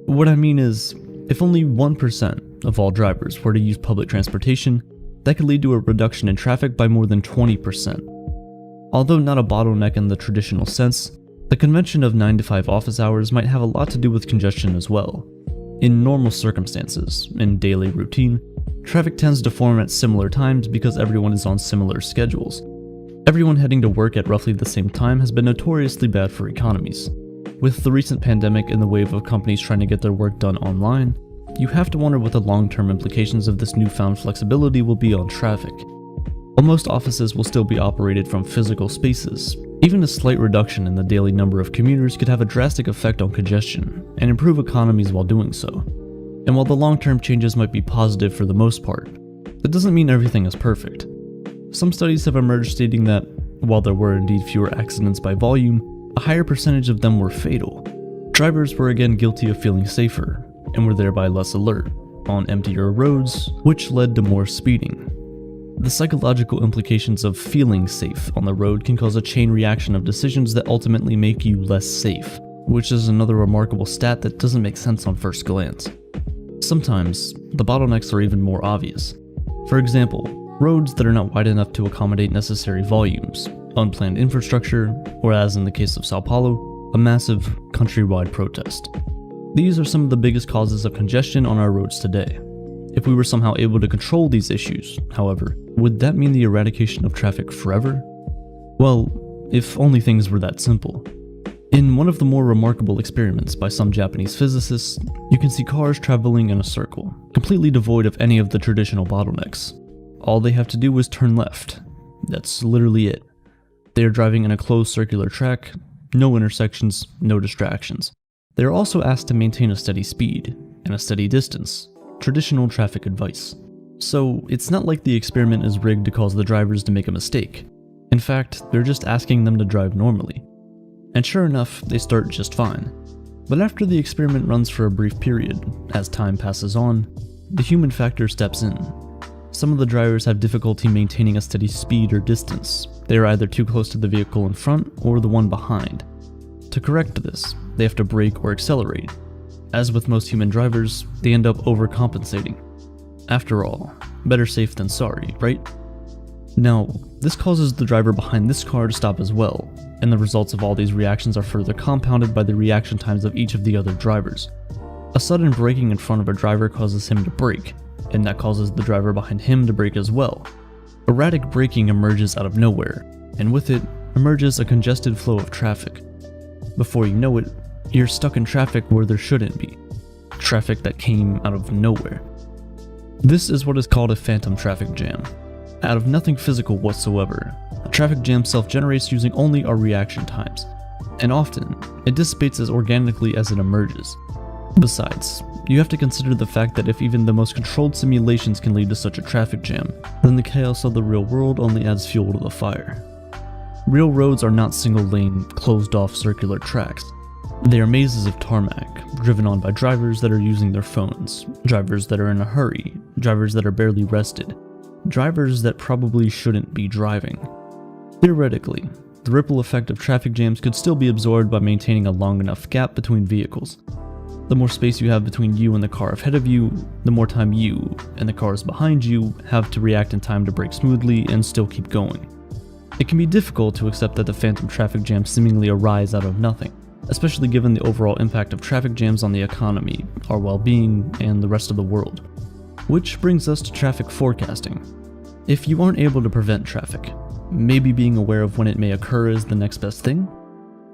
What I mean is, if only 1% of all drivers were to use public transportation, that could lead to a reduction in traffic by more than 20%. Although not a bottleneck in the traditional sense, The convention of 9 to 5 office hours might have a lot to do with congestion as well. In normal circumstances, in daily routine, traffic tends to form at similar times because everyone is on similar schedules. Everyone heading to work at roughly the same time has been notoriously bad for economies. With the recent pandemic and the wave of companies trying to get their work done online, you have to wonder what the long-term implications of this newfound flexibility will be on traffic. While most offices will still be operated from physical spaces, even a slight reduction in the daily number of commuters could have a drastic effect on congestion and improve economies while doing so. And while the long-term changes might be positive for the most part, that doesn't mean everything is perfect. Some studies have emerged stating that, while there were indeed fewer accidents by volume, a higher percentage of them were fatal. Drivers were again guilty of feeling safer, and were thereby less alert, on emptier roads, which led to more speeding. The psychological implications of feeling safe on the road can cause a chain reaction of decisions that ultimately make you less safe, which is another remarkable stat that doesn't make sense on first glance. Sometimes, the bottlenecks are even more obvious. For example, roads that are not wide enough to accommodate necessary volumes, unplanned infrastructure, or as in the case of Sao Paulo, a massive countrywide protest. These are some of the biggest causes of congestion on our roads today. If we were somehow able to control these issues, however, would that mean the eradication of traffic forever? Well, if only things were that simple. In one of the more remarkable experiments by some Japanese physicists, you can see cars traveling in a circle, completely devoid of any of the traditional bottlenecks. All they have to do is turn left. That's literally it. They are driving in a closed circular track, no intersections, no distractions. They are also asked to maintain a steady speed and a steady distance. Traditional traffic advice. So it's not like the experiment is rigged to cause the drivers to make a mistake. In fact, they're just asking them to drive normally. And sure enough, they start just fine. But after the experiment runs for a brief period, as time passes on, the human factor steps in. Some of the drivers have difficulty maintaining a steady speed or distance. They are either too close to the vehicle in front or the one behind. To correct this, they have to brake or accelerate. As with most human drivers, they end up overcompensating. After all, better safe than sorry, right? Now, this causes the driver behind this car to stop as well, and the results of all these reactions are further compounded by the reaction times of each of the other drivers. A sudden braking in front of a driver causes him to brake, and that causes the driver behind him to brake as well. Erratic braking emerges out of nowhere, and with it emerges a congested flow of traffic. Before you know it, you're stuck in traffic where there shouldn't be. Traffic that came out of nowhere. This is what is called a phantom traffic jam. Out of nothing physical whatsoever, a traffic jam self-generates using only our reaction times, and often, it dissipates as organically as it emerges. Besides, you have to consider the fact that if even the most controlled simulations can lead to such a traffic jam, then the chaos of the real world only adds fuel to the fire. Real roads are not single-lane, closed-off circular tracks. They are mazes of tarmac, driven on by drivers that are using their phones, drivers that are in a hurry, drivers that are barely rested, drivers that probably shouldn't be driving. Theoretically, the ripple effect of traffic jams could still be absorbed by maintaining a long enough gap between vehicles. The more space you have between you and the car ahead of you, the more time you and the cars behind you have to react in time to brake smoothly and still keep going. It can be difficult to accept that the phantom traffic jams seemingly arise out of nothing, especially given the overall impact of traffic jams on the economy, our well-being, and the rest of the world. Which brings us to traffic forecasting. If you aren't able to prevent traffic, maybe being aware of when it may occur is the next best thing?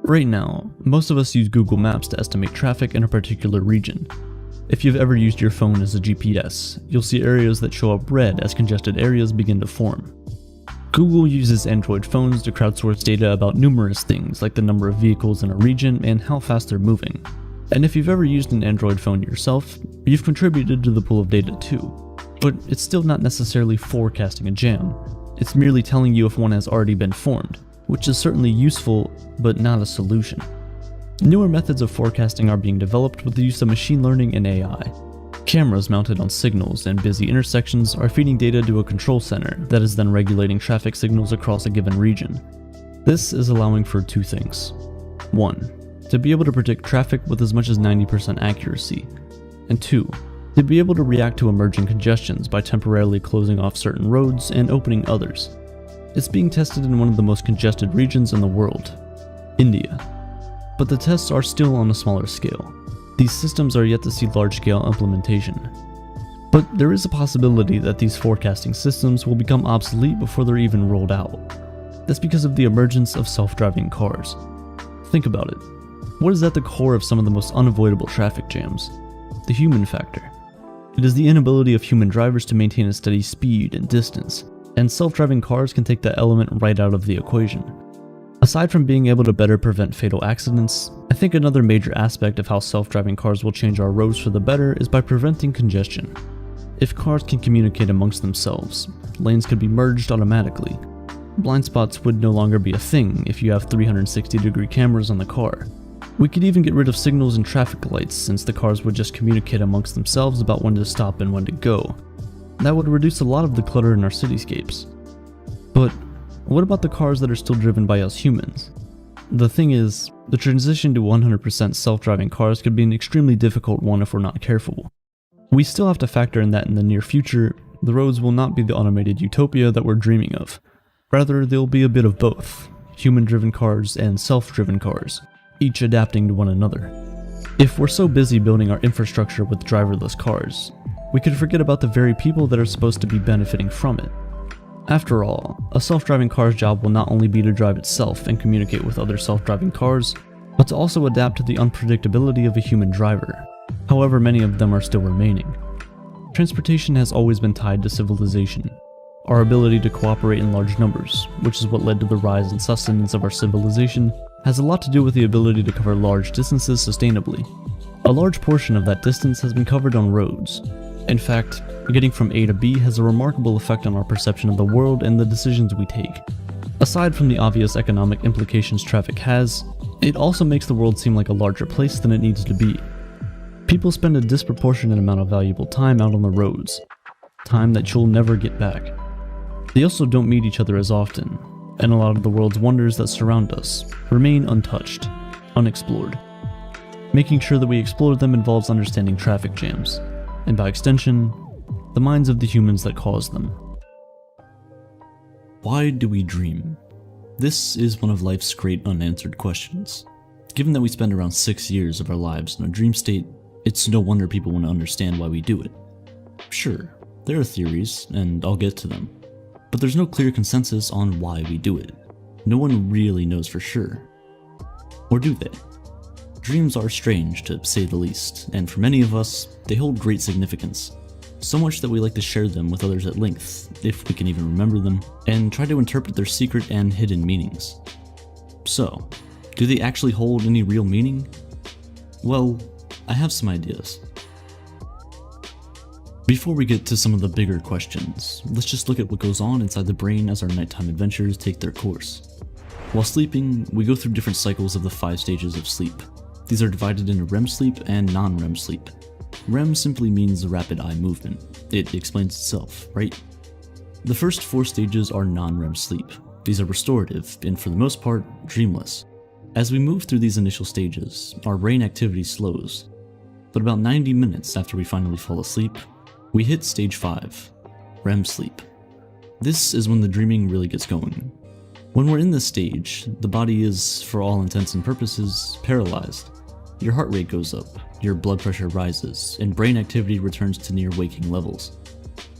Right now, most of us use Google Maps to estimate traffic in a particular region. If you've ever used your phone as a GPS, you'll see areas that show up red as congested areas begin to form. Google uses Android phones to crowdsource data about numerous things like the number of vehicles in a region and how fast they're moving. And if you've ever used an Android phone yourself, you've contributed to the pool of data too. But it's still not necessarily forecasting a jam. It's merely telling you if one has already been formed, which is certainly useful, but not a solution. Newer methods of forecasting are being developed with the use of machine learning and AI. Cameras mounted on signals and busy intersections are feeding data to a control center that is then regulating traffic signals across a given region. This is allowing for two things. 1. To be able to predict traffic with as much as 90% accuracy. And 2. To be able to react to emerging congestions by temporarily closing off certain roads and opening others. It's being tested in one of the most congested regions in the world, India. but the tests are still on a smaller scale. These systems are yet to see large-scale implementation. But there is a possibility that these forecasting systems will become obsolete before they're even rolled out. That's because of the emergence of self-driving cars. Think about it. What is at the core of some of the most unavoidable traffic jams? The human factor. It is the inability of human drivers to maintain a steady speed and distance, and self-driving cars can take that element right out of the equation. Aside from being able to better prevent fatal accidents, I think another major aspect of how self-driving cars will change our roads for the better is by preventing congestion. If cars can communicate amongst themselves, lanes could be merged automatically. Blind spots would no longer be a thing if you have 360-degree cameras on the car. We could even get rid of signals and traffic lights, since the cars would just communicate amongst themselves about when to stop and when to go. That would reduce a lot of the clutter in our cityscapes. But what about the cars that are still driven by us humans? The thing is, the transition to 100% self-driving cars could be an extremely difficult one if we're not careful. We still have to factor in that in the near future, the roads will not be the automated utopia that we're dreaming of. Rather, they'll be a bit of both, human-driven cars and self-driven cars, each adapting to one another. If we're so busy building our infrastructure with driverless cars, we could forget about the very people that are supposed to be benefiting from it. After all, a self-driving car's job will not only be to drive itself and communicate with other self-driving cars, but to also adapt to the unpredictability of a human driver, however many of them are still remaining. Transportation has always been tied to civilization. Our ability to cooperate in large numbers, which is what led to the rise and sustenance of our civilization, has a lot to do with the ability to cover large distances sustainably. A large portion of that distance has been covered on roads. In fact, getting from A to B has a remarkable effect on our perception of the world and the decisions we take. Aside from the obvious economic implications traffic has, it also makes the world seem like a larger place than it needs to be. People spend a disproportionate amount of valuable time out on the roads, time that you'll never get back. They also don't meet each other as often, and a lot of the world's wonders that surround us remain untouched, unexplored. Making sure that we explore them involves understanding traffic jams, and by extension, the minds of the humans that cause them. Why do we dream? This is one of life's great unanswered questions. Given that we spend around 6 years of our lives in a dream state, it's no wonder people want to understand why we do it. Sure, there are theories, and I'll get to them. But there's no clear consensus on why we do it. No one really knows for sure. Or do they? Dreams are strange, to say the least, and for many of us, they hold great significance. So much that we like to share them with others at length, if we can even remember them, and try to interpret their secret and hidden meanings. So, do they actually hold any real meaning? Well, I have some ideas. Before we get to some of the bigger questions, let's just look at what goes on inside the brain as our nighttime adventures take their course. While sleeping, we go through different cycles of the 5 stages of sleep. These are divided into REM sleep and non-REM sleep. REM simply means rapid eye movement. It explains itself, right? The first 4 stages are non-REM sleep. These are restorative and for the most part, dreamless. As we move through these initial stages, our brain activity slows. But about 90 minutes after we finally fall asleep, we hit stage 5, REM sleep. This is when the dreaming really gets going. When we're in this stage, the body is, for all intents and purposes, paralyzed. Your heart rate goes up, your blood pressure rises, and brain activity returns to near waking levels.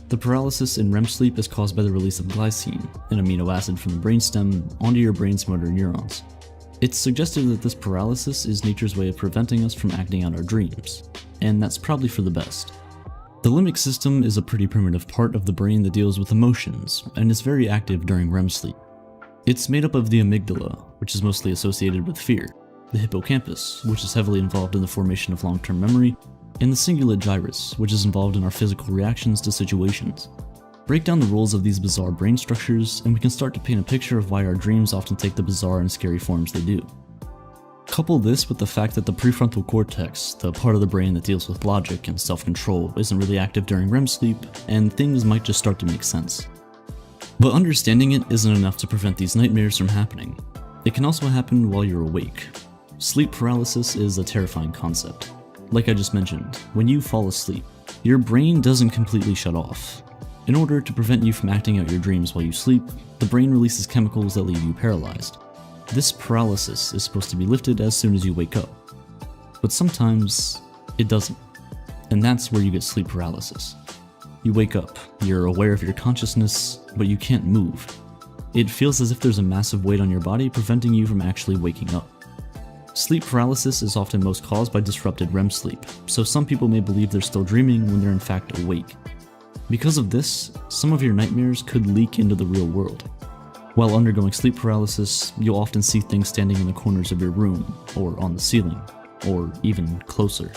The paralysis in REM sleep is caused by the release of glycine, an amino acid from the brainstem, onto your brain's motor neurons. It's suggested that this paralysis is nature's way of preventing us from acting out our dreams, and that's probably for the best. The limbic system is a pretty primitive part of the brain that deals with emotions, and is very active during REM sleep. It's made up of the amygdala, which is mostly associated with fear, the hippocampus, which is heavily involved in the formation of long-term memory, and the cingulate gyrus, which is involved in our physical reactions to situations. Break down the roles of these bizarre brain structures, and we can start to paint a picture of why our dreams often take the bizarre and scary forms they do. Couple this with the fact that the prefrontal cortex, the part of the brain that deals with logic and self-control, isn't really active during REM sleep, and things might just start to make sense. But understanding it isn't enough to prevent these nightmares from happening. It can also happen while you're awake. Sleep paralysis is a terrifying concept. Like I just mentioned, when you fall asleep, your brain doesn't completely shut off. In order to prevent you from acting out your dreams while you sleep, the brain releases chemicals that leave you paralyzed. This paralysis is supposed to be lifted as soon as you wake up. But sometimes it doesn't. And that's where you get sleep paralysis. You wake up, you're aware of your consciousness, but you can't move. It feels as if there's a massive weight on your body preventing you from actually waking up. Sleep paralysis is often most caused by disrupted REM sleep, so some people may believe they're still dreaming when they're in fact awake. Because of this, some of your nightmares could leak into the real world. While undergoing sleep paralysis, you'll often see things standing in the corners of your room, or on the ceiling, or even closer.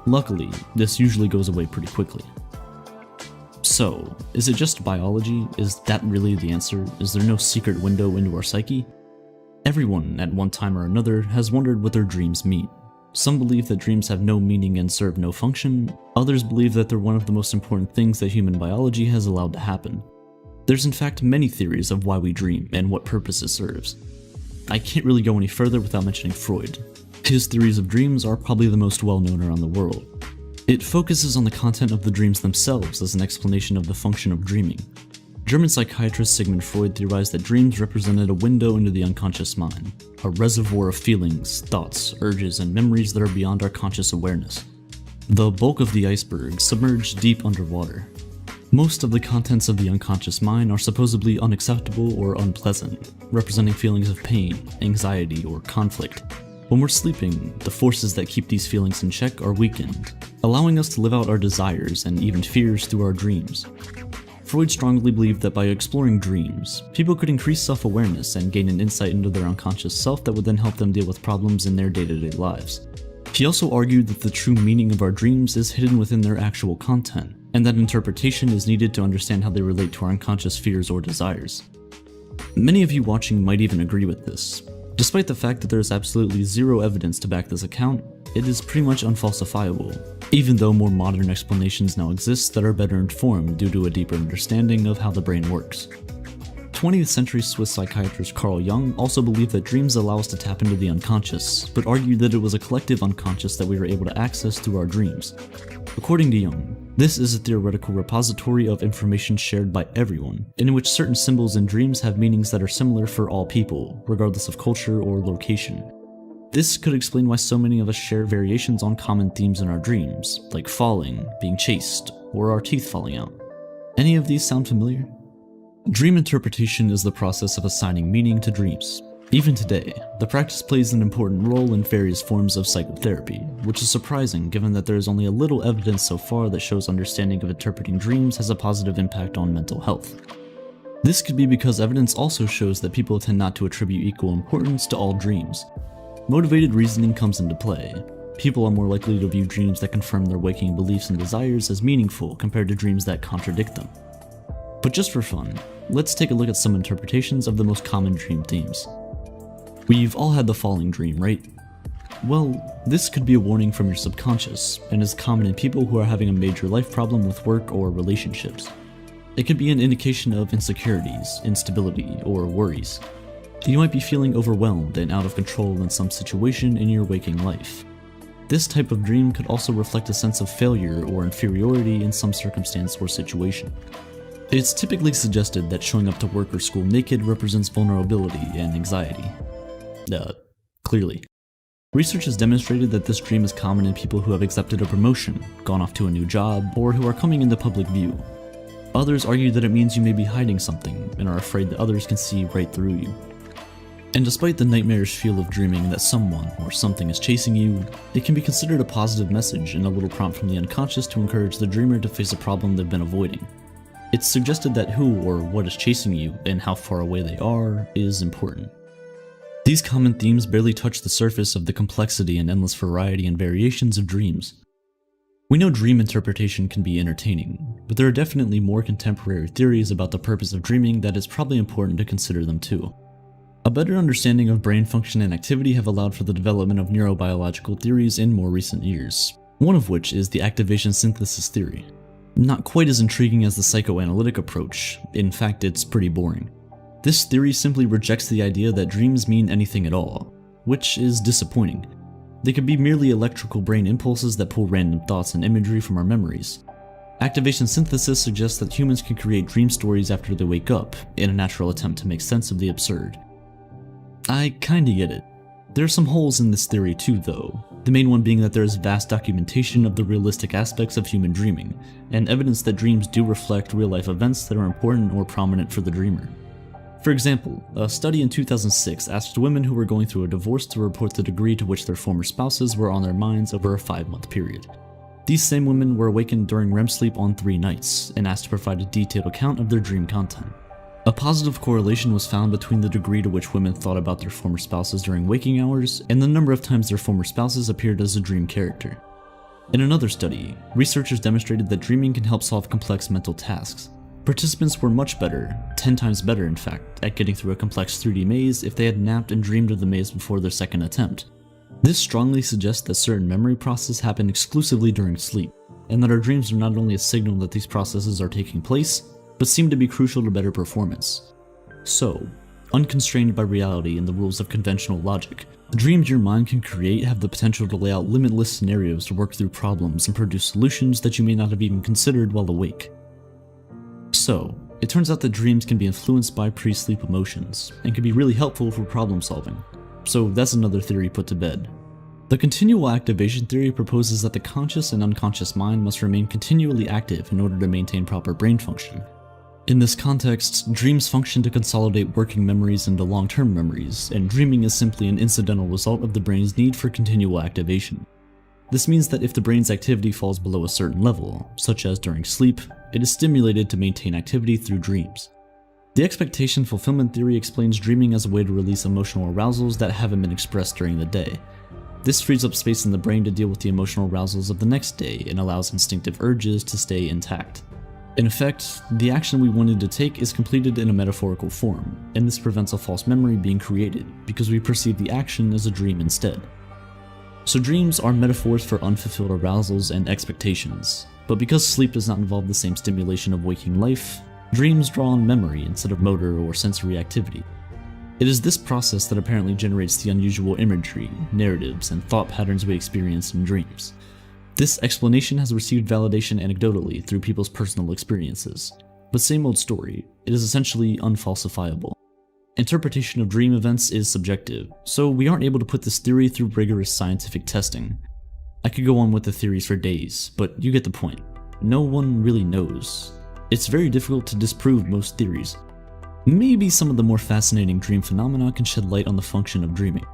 Luckily, this usually goes away pretty quickly. So, is it just biology? Is that really the answer? Is there no secret window into our psyche? Everyone, at one time or another, has wondered what their dreams mean. Some believe that dreams have no meaning and serve no function. Others believe that they're one of the most important things that human biology has allowed to happen. There's in fact many theories of why we dream and what purpose it serves. I can't really go any further without mentioning Freud. His theories of dreams are probably the most well-known around the world. It focuses on the content of the dreams themselves as an explanation of the function of dreaming. German psychiatrist Sigmund Freud theorized that dreams represented a window into the unconscious mind, a reservoir of feelings, thoughts, urges, and memories that are beyond our conscious awareness. The bulk of the iceberg submerged deep underwater. Most of the contents of the unconscious mind are supposedly unacceptable or unpleasant, representing feelings of pain, anxiety, or conflict. When we're sleeping, the forces that keep these feelings in check are weakened, allowing us to live out our desires and even fears through our dreams. Freud strongly believed that by exploring dreams, people could increase self-awareness and gain an insight into their unconscious self that would then help them deal with problems in their day-to-day lives. He also argued that the true meaning of our dreams is hidden within their actual content, and that interpretation is needed to understand how they relate to our unconscious fears or desires. Many of you watching might even agree with this. Despite the fact that there is absolutely zero evidence to back this account, it is pretty much unfalsifiable, even though more modern explanations now exist that are better informed due to a deeper understanding of how the brain works. 20th century Swiss psychiatrist Carl Jung also believed that dreams allow us to tap into the unconscious, but argued that it was a collective unconscious that we were able to access through our dreams. According to Jung, this is a theoretical repository of information shared by everyone, in which certain symbols in dreams have meanings that are similar for all people, regardless of culture or location. This could explain why so many of us share variations on common themes in our dreams, like falling, being chased, or our teeth falling out. Any of these sound familiar? Dream interpretation is the process of assigning meaning to dreams. Even today, the practice plays an important role in various forms of psychotherapy, which is surprising given that there is only a little evidence so far that shows understanding of interpreting dreams has a positive impact on mental health. This could be because evidence also shows that people tend not to attribute equal importance to all dreams. Motivated reasoning comes into play. People are more likely to view dreams that confirm their waking beliefs and desires as meaningful compared to dreams that contradict them. But just for fun, let's take a look at some interpretations of the most common dream themes. We've all had the falling dream, right? Well, this could be a warning from your subconscious, and is common in people who are having a major life problem with work or relationships. It could be an indication of insecurities, instability, or worries. You might be feeling overwhelmed and out of control in some situation in your waking life. This type of dream could also reflect a sense of failure or inferiority in some circumstance or situation. It's typically suggested that showing up to work or school naked represents vulnerability and anxiety. Clearly. Research has demonstrated that this dream is common in people who have accepted a promotion, gone off to a new job, or who are coming into public view. Others argue that it means you may be hiding something and are afraid that others can see right through you. And despite the nightmarish feel of dreaming that someone or something is chasing you, it can be considered a positive message and a little prompt from the unconscious to encourage the dreamer to face a problem they've been avoiding. It's suggested that who or what is chasing you and how far away they are is important. These common themes barely touch the surface of the complexity and endless variety and variations of dreams. We know dream interpretation can be entertaining, but there are definitely more contemporary theories about the purpose of dreaming that it's probably important to consider them too. A better understanding of brain function and activity have allowed for the development of neurobiological theories in more recent years, one of which is the activation synthesis theory. Not quite as intriguing as the psychoanalytic approach, in fact it's pretty boring. This theory simply rejects the idea that dreams mean anything at all, which is disappointing. They could be merely electrical brain impulses that pull random thoughts and imagery from our memories. Activation synthesis suggests that humans can create dream stories after they wake up, in a natural attempt to make sense of the absurd. I kinda get it. There are some holes in this theory too, though. The main one being that there is vast documentation of the realistic aspects of human dreaming, and evidence that dreams do reflect real-life events that are important or prominent for the dreamer. For example, a study in 2006 asked women who were going through a divorce to report the degree to which their former spouses were on their minds over a 5-month period. These same women were awakened during REM sleep on 3 nights, and asked to provide a detailed account of their dream content. A positive correlation was found between the degree to which women thought about their former spouses during waking hours and the number of times their former spouses appeared as a dream character. In another study, researchers demonstrated that dreaming can help solve complex mental tasks. Participants were much better, 10 times better in fact, at getting through a complex 3D maze if they had napped and dreamed of the maze before their second attempt. This strongly suggests that certain memory processes happen exclusively during sleep, and that our dreams are not only a signal that these processes are taking place, but seem to be crucial to better performance. So, unconstrained by reality and the rules of conventional logic, the dreams your mind can create have the potential to lay out limitless scenarios to work through problems and produce solutions that you may not have even considered while awake. So, it turns out that dreams can be influenced by pre-sleep emotions, and can be really helpful for problem solving. So that's another theory put to bed. The continual activation theory proposes that the conscious and unconscious mind must remain continually active in order to maintain proper brain function. In this context, dreams function to consolidate working memories into long-term memories, and dreaming is simply an incidental result of the brain's need for continual activation. This means that if the brain's activity falls below a certain level, such as during sleep, it is stimulated to maintain activity through dreams. The expectation fulfillment theory explains dreaming as a way to release emotional arousals that haven't been expressed during the day. This frees up space in the brain to deal with the emotional arousals of the next day and allows instinctive urges to stay intact. In effect, the action we wanted to take is completed in a metaphorical form, and this prevents a false memory being created because we perceive the action as a dream instead. So dreams are metaphors for unfulfilled arousals and expectations, but because sleep does not involve the same stimulation of waking life, dreams draw on memory instead of motor or sensory activity. It is this process that apparently generates the unusual imagery, narratives, and thought patterns we experience in dreams. This explanation has received validation anecdotally through people's personal experiences, but same old story, it is essentially unfalsifiable. Interpretation of dream events is subjective, so we aren't able to put this theory through rigorous scientific testing. I could go on with the theories for days, but you get the point. No one really knows. It's very difficult to disprove most theories. Maybe some of the more fascinating dream phenomena can shed light on the function of dreaming.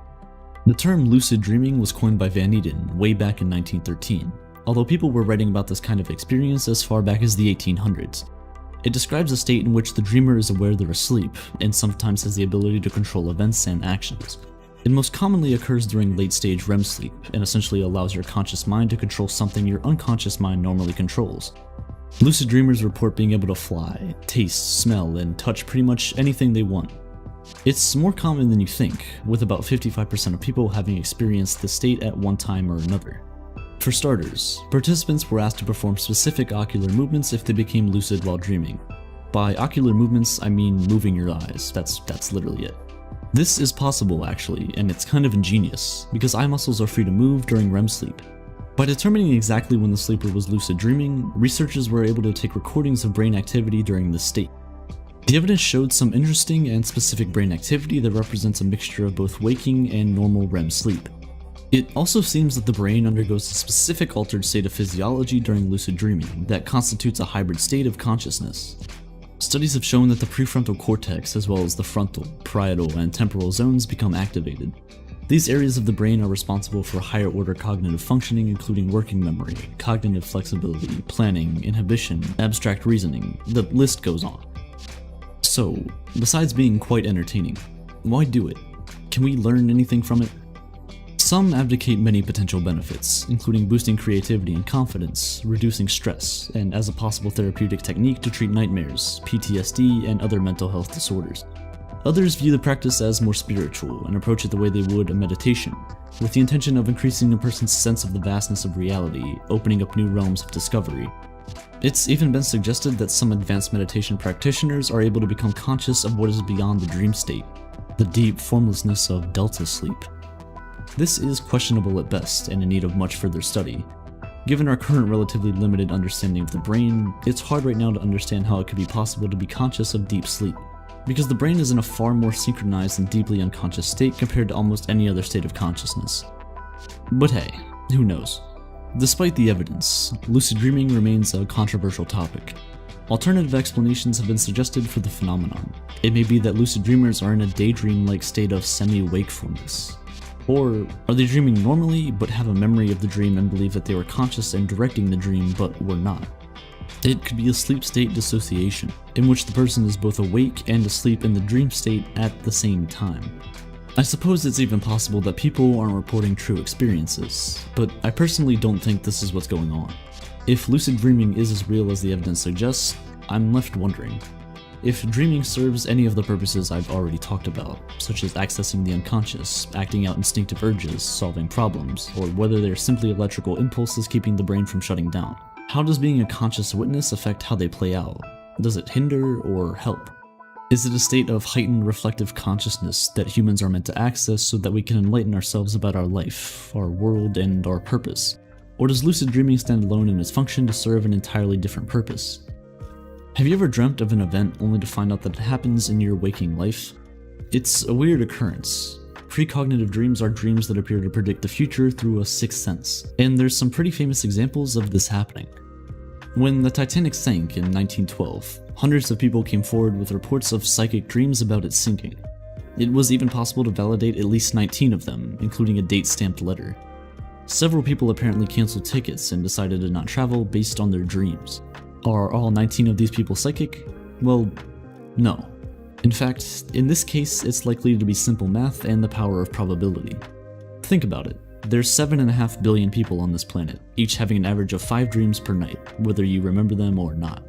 The term lucid dreaming was coined by Van Eeden way back in 1913, although people were writing about this kind of experience as far back as the 1800s. It describes a state in which the dreamer is aware they're asleep, and sometimes has the ability to control events and actions. It most commonly occurs during late-stage REM sleep, and essentially allows your conscious mind to control something your unconscious mind normally controls. Lucid dreamers report being able to fly, taste, smell, and touch pretty much anything they want. It's more common than you think, with about 55% of people having experienced the state at one time or another. For starters, participants were asked to perform specific ocular movements if they became lucid while dreaming. By ocular movements, I mean moving your eyes, that's literally it. This is possible actually, and it's kind of ingenious, because eye muscles are free to move during REM sleep. By determining exactly when the sleeper was lucid dreaming, researchers were able to take recordings of brain activity during this state. The evidence showed some interesting and specific brain activity that represents a mixture of both waking and normal REM sleep. It also seems that the brain undergoes a specific altered state of physiology during lucid dreaming that constitutes a hybrid state of consciousness. Studies have shown that the prefrontal cortex, as well as the frontal, parietal, and temporal zones become activated. These areas of the brain are responsible for higher order cognitive functioning, including working memory, cognitive flexibility, planning, inhibition, abstract reasoning, the list goes on. So, besides being quite entertaining, why do it? Can we learn anything from it? Some advocate many potential benefits, including boosting creativity and confidence, reducing stress, and as a possible therapeutic technique to treat nightmares, PTSD, and other mental health disorders. Others view the practice as more spiritual and approach it the way they would a meditation, with the intention of increasing a person's sense of the vastness of reality, opening up new realms of discovery. It's even been suggested that some advanced meditation practitioners are able to become conscious of what is beyond the dream state, the deep formlessness of delta sleep. This is questionable at best and in need of much further study. Given our current relatively limited understanding of the brain, it's hard right now to understand how it could be possible to be conscious of deep sleep. because the brain is in a far more synchronized and deeply unconscious state compared to almost any other state of consciousness. But hey, who knows? Despite the evidence, lucid dreaming remains a controversial topic. Alternative explanations have been suggested for the phenomenon. It may be that lucid dreamers are in a daydream-like state of semi-wakefulness. Or are they dreaming normally but have a memory of the dream and believe that they were conscious and directing the dream but were not? It could be a sleep state dissociation, in which the person is both awake and asleep in the dream state at the same time. I suppose it's even possible that people aren't reporting true experiences, but I personally don't think this is what's going on. If lucid dreaming is as real as the evidence suggests, I'm left wondering. If dreaming serves any of the purposes I've already talked about, such as accessing the unconscious, acting out instinctive urges, solving problems, or whether they're simply electrical impulses keeping the brain from shutting down, how does being a conscious witness affect how they play out? Does it hinder or help? Is it a state of heightened reflective consciousness that humans are meant to access so that we can enlighten ourselves about our life, our world, and our purpose? Or does lucid dreaming stand alone in its function to serve an entirely different purpose? Have you ever dreamt of an event only to find out that it happens in your waking life? It's a weird occurrence. Precognitive dreams are dreams that appear to predict the future through a sixth sense, and there's some pretty famous examples of this happening. When the Titanic sank in 1912, hundreds of people came forward with reports of psychic dreams about it sinking. It was even possible to validate at least 19 of them, including a date-stamped letter. Several people apparently canceled tickets and decided to not travel based on their dreams. Are all 19 of these people psychic? Well, no. In fact, in this case, it's likely to be simple math and the power of probability. Think about it. There's 7.5 billion people on this planet, each having an average of 5 dreams per night, whether you remember them or not.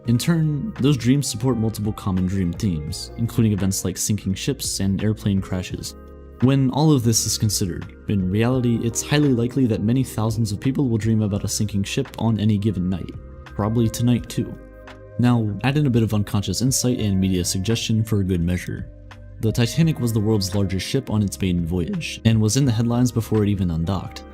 In turn, those dreams support multiple common dream themes, including events like sinking ships and airplane crashes. When all of this is considered, in reality, it's highly likely that many thousands of people will dream about a sinking ship on any given night, probably tonight too. Now, add in a bit of unconscious insight and media suggestion for a good measure. The Titanic was the world's largest ship on its maiden voyage, and was in the headlines before it even undocked.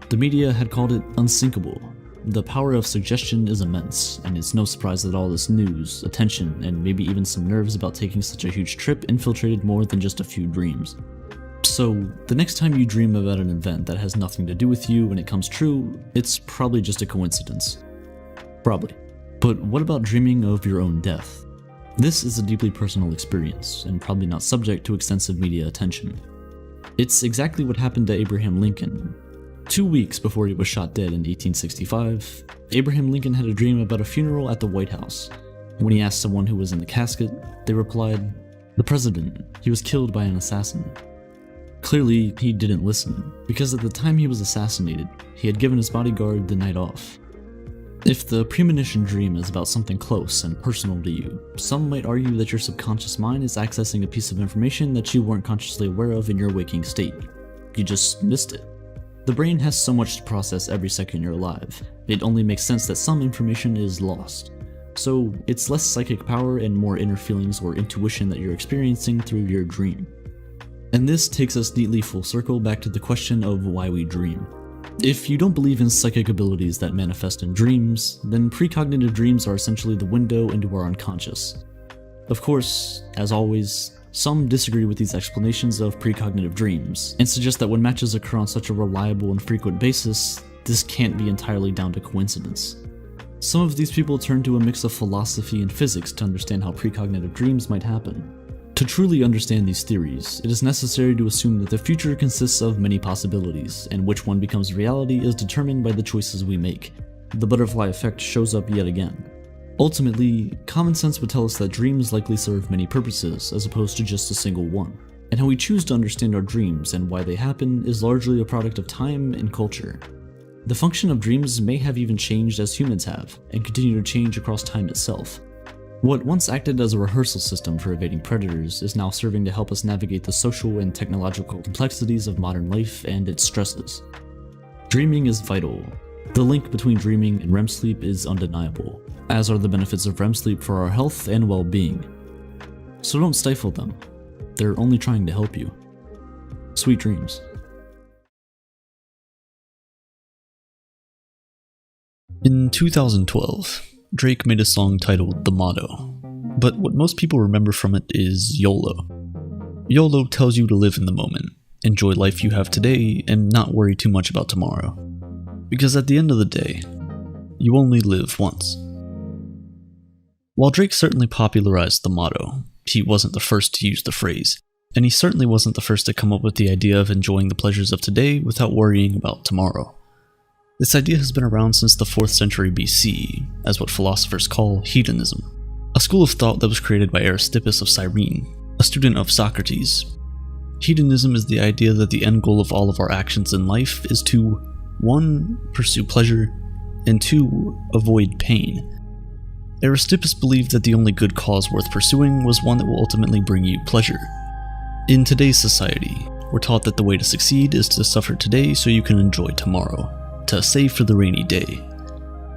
The media had called it unsinkable. The power of suggestion is immense, and it's no surprise that all this news, attention, and maybe even some nerves about taking such a huge trip infiltrated more than just a few dreams. So, the next time you dream about an event that has nothing to do with you when it comes true, it's probably just a coincidence. Probably. But what about dreaming of your own death? This is a deeply personal experience, and probably not subject to extensive media attention. It's exactly what happened to Abraham Lincoln. 2 weeks before he was shot dead in 1865, Abraham Lincoln had a dream about a funeral at the White House. When he asked someone who was in the casket, they replied, "The president, he was killed by an assassin." Clearly, he didn't listen, because at the time he was assassinated, he had given his bodyguard the night off. If the premonition dream is about something close and personal to you, some might argue that your subconscious mind is accessing a piece of information that you weren't consciously aware of in your waking state. You just missed it. The brain has so much to process every second you're alive, it only makes sense that some information is lost. So it's less psychic power and more inner feelings or intuition that you're experiencing through your dream. And this takes us neatly full circle back to the question of why we dream. If you don't believe in psychic abilities that manifest in dreams, then precognitive dreams are essentially the window into our unconscious. Of course, as always, some disagree with these explanations of precognitive dreams, and suggest that when matches occur on such a reliable and frequent basis, this can't be entirely down to coincidence. Some of these people turn to a mix of philosophy and physics to understand how precognitive dreams might happen. To truly understand these theories, it is necessary to assume that the future consists of many possibilities, and which one becomes reality is determined by the choices we make. The butterfly effect shows up yet again. Ultimately, common sense would tell us that dreams likely serve many purposes as opposed to just a single one, and how we choose to understand our dreams and why they happen is largely a product of time and culture. The function of dreams may have even changed as humans have, and continue to change across time itself. What once acted as a rehearsal system for evading predators is now serving to help us navigate the social and technological complexities of modern life and its stresses. Dreaming is vital. The link between dreaming and REM sleep is undeniable, as are the benefits of REM sleep for our health and well-being. So don't stifle them. They're only trying to help you. Sweet dreams. In 2012, Drake made a song titled The Motto. But what most people remember from it is YOLO. YOLO tells you to live in the moment, enjoy life you have today, and not worry too much about tomorrow. Because at the end of the day, you only live once. While Drake certainly popularized the motto, he wasn't the first to use the phrase, and he certainly wasn't the first to come up with the idea of enjoying the pleasures of today without worrying about tomorrow. This idea has been around since the 4th century BC, as what philosophers call hedonism, a school of thought that was created by Aristippus of Cyrene, a student of Socrates. Hedonism is the idea that the end goal of all of our actions in life is to 1. Pursue pleasure, and 2. Avoid pain. Aristippus believed that the only good cause worth pursuing was one that will ultimately bring you pleasure. In today's society, we're taught that the way to succeed is to suffer today so you can enjoy tomorrow, to save for the rainy day.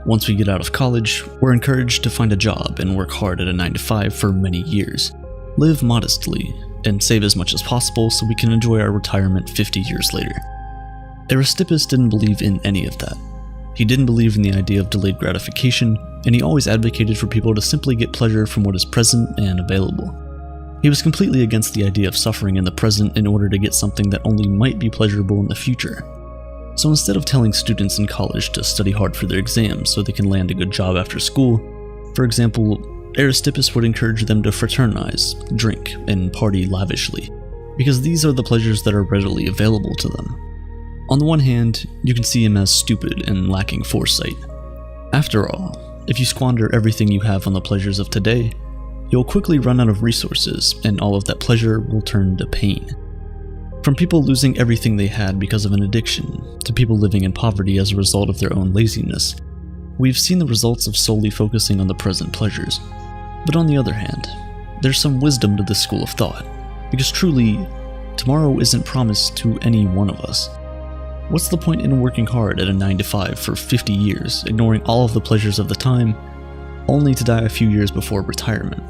Once we get out of college, we're encouraged to find a job and work hard at a 9-to-5 for many years, live modestly, and save as much as possible so we can enjoy our retirement 50 years later. Aristippus didn't believe in any of that. He didn't believe in the idea of delayed gratification, and he always advocated for people to simply get pleasure from what is present and available. He was completely against the idea of suffering in the present in order to get something that only might be pleasurable in the future. So instead of telling students in college to study hard for their exams so they can land a good job after school, for example, Aristippus would encourage them to fraternize, drink, and party lavishly, because these are the pleasures that are readily available to them. On the one hand, you can see him as stupid and lacking foresight. After all, if you squander everything you have on the pleasures of today, you'll quickly run out of resources, and all of that pleasure will turn to pain. From people losing everything they had because of an addiction, to people living in poverty as a result of their own laziness, we've seen the results of solely focusing on the present pleasures. But on the other hand, there's some wisdom to this school of thought, because truly, tomorrow isn't promised to any one of us. What's the point in working hard at a 9-to-5 for 50 years, ignoring all of the pleasures of the time, only to die a few years before retirement?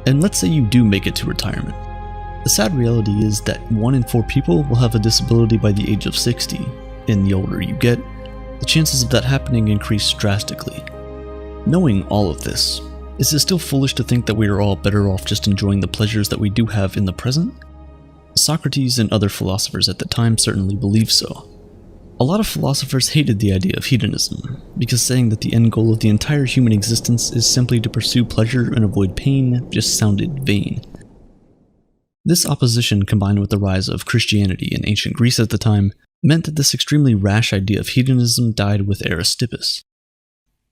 And let's say you do make it to retirement. The sad reality is that 1 in 4 people will have a disability by the age of 60, and the older you get, the chances of that happening increase drastically. Knowing all of this, is it still foolish to think that we are all better off just enjoying the pleasures that we do have in the present? Socrates and other philosophers at the time certainly believed so. A lot of philosophers hated the idea of hedonism, because saying that the end goal of the entire human existence is simply to pursue pleasure and avoid pain just sounded vain. This opposition, combined with the rise of Christianity in ancient Greece at the time, meant that this extremely rash idea of hedonism died with Aristippus.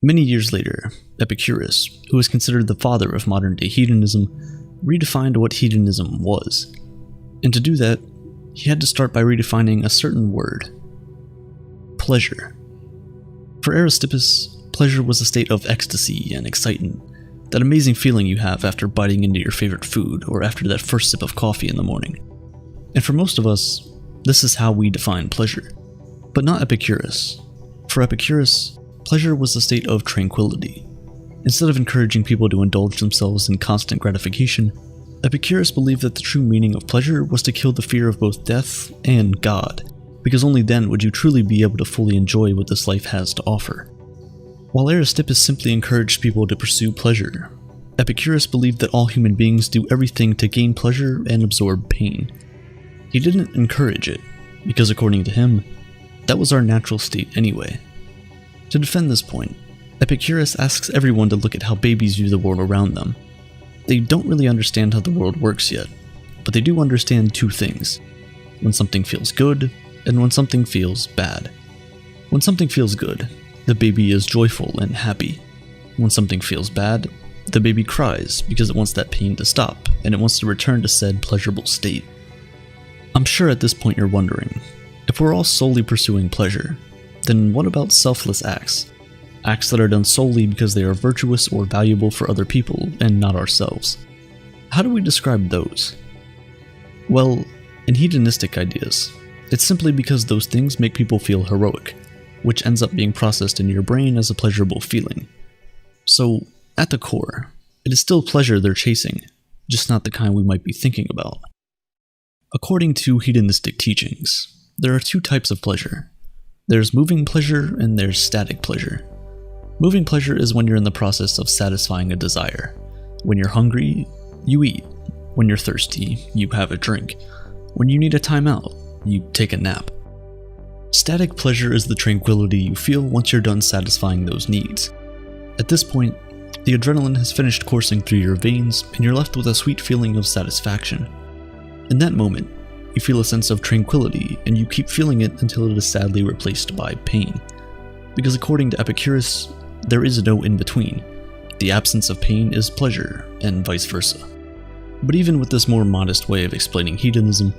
Many years later, Epicurus, who is considered the father of modern-day hedonism, redefined what hedonism was. And to do that, he had to start by redefining a certain word: pleasure. For Aristippus, pleasure was a state of ecstasy and excitement, that amazing feeling you have after biting into your favorite food or after that first sip of coffee in the morning. And for most of us, this is how we define pleasure. But not Epicurus. For Epicurus, pleasure was a state of tranquility. Instead of encouraging people to indulge themselves in constant gratification, Epicurus believed that the true meaning of pleasure was to kill the fear of both death and God, because only then would you truly be able to fully enjoy what this life has to offer. While Aristippus simply encouraged people to pursue pleasure, Epicurus believed that all human beings do everything to gain pleasure and absorb pain. He didn't encourage it, because according to him, that was our natural state anyway. To defend this point, Epicurus asks everyone to look at how babies view the world around them. They don't really understand how the world works yet, but they do understand 2 things: when something feels good, and when something feels bad. When something feels good, the baby is joyful and happy. When something feels bad, the baby cries because it wants that pain to stop, and it wants to return to said pleasurable state. I'm sure at this point you're wondering, if we're all solely pursuing pleasure, then what about selfless acts? Acts that are done solely because they are virtuous or valuable for other people and not ourselves. How do we describe those? Well, in hedonistic ideas, it's simply because those things make people feel heroic, which ends up being processed in your brain as a pleasurable feeling. So, at the core, it is still pleasure they're chasing, just not the kind we might be thinking about. According to hedonistic teachings, there are 2 types of pleasure. There's moving pleasure and there's static pleasure. Moving pleasure is when you're in the process of satisfying a desire. When you're hungry, you eat. When you're thirsty, you have a drink. When you need a timeout, you take a nap. Static pleasure is the tranquility you feel once you're done satisfying those needs. At this point, the adrenaline has finished coursing through your veins and you're left with a sweet feeling of satisfaction. In that moment, you feel a sense of tranquility and you keep feeling it until it is sadly replaced by pain. Because according to Epicurus, there is no in-between. The absence of pain is pleasure, and vice versa. But even with this more modest way of explaining hedonism,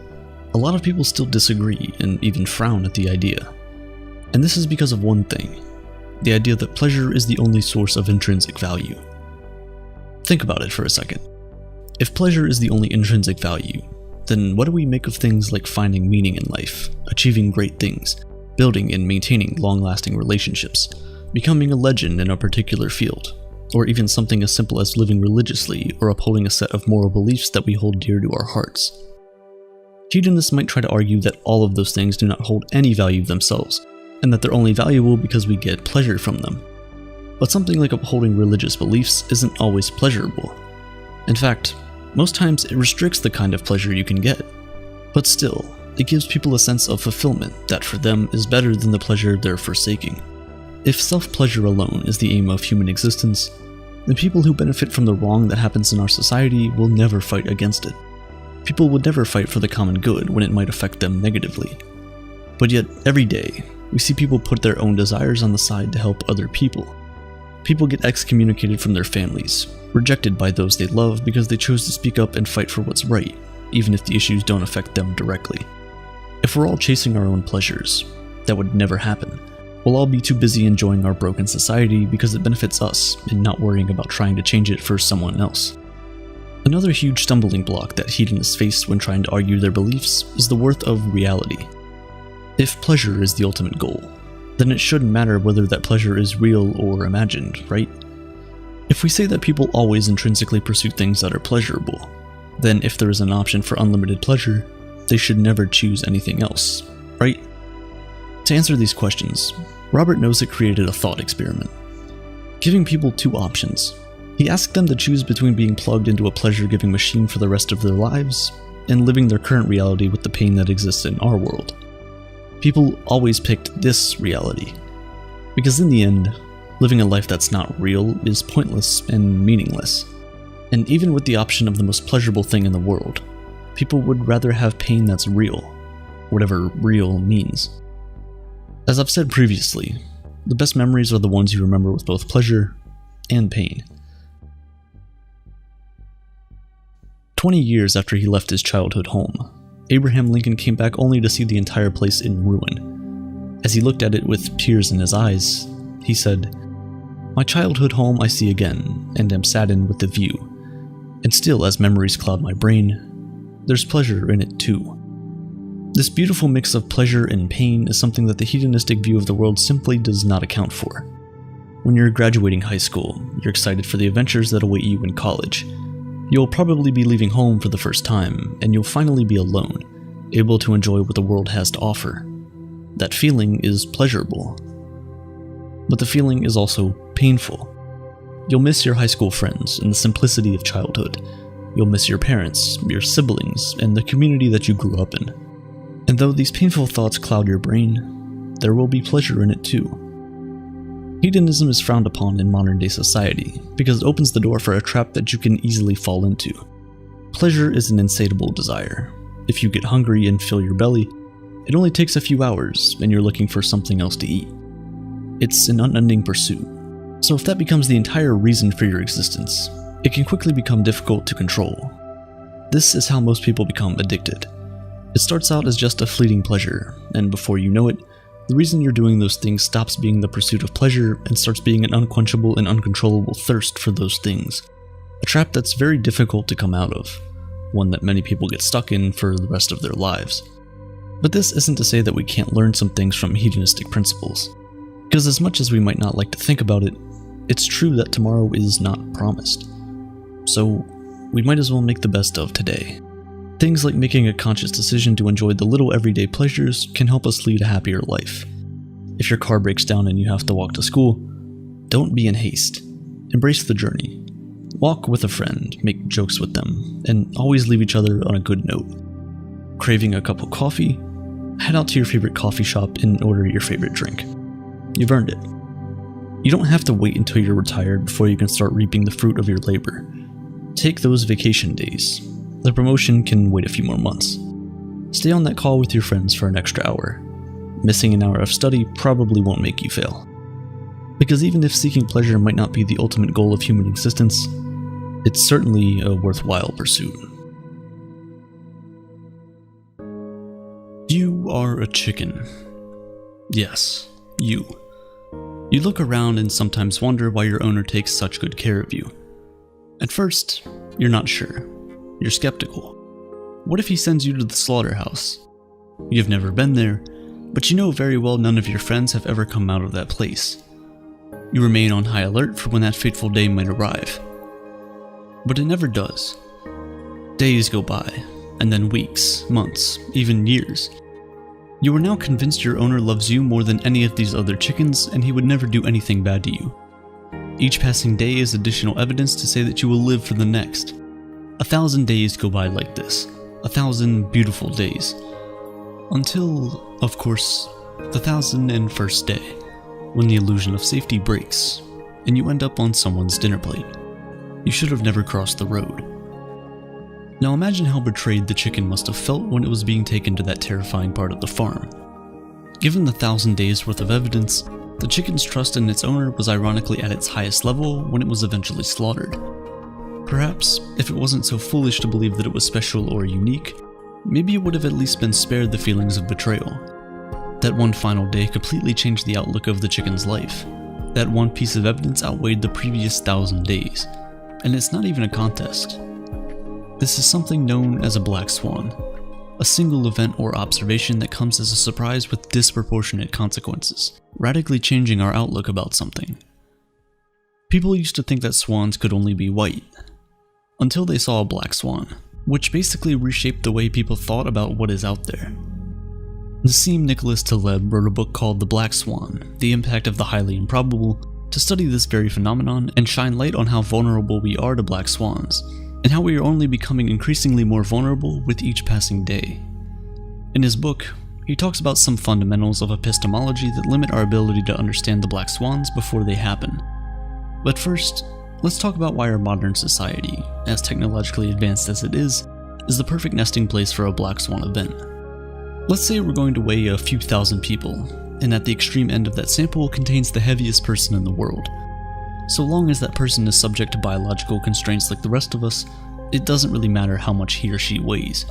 a lot of people still disagree and even frown at the idea. And this is because of one thing: the idea that pleasure is the only source of intrinsic value. Think about it for a second. If pleasure is the only intrinsic value, then what do we make of things like finding meaning in life, achieving great things, building and maintaining long-lasting relationships, becoming a legend in a particular field, or even something as simple as living religiously or upholding a set of moral beliefs that we hold dear to our hearts? Hedonists might try to argue that all of those things do not hold any value themselves, and that they're only valuable because we get pleasure from them. But something like upholding religious beliefs isn't always pleasurable. In fact, most times it restricts the kind of pleasure you can get. But still, it gives people a sense of fulfillment that for them is better than the pleasure they're forsaking. If self-pleasure alone is the aim of human existence, then people who benefit from the wrong that happens in our society will never fight against it. People would never fight for the common good when it might affect them negatively. But yet, every day, we see people put their own desires on the side to help other people. People get excommunicated from their families, rejected by those they love because they chose to speak up and fight for what's right, even if the issues don't affect them directly. If we're all chasing our own pleasures, that would never happen. We'll all be too busy enjoying our broken society because it benefits us and not worrying about trying to change it for someone else. Another huge stumbling block that hedonists face when trying to argue their beliefs is the worth of reality. If pleasure is the ultimate goal, then it shouldn't matter whether that pleasure is real or imagined, right? If we say that people always intrinsically pursue things that are pleasurable, then if there is an option for unlimited pleasure, they should never choose anything else, right? To answer these questions, Robert Nozick created a thought experiment, giving people two options. He asked them to choose between being plugged into a pleasure-giving machine for the rest of their lives and living their current reality with the pain that exists in our world. People always picked this reality, because in the end, living a life that's not real is pointless and meaningless. And even with the option of the most pleasurable thing in the world, people would rather have pain that's real, whatever real means. As I've said previously, the best memories are the ones you remember with both pleasure and pain. 20 years after he left his childhood home, Abraham Lincoln came back only to see the entire place in ruin. As he looked at it with tears in his eyes, he said, "My childhood home I see again, and am saddened with the view. And still, as memories cloud my brain, there's pleasure in it too." This beautiful mix of pleasure and pain is something that the hedonistic view of the world simply does not account for. When you're graduating high school, you're excited for the adventures that await you in college. You'll probably be leaving home for the first time, and you'll finally be alone, able to enjoy what the world has to offer. That feeling is pleasurable. But the feeling is also painful. You'll miss your high school friends and the simplicity of childhood. You'll miss your parents, your siblings, and the community that you grew up in. And though these painful thoughts cloud your brain, there will be pleasure in it too. Hedonism is frowned upon in modern-day society because it opens the door for a trap that you can easily fall into. Pleasure is an insatiable desire. If you get hungry and fill your belly, it only takes a few hours and you're looking for something else to eat. It's an unending pursuit. So if that becomes the entire reason for your existence, it can quickly become difficult to control. This is how most people become addicted. It starts out as just a fleeting pleasure, and before you know it, the reason you're doing those things stops being the pursuit of pleasure and starts being an unquenchable and uncontrollable thirst for those things. A trap that's very difficult to come out of, one that many people get stuck in for the rest of their lives. But this isn't to say that we can't learn some things from hedonistic principles, because as much as we might not like to think about it, it's true that tomorrow is not promised. So, we might as well make the best of today. Things like making a conscious decision to enjoy the little everyday pleasures can help us lead a happier life. If your car breaks down and you have to walk to school, don't be in haste. Embrace the journey. Walk with a friend, make jokes with them, and always leave each other on a good note. Craving a cup of coffee? Head out to your favorite coffee shop and order your favorite drink. You've earned it. You don't have to wait until you're retired before you can start reaping the fruit of your labor. Take those vacation days. The promotion can wait a few more months. Stay on that call with your friends for an extra hour. Missing an hour of study probably won't make you fail. Because even if seeking pleasure might not be the ultimate goal of human existence, it's certainly a worthwhile pursuit. You are a chicken. Yes, you. You look around and sometimes wonder why your owner takes such good care of you. At first, you're not sure. You're skeptical. What if he sends you to the slaughterhouse? You've never been there, but you know very well none of your friends have ever come out of that place. You remain on high alert for when that fateful day might arrive. But it never does. Days go by, and then weeks, months, even years. You are now convinced your owner loves you more than any of these other chickens, and he would never do anything bad to you. Each passing day is additional evidence to say that you will live for the next. 1,000 days go by like this. 1,000 beautiful days. Until, of course, the 1,001st day, when the illusion of safety breaks, and you end up on someone's dinner plate. You should have never crossed the road. Now imagine how betrayed the chicken must have felt when it was being taken to that terrifying part of the farm. Given the 1,000 days worth of evidence, the chicken's trust in its owner was ironically at its highest level when it was eventually slaughtered. Perhaps, if it wasn't so foolish to believe that it was special or unique, maybe it would have at least been spared the feelings of betrayal. That one final day completely changed the outlook of the chicken's life. That one piece of evidence outweighed the previous 1,000 days. And it's not even a contest. This is something known as a black swan, a single event or observation that comes as a surprise with disproportionate consequences, radically changing our outlook about something. People used to think that swans could only be white, until they saw a black swan, which basically reshaped the way people thought about what is out there. Nassim Nicholas Taleb wrote a book called The Black Swan, The Impact of the Highly Improbable, to study this very phenomenon and shine light on how vulnerable we are to black swans, and how we are only becoming increasingly more vulnerable with each passing day. In his book, he talks about some fundamentals of epistemology that limit our ability to understand the black swans before they happen. But first, let's talk about why our modern society, as technologically advanced as it is the perfect nesting place for a black swan event. Let's say we're going to weigh a few thousand people, and at the extreme end of that sample contains the heaviest person in the world. So long as that person is subject to biological constraints like the rest of us, it doesn't really matter how much he or she weighs.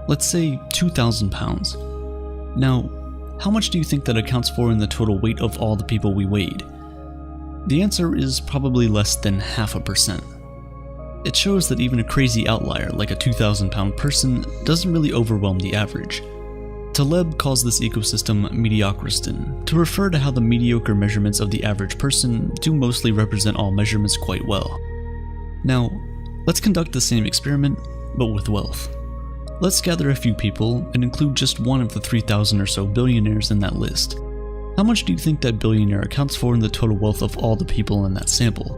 Let's say 2,000 pounds. Now, how much do you think that accounts for in the total weight of all the people we weighed? The answer is probably less than 0.5%. It shows that even a crazy outlier like a 2,000 pound person doesn't really overwhelm the average. Taleb calls this ecosystem mediocriston, to refer to how the mediocre measurements of the average person do mostly represent all measurements quite well. Now, let's conduct the same experiment, but with wealth. Let's gather a few people and include just one of the 3,000 or so billionaires in that list. How much do you think that billionaire accounts for in the total wealth of all the people in that sample?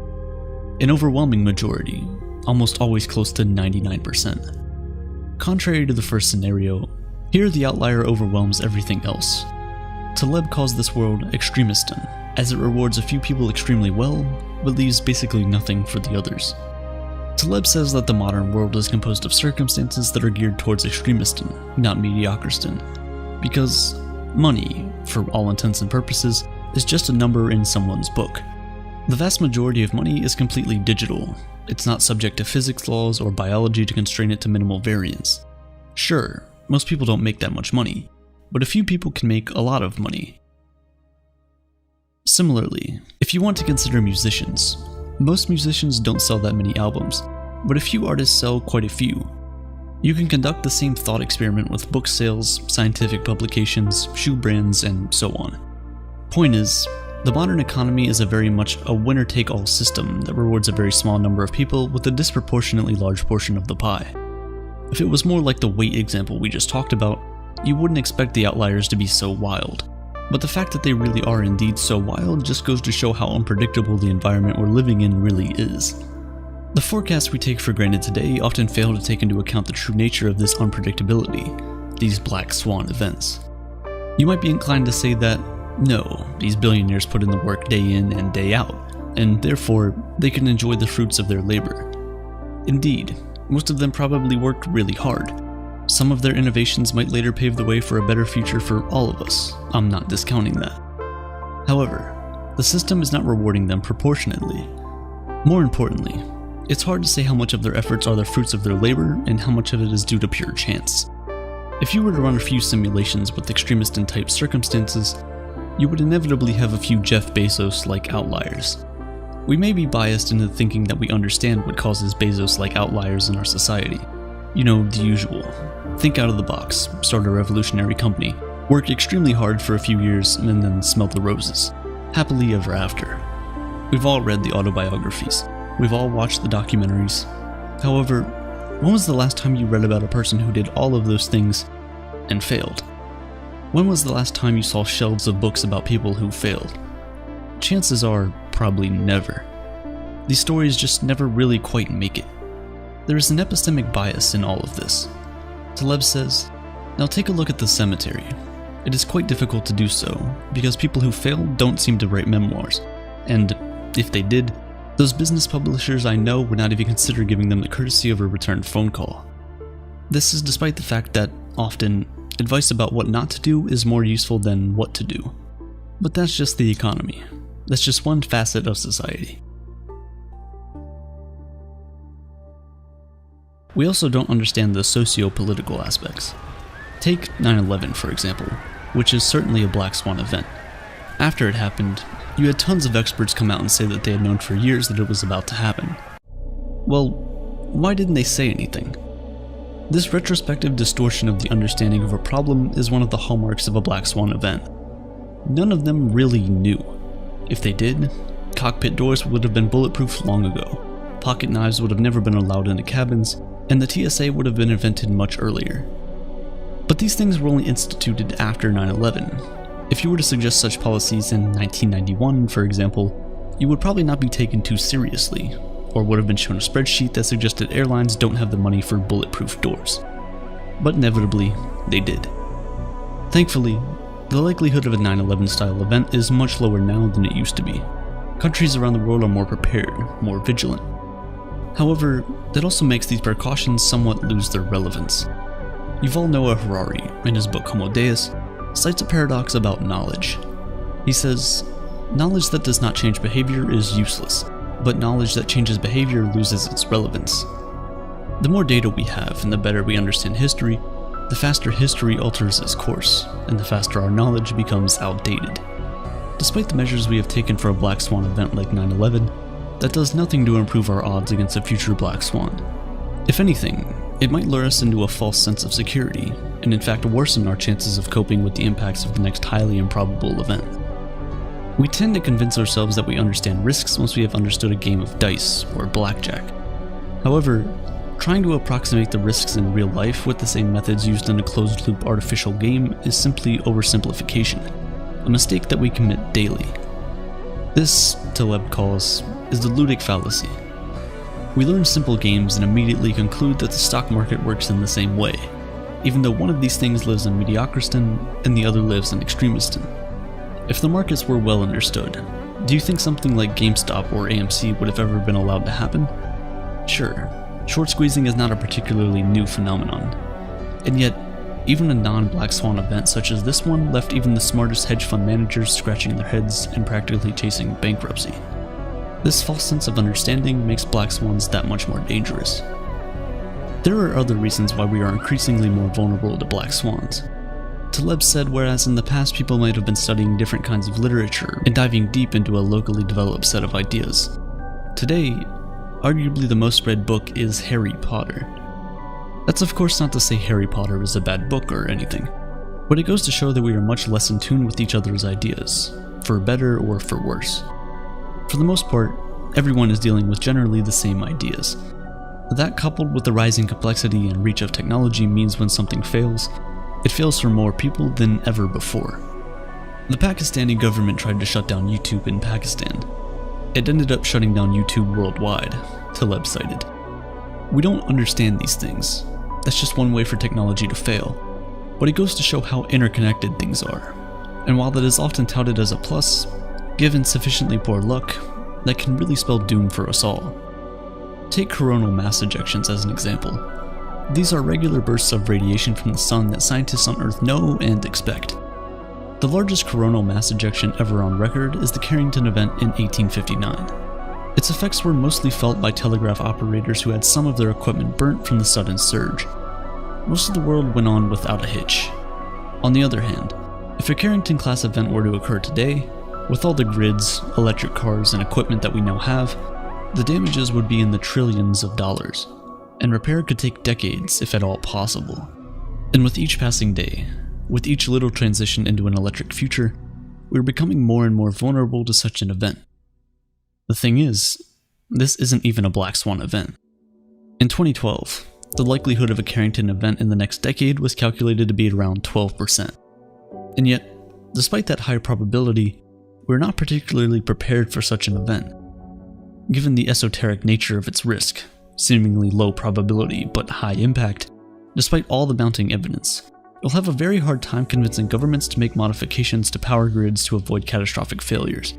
An overwhelming majority, almost always close to 99%. Contrary to the first scenario, here the outlier overwhelms everything else. Taleb calls this world extremiston, as it rewards a few people extremely well, but leaves basically nothing for the others. Taleb says that the modern world is composed of circumstances that are geared towards extremiston, not mediocriston, because money, for all intents and purposes, is just a number in someone's book. The vast majority of money is completely digital. It's not subject to physics laws or biology to constrain it to minimal variance. Sure, most people don't make that much money, but a few people can make a lot of money. Similarly, if you want to consider musicians, most musicians don't sell that many albums, but a few artists sell quite a few. You can conduct the same thought experiment with book sales, scientific publications, shoe brands, and so on. Point is, the modern economy is very much a winner-take-all system that rewards a very small number of people with a disproportionately large portion of the pie. If it was more like the weight example we just talked about, you wouldn't expect the outliers to be so wild. But the fact that they really are indeed so wild just goes to show how unpredictable the environment we're living in really is. The forecasts we take for granted today often fail to take into account the true nature of this unpredictability, these black swan events. You might be inclined to say that, no, these billionaires put in the work day in and day out, and therefore they can enjoy the fruits of their labor. Indeed, most of them probably worked really hard. Some of their innovations might later pave the way for a better future for all of us. I'm not discounting that. However, the system is not rewarding them proportionately. More importantly, it's hard to say how much of their efforts are the fruits of their labor and how much of it is due to pure chance. If you were to run a few simulations with extremist and type circumstances, you would inevitably have a few Jeff Bezos-like outliers. We may be biased into thinking that we understand what causes Bezos-like outliers in our society. You know, the usual. Think out of the box, start a revolutionary company, work extremely hard for a few years, and then smell the roses. Happily ever after. We've all read the autobiographies. We've all watched the documentaries. However, when was the last time you read about a person who did all of those things and failed? When was the last time you saw shelves of books about people who failed? Chances are, probably never. These stories just never really quite make it. There is an epistemic bias in all of this. Taleb says, now take a look at the cemetery. It is quite difficult to do so, because people who fail don't seem to write memoirs, and if they did, those business publishers I know would not even consider giving them the courtesy of a returned phone call. This is despite the fact that, often, advice about what not to do is more useful than what to do. But that's just the economy. That's just one facet of society. We also don't understand the socio-political aspects. Take 9/11 for example, which is certainly a black swan event. After it happened, you had tons of experts come out and say that they had known for years that it was about to happen. Well, why didn't they say anything? This retrospective distortion of the understanding of a problem is one of the hallmarks of a black swan event. None of them really knew. If they did, cockpit doors would have been bulletproof long ago, pocket knives would have never been allowed into cabins, and the TSA would have been invented much earlier. But these things were only instituted after 9/11. If you were to suggest such policies in 1991, for example, you would probably not be taken too seriously, or would have been shown a spreadsheet that suggested airlines don't have the money for bulletproof doors. But inevitably, they did. Thankfully, the likelihood of a 9/11 style event is much lower now than it used to be. Countries around the world are more prepared, more vigilant. However, that also makes these precautions somewhat lose their relevance. Yuval Noah Harari, in his book Homo Deus, cites a paradox about knowledge. He says, knowledge that does not change behavior is useless, but knowledge that changes behavior loses its relevance. The more data we have and the better we understand history, the faster history alters its course, and the faster our knowledge becomes outdated. Despite the measures we have taken for a black swan event like 9/11, that does nothing to improve our odds against a future black swan. If anything, it might lure us into a false sense of security, and in fact worsen our chances of coping with the impacts of the next highly improbable event. We tend to convince ourselves that we understand risks once we have understood a game of dice or blackjack. However, trying to approximate the risks in real life with the same methods used in a closed-loop artificial game is simply oversimplification, a mistake that we commit daily. This, Taleb calls, is the ludic fallacy. We learn simple games and immediately conclude that the stock market works in the same way, even though one of these things lives in Mediocristan and the other lives in Extremistan. If the markets were well understood, do you think something like GameStop or AMC would have ever been allowed to happen? Sure, short squeezing is not a particularly new phenomenon, and yet, even a non-black swan event such as this one left even the smartest hedge fund managers scratching their heads and practically chasing bankruptcy. This false sense of understanding makes black swans that much more dangerous. There are other reasons why we are increasingly more vulnerable to black swans. Taleb said whereas in the past people might have been studying different kinds of literature and diving deep into a locally developed set of ideas, today, arguably the most read book is Harry Potter. That's of course not to say Harry Potter is a bad book or anything, but it goes to show that we are much less in tune with each other's ideas, for better or for worse. For the most part, everyone is dealing with generally the same ideas. That coupled with the rising complexity and reach of technology means when something fails, it fails for more people than ever before. The Pakistani government tried to shut down YouTube in Pakistan. It ended up shutting down YouTube worldwide, Taleb cited. We don't understand these things. That's just one way for technology to fail. But it goes to show how interconnected things are. And while that is often touted as a plus, given sufficiently poor luck, that can really spell doom for us all. Take coronal mass ejections as an example. These are regular bursts of radiation from the sun that scientists on Earth know and expect. The largest coronal mass ejection ever on record is the Carrington event in 1859. Its effects were mostly felt by telegraph operators who had some of their equipment burnt from the sudden surge. Most of the world went on without a hitch. On the other hand, if a Carrington-class event were to occur today, with all the grids, electric cars, and equipment that we now have, the damages would be in the trillions of dollars, and repair could take decades if at all possible. And with each passing day, with each little transition into an electric future, we're becoming more and more vulnerable to such an event. The thing is, this isn't even a black swan event. In 2012, the likelihood of a Carrington event in the next decade was calculated to be around 12%. And yet, despite that high probability, we're not particularly prepared for such an event. Given the esoteric nature of its risk, seemingly low probability but high impact, despite all the mounting evidence, you'll have a very hard time convincing governments to make modifications to power grids to avoid catastrophic failures.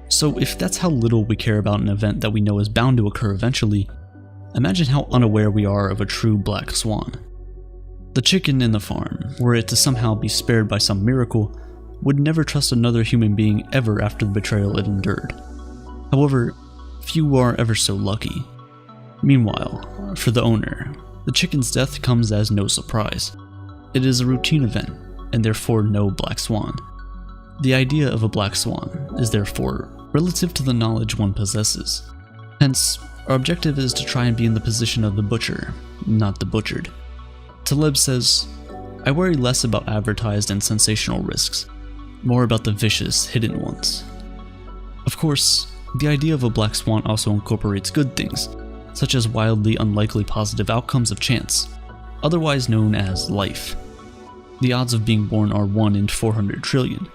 So if that's how little we care about an event that we know is bound to occur eventually, imagine how unaware we are of a true black swan. The chicken in the farm, were it to somehow be spared by some miracle, would never trust another human being ever after the betrayal it endured. However, few are ever so lucky. Meanwhile, for the owner, the chicken's death comes as no surprise. It is a routine event, and therefore no black swan. The idea of a black swan is therefore relative to the knowledge one possesses. Hence, our objective is to try and be in the position of the butcher, not the butchered. Taleb says, I worry less about advertised and sensational risks, more about the vicious, hidden ones. Of course, the idea of a black swan also incorporates good things, such as wildly unlikely positive outcomes of chance, otherwise known as life. The odds of being born are 1 in 400 trillion.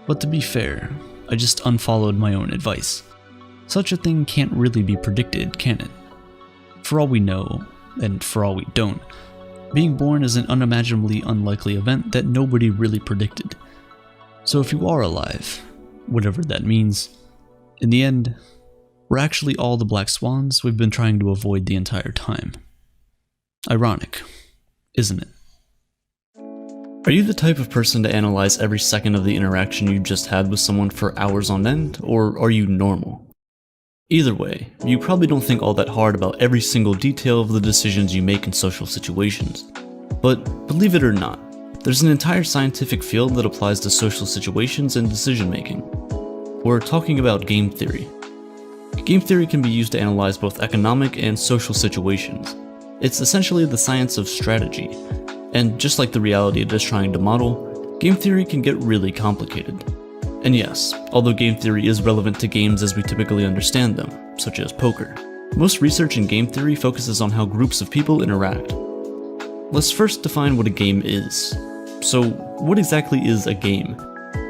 But to be fair, I just unfollowed my own advice. Such a thing can't really be predicted, can it? For all we know, and for all we don't, being born is an unimaginably unlikely event that nobody really predicted. So if you are alive, whatever that means, in the end, we're actually all the black swans we've been trying to avoid the entire time. Ironic, isn't it? Are you the type of person to analyze every second of the interaction you just had with someone for hours on end, or are you normal? Either way, you probably don't think all that hard about every single detail of the decisions you make in social situations. But believe it or not, there's an entire scientific field that applies to social situations and decision making. We're talking about game theory. Game theory can be used to analyze both economic and social situations. It's essentially the science of strategy. And just like the reality it is trying to model, game theory can get really complicated. And yes, although game theory is relevant to games as we typically understand them, such as poker, most research in game theory focuses on how groups of people interact. Let's first define what a game is. So, what exactly is a game?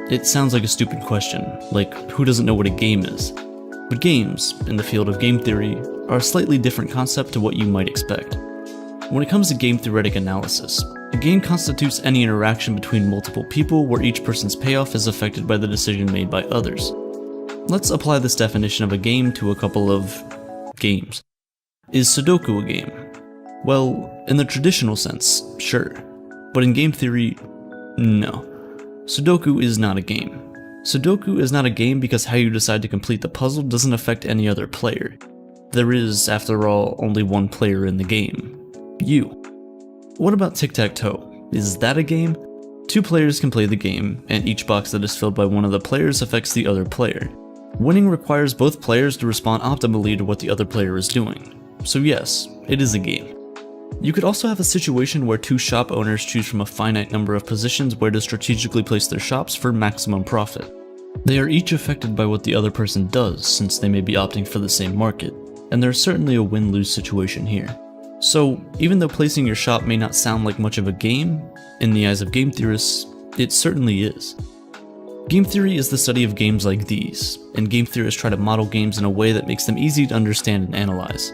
It sounds like a stupid question, like who doesn't know what a game is? But games, in the field of game theory, are a slightly different concept to what you might expect. When it comes to game theoretic analysis, a game constitutes any interaction between multiple people where each person's payoff is affected by the decision made by others. Let's apply this definition of a game to a couple of games. Is Sudoku a game? Well, in the traditional sense, sure. But in game theory, no. Sudoku is not a game. Sudoku is not a game because how you decide to complete the puzzle doesn't affect any other player. There is, after all, only one player in the game. You. What about tic-tac-toe? Is that a game? 2 players can play the game, and each box that is filled by one of the players affects the other player. Winning requires both players to respond optimally to what the other player is doing. So yes, it is a game. You could also have a situation where 2 shop owners choose from a finite number of positions where to strategically place their shops for maximum profit. They are each affected by what the other person does, since they may be opting for the same market, and there's certainly a win-lose situation here. So, even though placing your shop may not sound like much of a game, in the eyes of game theorists, it certainly is. Game theory is the study of games like these, and game theorists try to model games in a way that makes them easy to understand and analyze.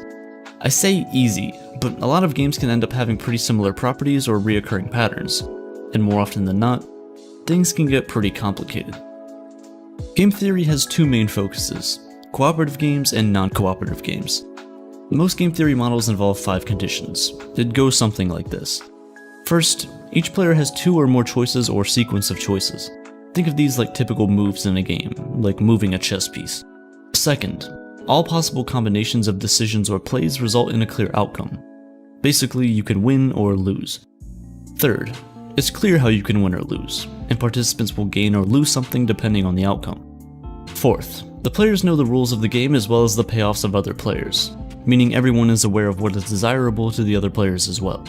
I say easy, but a lot of games can end up having pretty similar properties or reoccurring patterns, and more often than not, things can get pretty complicated. Game theory has two main focuses: cooperative games and non-cooperative games. Most game theory models involve 5 conditions. It goes something like this. First, each player has 2 or more choices or sequence of choices. Think of these like typical moves in a game, like moving a chess piece. Second, all possible combinations of decisions or plays result in a clear outcome. Basically, you can win or lose. Third, it's clear how you can win or lose, and participants will gain or lose something depending on the outcome. Fourth, the players know the rules of the game as well as the payoffs of other players, meaning everyone is aware of what is desirable to the other players as well.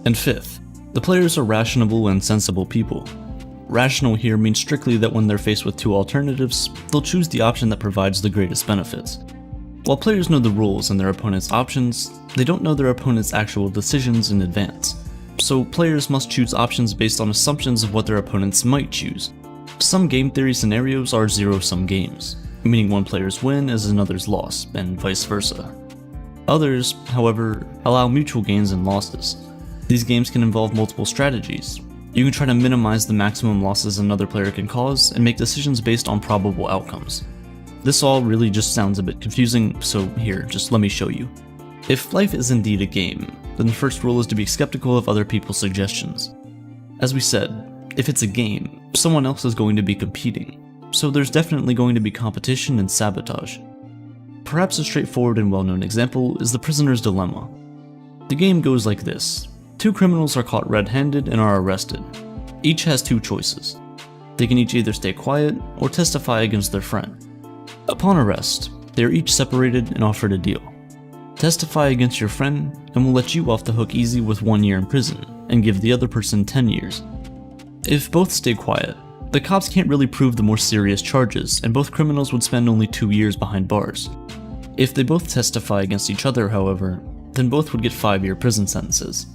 And fifth, the players are rational and sensible people. Rational here means strictly that when they're faced with 2 alternatives, they'll choose the option that provides the greatest benefits. While players know the rules and their opponent's options, they don't know their opponent's actual decisions in advance. So players must choose options based on assumptions of what their opponents might choose. Some game theory scenarios are zero-sum games, meaning one player's win is another's loss, and vice versa. Others, however, allow mutual gains and losses. These games can involve multiple strategies. You can try to minimize the maximum losses another player can cause and make decisions based on probable outcomes. This all really just sounds a bit confusing, so here, just let me show you. If life is indeed a game, then the first rule is to be skeptical of other people's suggestions. As we said, if it's a game, someone else is going to be competing, so there's definitely going to be competition and sabotage. Perhaps a straightforward and well-known example is the prisoner's dilemma. The game goes like this. 2 criminals are caught red-handed and are arrested. Each has 2 choices. They can each either stay quiet or testify against their friend. Upon arrest, they are each separated and offered a deal. Testify against your friend and we'll let you off the hook easy with 1 year in prison and give the other person 10 years. If both stay quiet, the cops can't really prove the more serious charges and both criminals would spend only 2 years behind bars. If they both testify against each other, however, then both would get 5-year prison sentences.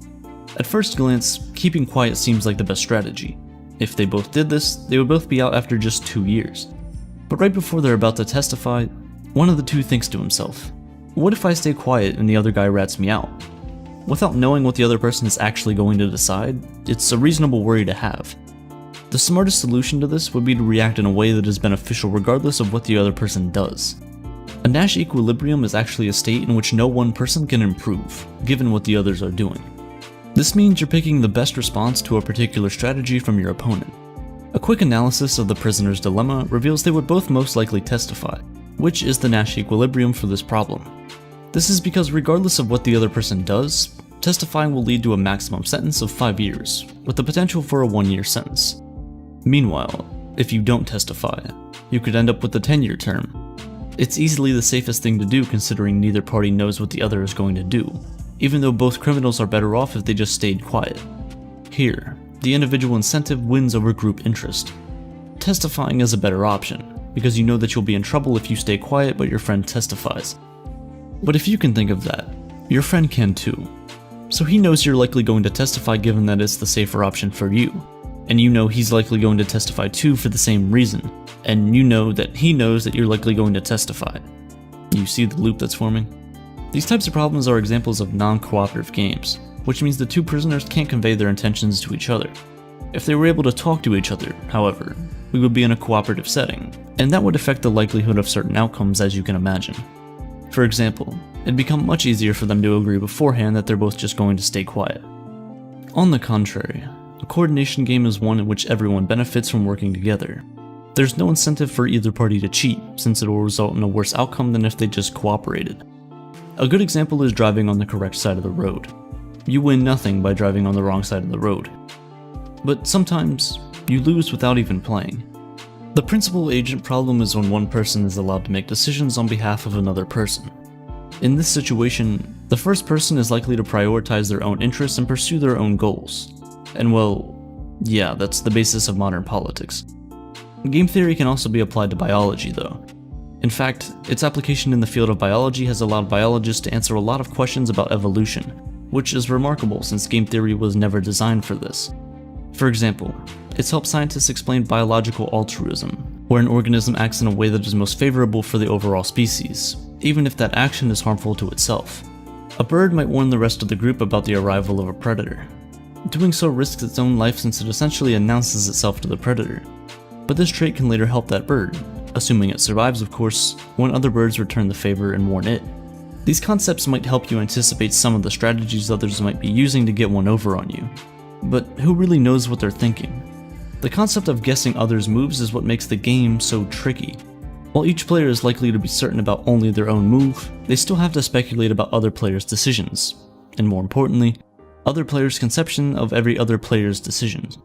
At first glance, keeping quiet seems like the best strategy. If they both did this, they would both be out after just 2 years. But right before they're about to testify, one of the two thinks to himself, what if I stay quiet and the other guy rats me out? Without knowing what the other person is actually going to decide, it's a reasonable worry to have. The smartest solution to this would be to react in a way that is beneficial regardless of what the other person does. A Nash equilibrium is actually a state in which no one person can improve, given what the others are doing. This means you're picking the best response to a particular strategy from your opponent. A quick analysis of the prisoner's dilemma reveals they would both most likely testify, which is the Nash equilibrium for this problem. This is because regardless of what the other person does, testifying will lead to a maximum sentence of 5 years, with the potential for a 1-year sentence. Meanwhile, if you don't testify, you could end up with a 10-year term. It's easily the safest thing to do considering neither party knows what the other is going to do, even though both criminals are better off if they just stayed quiet. Here, the individual incentive wins over group interest. Testifying is a better option, because you know that you'll be in trouble if you stay quiet but your friend testifies. But if you can think of that, your friend can too. So he knows you're likely going to testify given that it's the safer option for you, and you know he's likely going to testify too for the same reason, and you know that he knows that you're likely going to testify. You see the loop that's forming? These types of problems are examples of non-cooperative games, which means the 2 prisoners can't convey their intentions to each other. If they were able to talk to each other, however, we would be in a cooperative setting, and that would affect the likelihood of certain outcomes as you can imagine. For example, it'd become much easier for them to agree beforehand that they're both just going to stay quiet. On the contrary, a coordination game is one in which everyone benefits from working together. There's no incentive for either party to cheat, since it will result in a worse outcome than if they just cooperated. A good example is driving on the correct side of the road. You win nothing by driving on the wrong side of the road. But sometimes, you lose without even playing. The principal-agent problem is when one person is allowed to make decisions on behalf of another person. In this situation, the first person is likely to prioritize their own interests and pursue their own goals. And well, yeah, that's the basis of modern politics. Game theory can also be applied to biology, though. In fact, its application in the field of biology has allowed biologists to answer a lot of questions about evolution, which is remarkable since game theory was never designed for this. For example, It's helped scientists explain biological altruism, where an organism acts in a way that is most favorable for the overall species, even if that action is harmful to itself. A bird might warn the rest of the group about the arrival of a predator. Doing so risks its own life since it essentially announces itself to the predator. But this trait can later help that bird, assuming it survives of course, when other birds return the favor and warn it. These concepts might help you anticipate some of the strategies others might be using to get one over on you. But who really knows what they're thinking? The concept of guessing others' moves is what makes the game so tricky. While each player is likely to be certain about only their own move, they still have to speculate about other players' decisions, and more importantly, other players' conception of every other player's decisions.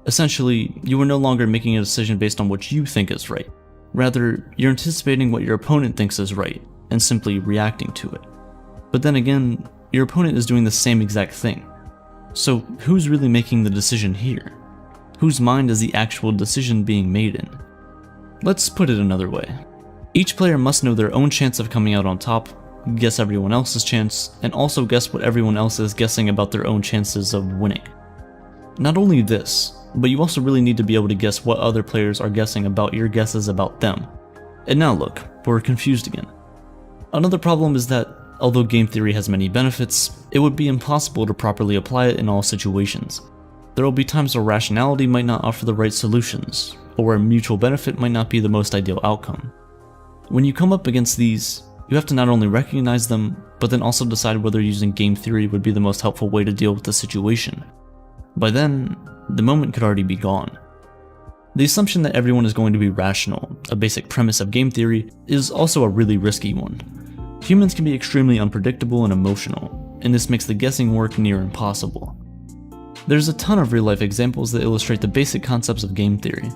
Essentially, you are no longer making a decision based on what you think is right. Rather, you're anticipating what your opponent thinks is right, and simply reacting to it. But then again, your opponent is doing the same exact thing. So who's really making the decision here? Whose mind is the actual decision being made in? Let's put it another way. Each player must know their own chance of coming out on top, guess everyone else's chance, and also guess what everyone else is guessing about their own chances of winning. Not only this, but you also really need to be able to guess what other players are guessing about your guesses about them. And now look, we're confused again. Another problem is that, although game theory has many benefits, it would be impossible to properly apply it in all situations. There will be times where rationality might not offer the right solutions, or where mutual benefit might not be the most ideal outcome. When you come up against these, you have to not only recognize them, but then also decide whether using game theory would be the most helpful way to deal with the situation. By then, the moment could already be gone. The assumption that everyone is going to be rational, a basic premise of game theory, is also a really risky one. Humans can be extremely unpredictable and emotional, and this makes the guessing work near impossible. There's a ton of real-life examples that illustrate the basic concepts of game theory.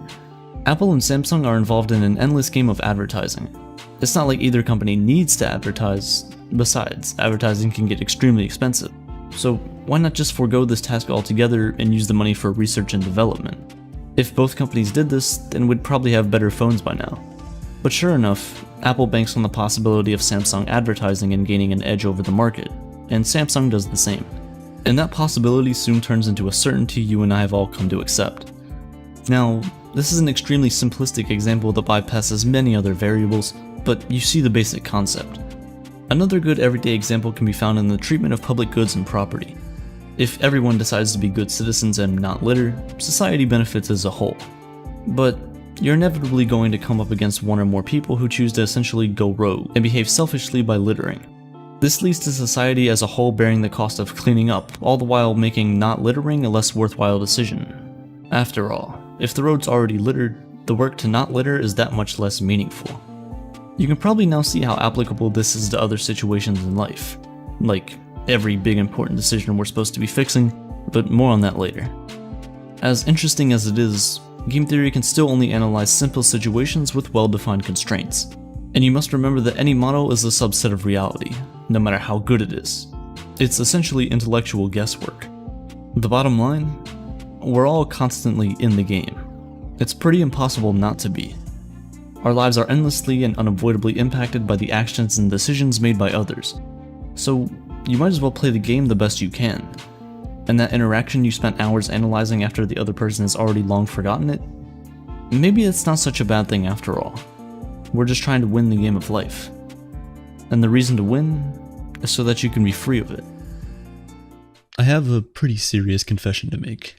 Apple and Samsung are involved in an endless game of advertising. It's not like either company needs to advertise. Besides, advertising can get extremely expensive. So why not just forego this task altogether and use the money for research and development? If both companies did this, then we'd probably have better phones by now. But sure enough, Apple banks on the possibility of Samsung advertising and gaining an edge over the market, and Samsung does the same. And that possibility soon turns into a certainty you and I have all come to accept. Now, this is an extremely simplistic example that bypasses many other variables, but you see the basic concept. Another good everyday example can be found in the treatment of public goods and property. If everyone decides to be good citizens and not litter, society benefits as a whole. But you're inevitably going to come up against one or more people who choose to essentially go rogue and behave selfishly by littering. This leads to society as a whole bearing the cost of cleaning up, all the while making not littering a less worthwhile decision. After all, if the road's already littered, the work to not litter is that much less meaningful. You can probably now see how applicable this is to other situations in life, like every big important decision we're supposed to be fixing, but more on that later. As interesting as it is, game theory can still only analyze simple situations with well-defined constraints. And you must remember that any model is a subset of reality, no matter how good it is. It's essentially intellectual guesswork. The bottom line? We're all constantly in the game. It's pretty impossible not to be. Our lives are endlessly and unavoidably impacted by the actions and decisions made by others. So you might as well play the game the best you can. And that interaction you spent hours analyzing after the other person has already long forgotten it? Maybe it's not such a bad thing after all. We're just trying to win the game of life. And the reason to win is so that you can be free of it. I have a pretty serious confession to make.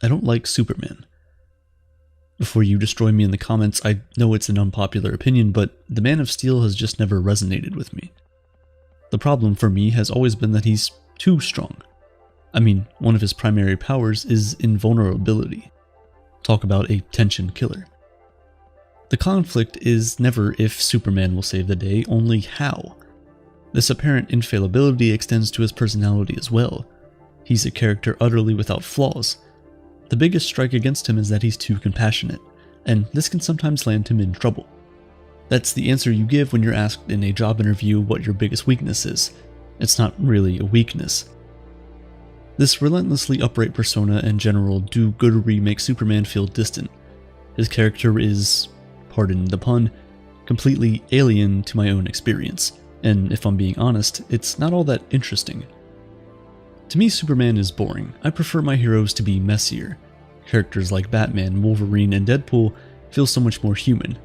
I don't like Superman. Before you destroy me in the comments, I know it's an unpopular opinion, but the Man of Steel has just never resonated with me. The problem for me has always been that he's too strong. I mean, one of his primary powers is invulnerability. Talk about a tension killer. The conflict is never if Superman will save the day, only how. This apparent infallibility extends to his personality as well. He's a character utterly without flaws. The biggest strike against him is that he's too compassionate, and this can sometimes land him in trouble. That's the answer you give when you're asked in a job interview what your biggest weakness is. It's not really a weakness. This relentlessly upright persona and general do-goodery makes Superman feel distant. His character is, pardon the pun, completely alien to my own experience, and if I'm being honest, it's not all that interesting. To me, Superman is boring. I prefer my heroes to be messier. Characters like Batman, Wolverine, and Deadpool feel so much more human.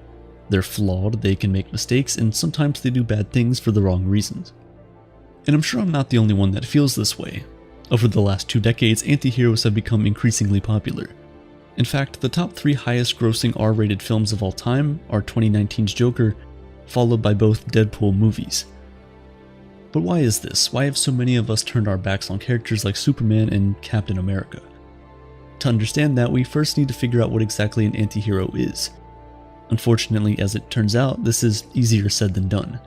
They're flawed, they can make mistakes, and sometimes they do bad things for the wrong reasons. And I'm sure I'm not the only one that feels this way. Over the last 2 decades, anti-heroes have become increasingly popular. In fact, the top 3 highest grossing R-rated films of all time are 2019's Joker, followed by both Deadpool movies. But why is this? Why have so many of us turned our backs on characters like Superman and Captain America? To understand that, we first need to figure out what exactly an anti-hero is. Unfortunately, as it turns out, this is easier said than done.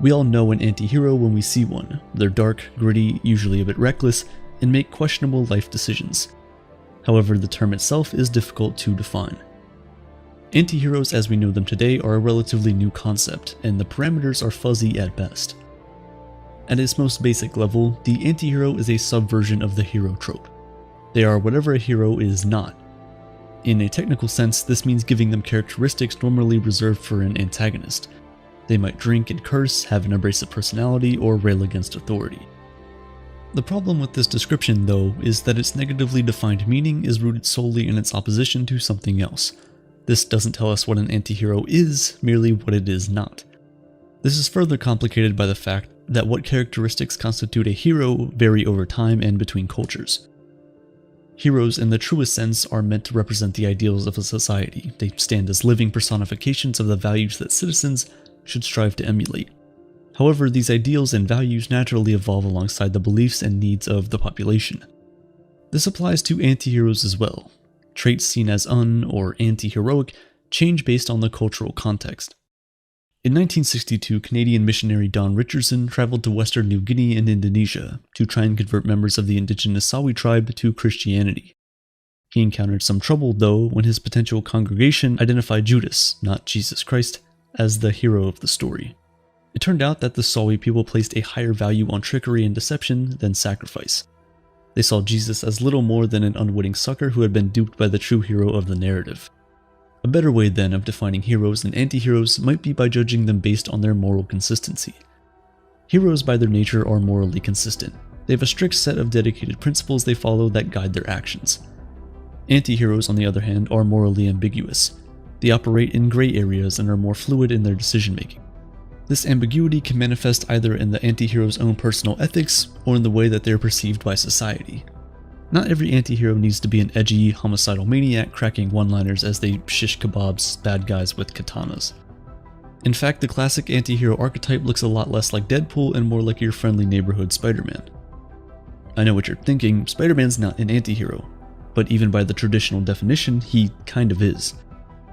We all know an anti-hero when we see one. They're dark, gritty, usually a bit reckless, and make questionable life decisions. However, the term itself is difficult to define. Anti-heroes as we know them today are a relatively new concept, and the parameters are fuzzy at best. At its most basic level, the anti-hero is a subversion of the hero trope. They are whatever a hero is not. In a technical sense, this means giving them characteristics normally reserved for an antagonist. They might drink and curse, have an abrasive personality, or rail against authority. The problem with this description, though, is that its negatively defined meaning is rooted solely in its opposition to something else. This doesn't tell us what an anti-hero is, merely what it is not. This is further complicated by the fact that what characteristics constitute a hero vary over time and between cultures. Heroes in the truest sense are meant to represent the ideals of a society. They stand as living personifications of the values that citizens should strive to emulate. However, these ideals and values naturally evolve alongside the beliefs and needs of the population. This applies to anti-heroes as well. Traits seen as or anti-heroic change based on the cultural context. In 1962, Canadian missionary Don Richardson traveled to Western New Guinea and Indonesia to try and convert members of the indigenous Sawi tribe to Christianity. He encountered some trouble, though, when his potential congregation identified Judas, not Jesus Christ, as the hero of the story. It turned out that the Sawi people placed a higher value on trickery and deception than sacrifice. They saw Jesus as little more than an unwitting sucker who had been duped by the true hero of the narrative. A better way then of defining heroes and anti-heroes might be by judging them based on their moral consistency. Heroes by their nature are morally consistent. They have a strict set of dedicated principles they follow that guide their actions. Anti-heroes, on the other hand, are morally ambiguous. They operate in gray areas and are more fluid in their decision-making. This ambiguity can manifest either in the anti-hero's own personal ethics or in the way that they are perceived by society. Not every anti-hero needs to be an edgy, homicidal maniac cracking one-liners as they shish kebabs bad guys with katanas. In fact, the classic anti-hero archetype looks a lot less like Deadpool and more like your friendly neighborhood Spider-Man. I know what you're thinking, Spider-Man's not an anti-hero, but even by the traditional definition, he kind of is.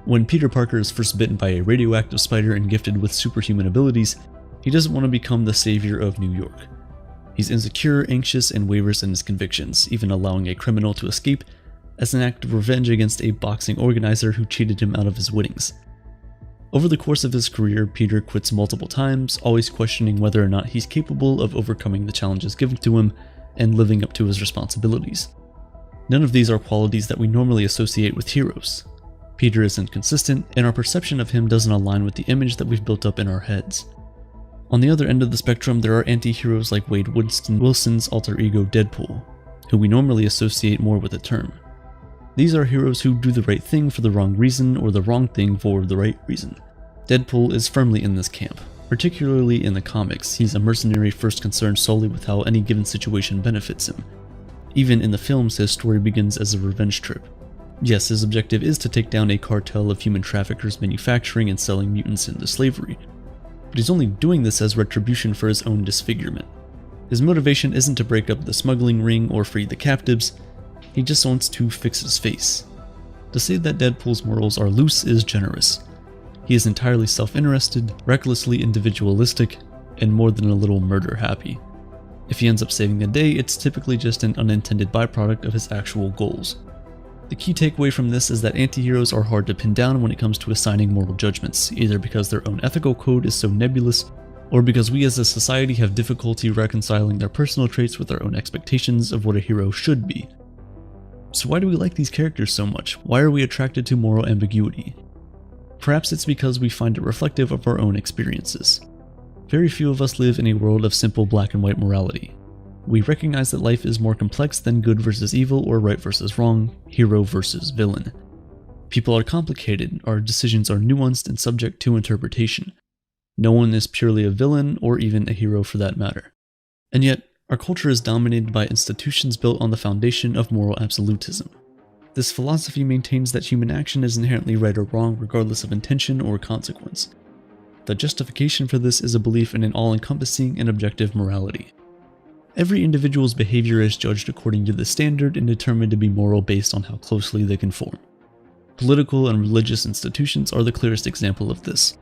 When Peter Parker is first bitten by a radioactive spider and gifted with superhuman abilities, he doesn't want to become the savior of New York. He's insecure, anxious, and wavers in his convictions, even allowing a criminal to escape as an act of revenge against a boxing organizer who cheated him out of his winnings. Over the course of his career, Peter quits multiple times, always questioning whether or not he's capable of overcoming the challenges given to him and living up to his responsibilities. None of these are qualities that we normally associate with heroes. Peter isn't consistent, and our perception of him doesn't align with the image that we've built up in our heads. On the other end of the spectrum, there are anti-heroes like Wade Wilson's alter ego Deadpool, who we normally associate more with the term. These are heroes who do the right thing for the wrong reason or the wrong thing for the right reason. Deadpool is firmly in this camp. Particularly in the comics, he's a mercenary first concerned solely with how any given situation benefits him. Even in the films, his story begins as a revenge trip. Yes, his objective is to take down a cartel of human traffickers manufacturing and selling mutants into slavery, but he's only doing this as retribution for his own disfigurement. His motivation isn't to break up the smuggling ring or free the captives, he just wants to fix his face. To say that Deadpool's morals are loose is generous. He is entirely self-interested, recklessly individualistic, and more than a little murder-happy. If he ends up saving the day, it's typically just an unintended byproduct of his actual goals. The key takeaway from this is that anti-heroes are hard to pin down when it comes to assigning moral judgments, either because their own ethical code is so nebulous, or because we as a society have difficulty reconciling their personal traits with our own expectations of what a hero should be. So why do we like these characters so much? Why are we attracted to moral ambiguity? Perhaps it's because we find it reflective of our own experiences. Very few of us live in a world of simple black and white morality. We recognize that life is more complex than good versus evil or right versus wrong, hero versus villain. People are complicated, our decisions are nuanced and subject to interpretation. No one is purely a villain or even a hero for that matter. And yet, our culture is dominated by institutions built on the foundation of moral absolutism. This philosophy maintains that human action is inherently right or wrong regardless of intention or consequence. The justification for this is a belief in an all-encompassing and objective morality. Every individual's behavior is judged according to the standard and determined to be moral based on how closely they conform. Political and religious institutions are the clearest example of this.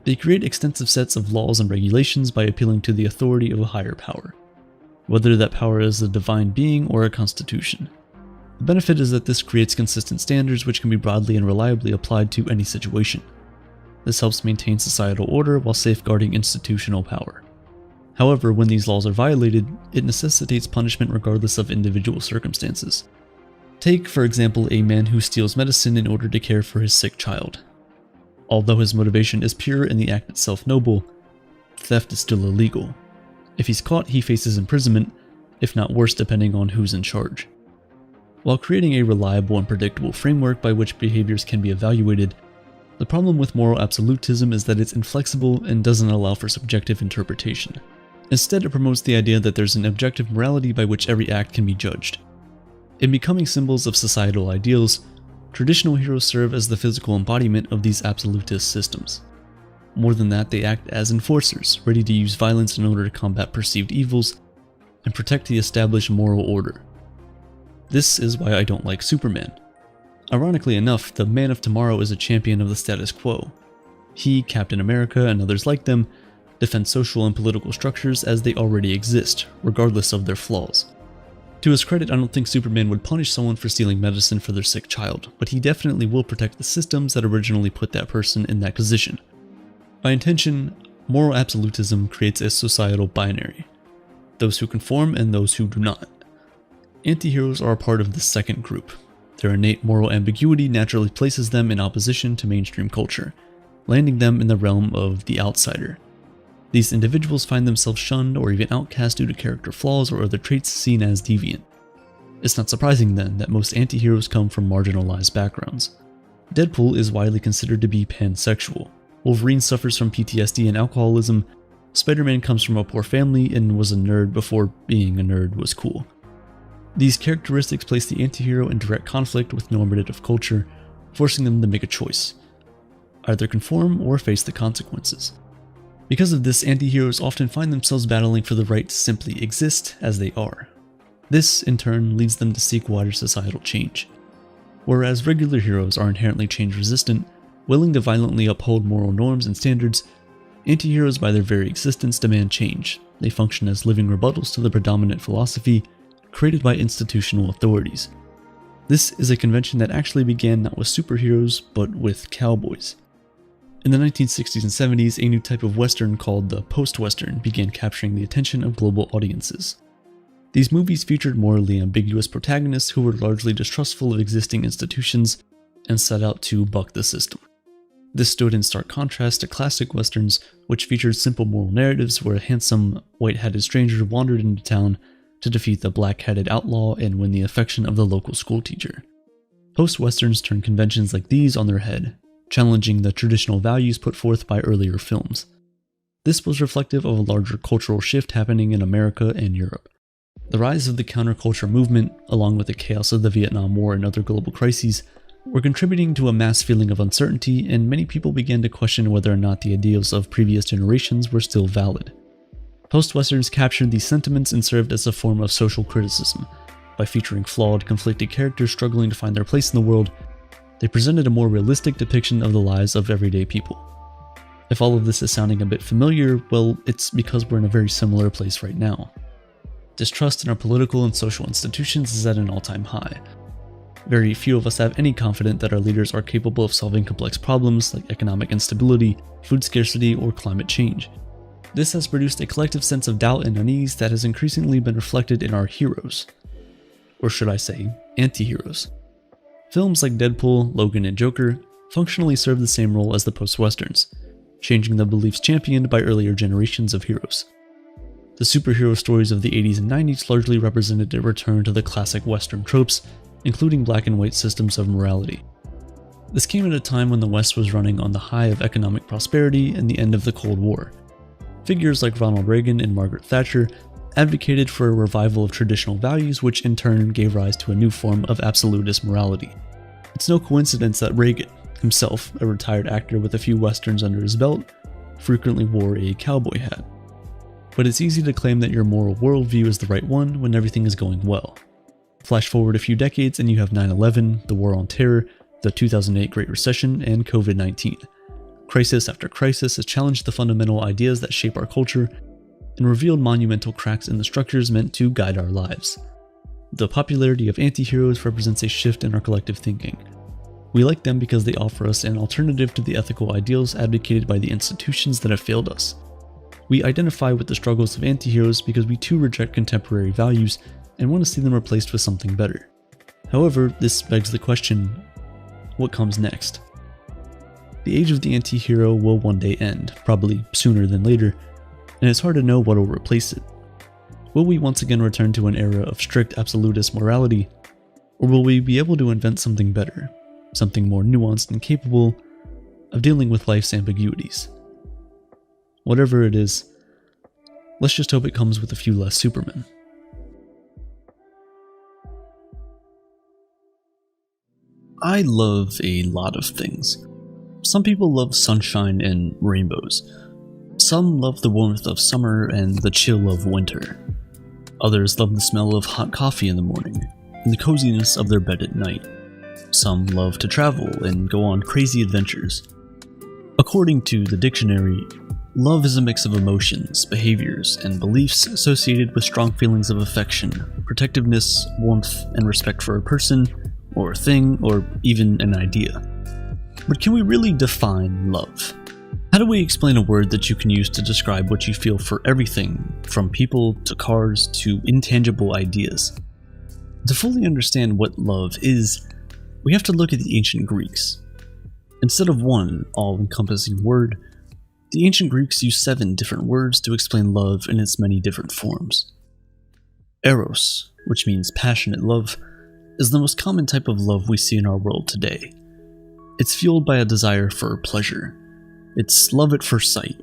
They create extensive sets of laws and regulations by appealing to the authority of a higher power, whether that power is a divine being or a constitution. The benefit is that this creates consistent standards which can be broadly and reliably applied to any situation. This helps maintain societal order while safeguarding institutional power. However, when these laws are violated, it necessitates punishment regardless of individual circumstances. Take, for example, a man who steals medicine in order to care for his sick child. Although his motivation is pure and the act itself noble, theft is still illegal. If he's caught, he faces imprisonment, if not worse depending on who's in charge. While creating a reliable and predictable framework by which behaviors can be evaluated, the problem with moral absolutism is that it's inflexible and doesn't allow for subjective interpretation. Instead, it promotes the idea that there's an objective morality by which every act can be judged. In becoming symbols of societal ideals, traditional heroes serve as the physical embodiment of these absolutist systems. More than that, they act as enforcers, ready to use violence in order to combat perceived evils and protect the established moral order. This is why I don't like Superman. Ironically enough, the Man of Tomorrow is a champion of the status quo. He, Captain America, and others like them defend social and political structures as they already exist, regardless of their flaws. To his credit, I don't think Superman would punish someone for stealing medicine for their sick child, but he definitely will protect the systems that originally put that person in that position. By intention, moral absolutism creates a societal binary: those who conform and those who do not. Anti-heroes are a part of this second group. Their innate moral ambiguity naturally places them in opposition to mainstream culture, landing them in the realm of the outsider. These individuals find themselves shunned or even outcast due to character flaws or other traits seen as deviant. It's not surprising then that most anti-heroes come from marginalized backgrounds. Deadpool is widely considered to be pansexual. Wolverine suffers from PTSD and alcoholism. Spider-Man comes from a poor family and was a nerd before being a nerd was cool. These characteristics place the anti-hero in direct conflict with normative culture, forcing them to make a choice: either conform or face the consequences. Because of this, anti-heroes often find themselves battling for the right to simply exist as they are. This, in turn, leads them to seek wider societal change. Whereas regular heroes are inherently change-resistant, willing to violently uphold moral norms and standards, anti-heroes by their very existence demand change. They function as living rebuttals to the predominant philosophy created by institutional authorities. This is a convention that actually began not with superheroes, but with cowboys. In the 1960s and 70s, a new type of Western called the post-Western began capturing the attention of global audiences. These movies featured morally ambiguous protagonists who were largely distrustful of existing institutions and set out to buck the system. This stood in stark contrast to classic Westerns, which featured simple moral narratives where a handsome, white-hatted stranger wandered into town to defeat the black-hatted outlaw and win the affection of the local schoolteacher. Post-Westerns turned conventions like these on their head, challenging the traditional values put forth by earlier films. This was reflective of a larger cultural shift happening in America and Europe. The rise of the counterculture movement, along with the chaos of the Vietnam War and other global crises, were contributing to a mass feeling of uncertainty, and many people began to question whether or not the ideals of previous generations were still valid. Post-Westerns captured these sentiments and served as a form of social criticism. By featuring flawed, conflicted characters struggling to find their place in the world, they presented a more realistic depiction of the lives of everyday people. If all of this is sounding a bit familiar, well, it's because we're in a very similar place right now. Distrust in our political and social institutions is at an all-time high. Very few of us have any confidence that our leaders are capable of solving complex problems like economic instability, food scarcity, or climate change. This has produced a collective sense of doubt and unease that has increasingly been reflected in our heroes. Or should I say, anti-heroes. Films like Deadpool, Logan, and Joker functionally serve the same role as the post-Westerns, changing the beliefs championed by earlier generations of heroes. The superhero stories of the 80s and 90s largely represented a return to the classic Western tropes, including black and white systems of morality. This came at a time when the West was running on the high of economic prosperity and the end of the Cold War. Figures like Ronald Reagan and Margaret Thatcher advocated for a revival of traditional values, which in turn gave rise to a new form of absolutist morality. It's no coincidence that Reagan, himself a retired actor with a few westerns under his belt, frequently wore a cowboy hat. But it's easy to claim that your moral worldview is the right one when everything is going well. Flash forward a few decades and you have 9/11, the War on Terror, the 2008 Great Recession, and COVID-19. Crisis after crisis has challenged the fundamental ideas that shape our culture and revealed monumental cracks in the structures meant to guide our lives. The popularity of anti-heroes represents a shift in our collective thinking. We like them because they offer us an alternative to the ethical ideals advocated by the institutions that have failed us. We identify with the struggles of anti-heroes because we too reject contemporary values and want to see them replaced with something better. However, this begs the question, what comes next? The age of the anti-hero will one day end, probably sooner than later, and it's hard to know what will replace it. Will we once again return to an era of strict absolutist morality, or will we be able to invent something better, something more nuanced and capable of dealing with life's ambiguities? Whatever it is, let's just hope it comes with a few less Supermen. I love a lot of things. Some people love sunshine and rainbows. Some love the warmth of summer and the chill of winter. Others love the smell of hot coffee in the morning and the coziness of their bed at night. Some love to travel and go on crazy adventures. According to the dictionary, love is a mix of emotions, behaviors, and beliefs associated with strong feelings of affection, protectiveness, warmth, and respect for a person, or a thing, or even an idea. But can we really define love? How do we explain a word that you can use to describe what you feel for everything, from people to cars to intangible ideas? To fully understand what love is, we have to look at the ancient Greeks. Instead of one all-encompassing word, the ancient Greeks used 7 different words to explain love in its many different forms. Eros, which means passionate love, is the most common type of love we see in our world today. It's fueled by a desire for pleasure. It's love at first sight,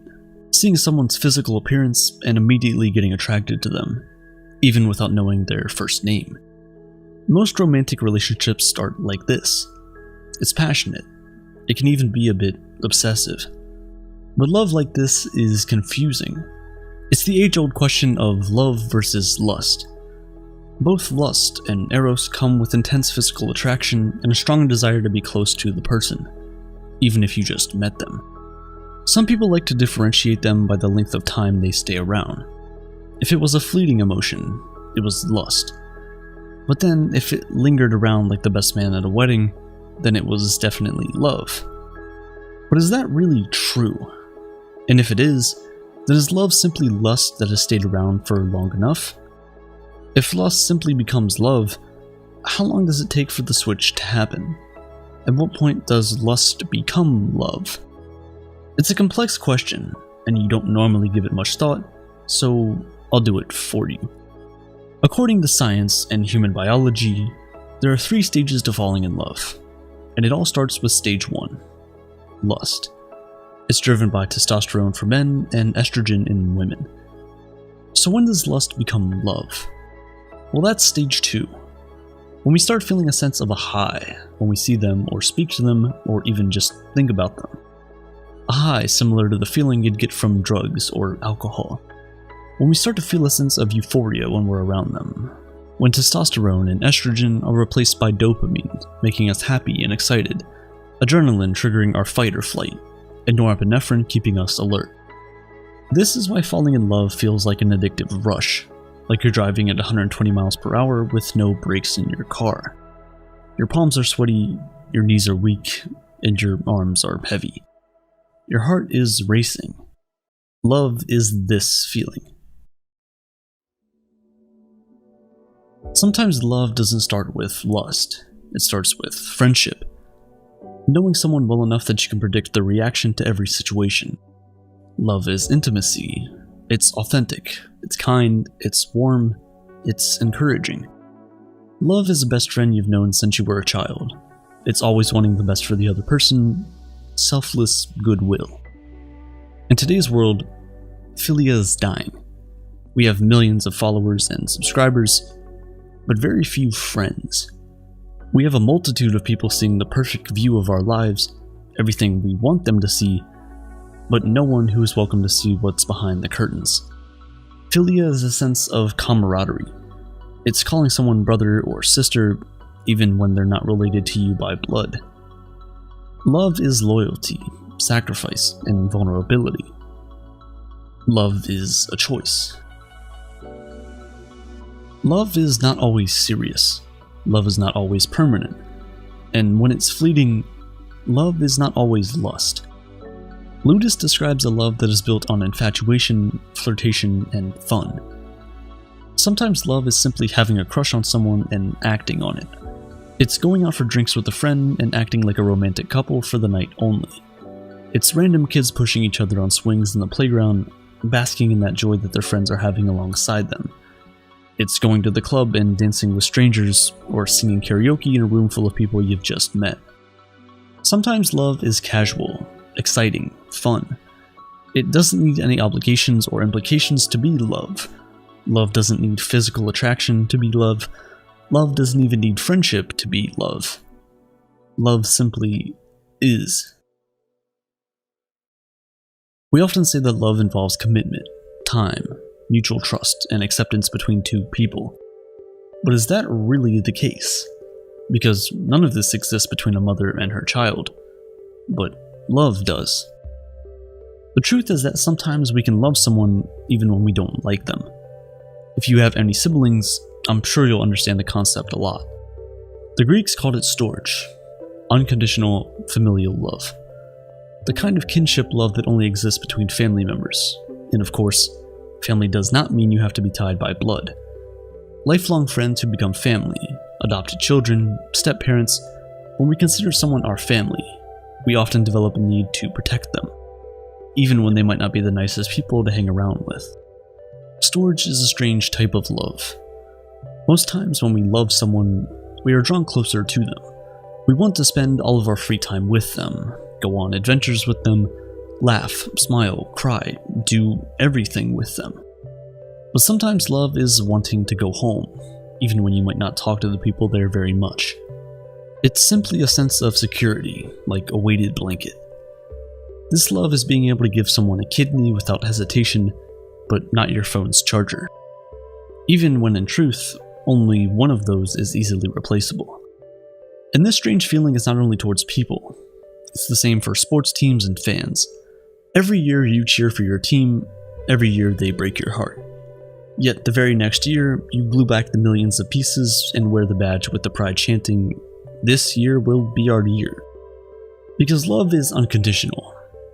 seeing someone's physical appearance and immediately getting attracted to them, even without knowing their first name. Most romantic relationships start like this. It's passionate. It can even be a bit obsessive. But love like this is confusing. It's the age-old question of love versus lust. Both lust and eros come with intense physical attraction and a strong desire to be close to the person, even if you just met them. Some people like to differentiate them by the length of time they stay around. If it was a fleeting emotion, it was lust. But then, if it lingered around like the best man at a wedding, then it was definitely love. But is that really true? And if it is, then is love simply lust that has stayed around for long enough? If lust simply becomes love, how long does it take for the switch to happen? At what point does lust become love? It's a complex question, and you don't normally give it much thought, so I'll do it for you. According to science and human biology, there are 3 stages to falling in love, and it all starts with stage 1, lust. It's driven by testosterone for men and estrogen in women. So when does lust become love? Well, that's stage 2. When we start feeling a sense of a high when we see them or speak to them or even just think about them. A high similar to the feeling you'd get from drugs or alcohol. When we start to feel a sense of euphoria when we're around them. When testosterone and estrogen are replaced by dopamine, making us happy and excited. Adrenaline triggering our fight or flight, and norepinephrine keeping us alert. This is why falling in love feels like an addictive rush, like you're driving at 120 miles per hour with no brakes in your car. Your palms are sweaty, your knees are weak, and your arms are heavy. Your heart is racing. Love is this feeling. Sometimes love doesn't start with lust. It starts with friendship. Knowing someone well enough that you can predict their reaction to every situation. Love is intimacy, It's authentic, it's kind, it's warm, it's encouraging. Love is the best friend you've known since you were a child. It's always wanting the best for the other person, selfless goodwill. In today's world, philia is dying. We have millions of followers and subscribers, but very few friends. We have a multitude of people seeing the perfect view of our lives, everything we want them to see, but no one who is welcome to see what's behind the curtains. Philia is a sense of camaraderie. It's calling someone brother or sister, even when they're not related to you by blood. Love is loyalty, sacrifice, and vulnerability. Love is a choice. Love is not always serious. Love is not always permanent. And when it's fleeting, love is not always lust. Ludus describes a love that is built on infatuation, flirtation, and fun. Sometimes love is simply having a crush on someone and acting on it. It's going out for drinks with a friend and acting like a romantic couple for the night only. It's random kids pushing each other on swings in the playground, basking in that joy that their friends are having alongside them. It's going to the club and dancing with strangers, or singing karaoke in a room full of people you've just met. Sometimes love is casual, exciting, fun. It doesn't need any obligations or implications to be love. Love doesn't need physical attraction to be love. Love doesn't even need friendship to be love. Love simply is. We often say that love involves commitment, time, mutual trust, and acceptance between two people. But is that really the case? Because none of this exists between a mother and her child. But love does. The truth is that sometimes we can love someone even when we don't like them. If you have any siblings, I'm sure you'll understand the concept a lot. The Greeks called it storge, unconditional familial love. The kind of kinship love that only exists between family members. And of course, family does not mean you have to be tied by blood. Lifelong friends who become family, adopted children, step-parents, when we consider someone our family, we often develop a need to protect them, even when they might not be the nicest people to hang around with. Storge is a strange type of love. Most times when we love someone, we are drawn closer to them. We want to spend all of our free time with them, go on adventures with them, laugh, smile, cry, do everything with them. But sometimes love is wanting to go home, even when you might not talk to the people there very much. It's simply a sense of security, like a weighted blanket. This love is being able to give someone a kidney without hesitation, but not your phone's charger. Even when in truth, only one of those is easily replaceable. And this strange feeling is not only towards people, it's the same for sports teams and fans. Every year you cheer for your team, every year they break your heart. Yet the very next year, you glue back the millions of pieces and wear the badge with the pride chanting, "This year will be our year." Because love is unconditional.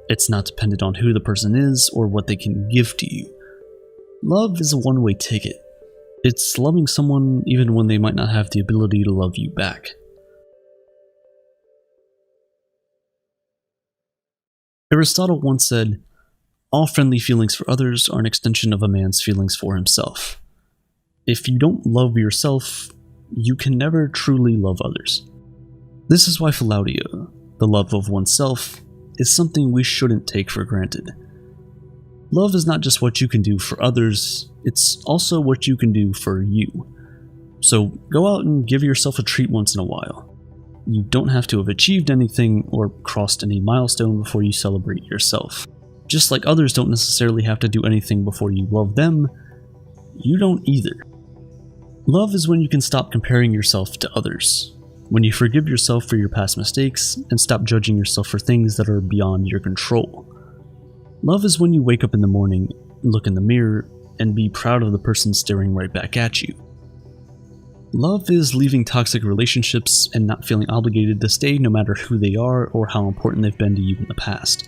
It's not dependent on who the person is or what they can give to you. Love is a one-way ticket. It's loving someone even when they might not have the ability to love you back. Aristotle once said, "All friendly feelings for others are an extension of a man's feelings for himself." If you don't love yourself, you can never truly love others. This is why philautia, the love of oneself, is something we shouldn't take for granted. Love is not just what you can do for others, it's also what you can do for you. So go out and give yourself a treat once in a while. You don't have to have achieved anything or crossed any milestone before you celebrate yourself. Just like others don't necessarily have to do anything before you love them, you don't either. Love is when you can stop comparing yourself to others, when you forgive yourself for your past mistakes and stop judging yourself for things that are beyond your control. Love is when you wake up in the morning, look in the mirror, and be proud of the person staring right back at you. Love is leaving toxic relationships and not feeling obligated to stay no matter who they are or how important they've been to you in the past.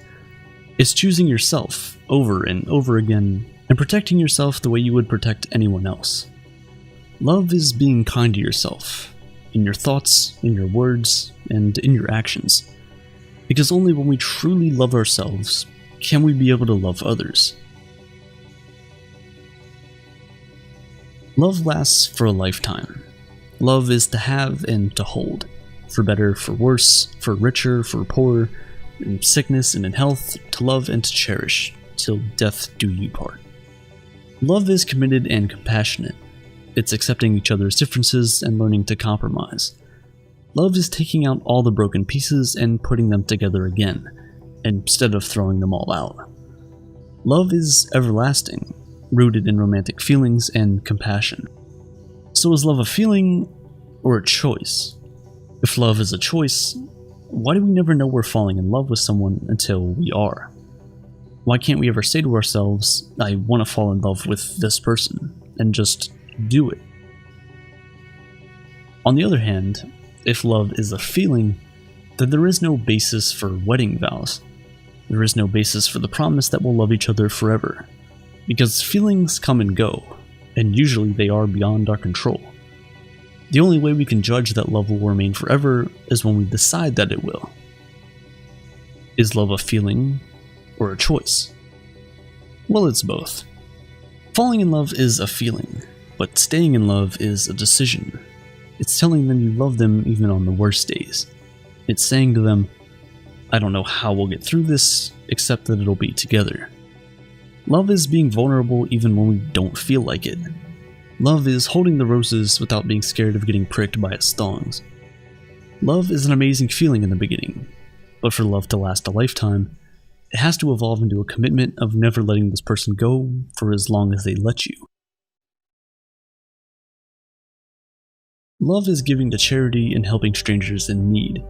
It's choosing yourself over and over again and protecting yourself the way you would protect anyone else. Love is being kind to yourself, in your thoughts, in your words, and in your actions. Because only when we truly love ourselves can we be able to love others. Love lasts for a lifetime. Love is to have and to hold. For better, for worse, for richer, for poorer, in sickness and in health, to love and to cherish, till death do you part. Love is committed and compassionate. It's accepting each other's differences and learning to compromise. Love is taking out all the broken pieces and putting them together again, instead of throwing them all out. Love is everlasting, rooted in romantic feelings and compassion. So is love a feeling or a choice? If love is a choice, why do we never know we're falling in love with someone until we are? Why can't we ever say to ourselves, I want to fall in love with this person, and just do it? On the other hand, if love is a feeling, then there is no basis for wedding vows. There is no basis for the promise that we'll love each other forever, because feelings come and go, and usually they are beyond our control. The only way we can judge that love will remain forever is when we decide that it will. Is love a feeling or a choice? Well, it's both. Falling in love is a feeling, but staying in love is a decision. It's telling them you love them even on the worst days. It's saying to them, I don't know how we'll get through this, except that it'll be together. Love is being vulnerable even when we don't feel like it. Love is holding the roses without being scared of getting pricked by its thorns. Love is an amazing feeling in the beginning, but for love to last a lifetime, it has to evolve into a commitment of never letting this person go for as long as they let you. Love is giving to charity and helping strangers in need.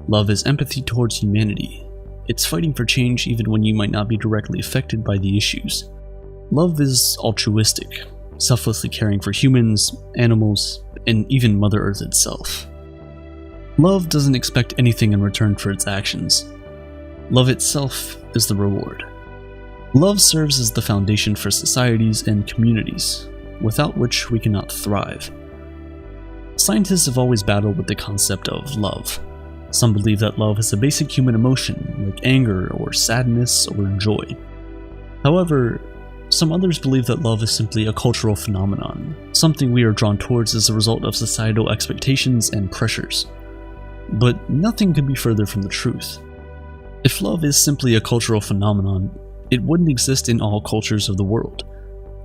Love is empathy towards humanity. It's fighting for change even when you might not be directly affected by the issues. Love is altruistic, selflessly caring for humans, animals, and even Mother Earth itself. Love doesn't expect anything in return for its actions. Love itself is the reward. Love serves as the foundation for societies and communities, without which we cannot thrive. Scientists have always battled with the concept of love. Some believe that love is a basic human emotion, like anger or sadness or joy. However, some others believe that love is simply a cultural phenomenon, something we are drawn towards as a result of societal expectations and pressures. But nothing could be further from the truth. If love is simply a cultural phenomenon, it wouldn't exist in all cultures of the world,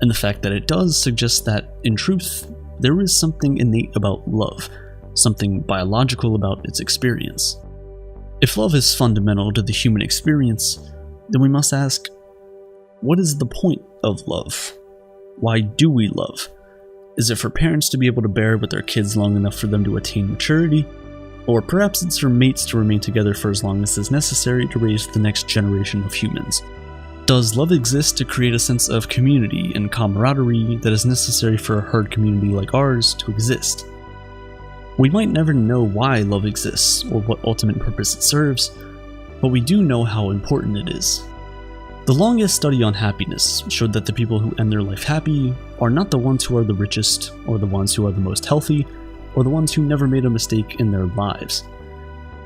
and the fact that it does suggests that, in truth, there is something innate about love, something biological about its experience. If love is fundamental to the human experience, then we must ask, what is the point of love? Why do we love? Is it for parents to be able to bear with their kids long enough for them to attain maturity? Or perhaps it's for mates to remain together for as long as is necessary to raise the next generation of humans. Does love exist to create a sense of community and camaraderie that is necessary for a herd community like ours to exist? We might never know why love exists or what ultimate purpose it serves, but we do know how important it is. The longest study on happiness showed that the people who end their life happy are not the ones who are the richest, or the ones who are the most healthy, or the ones who never made a mistake in their lives.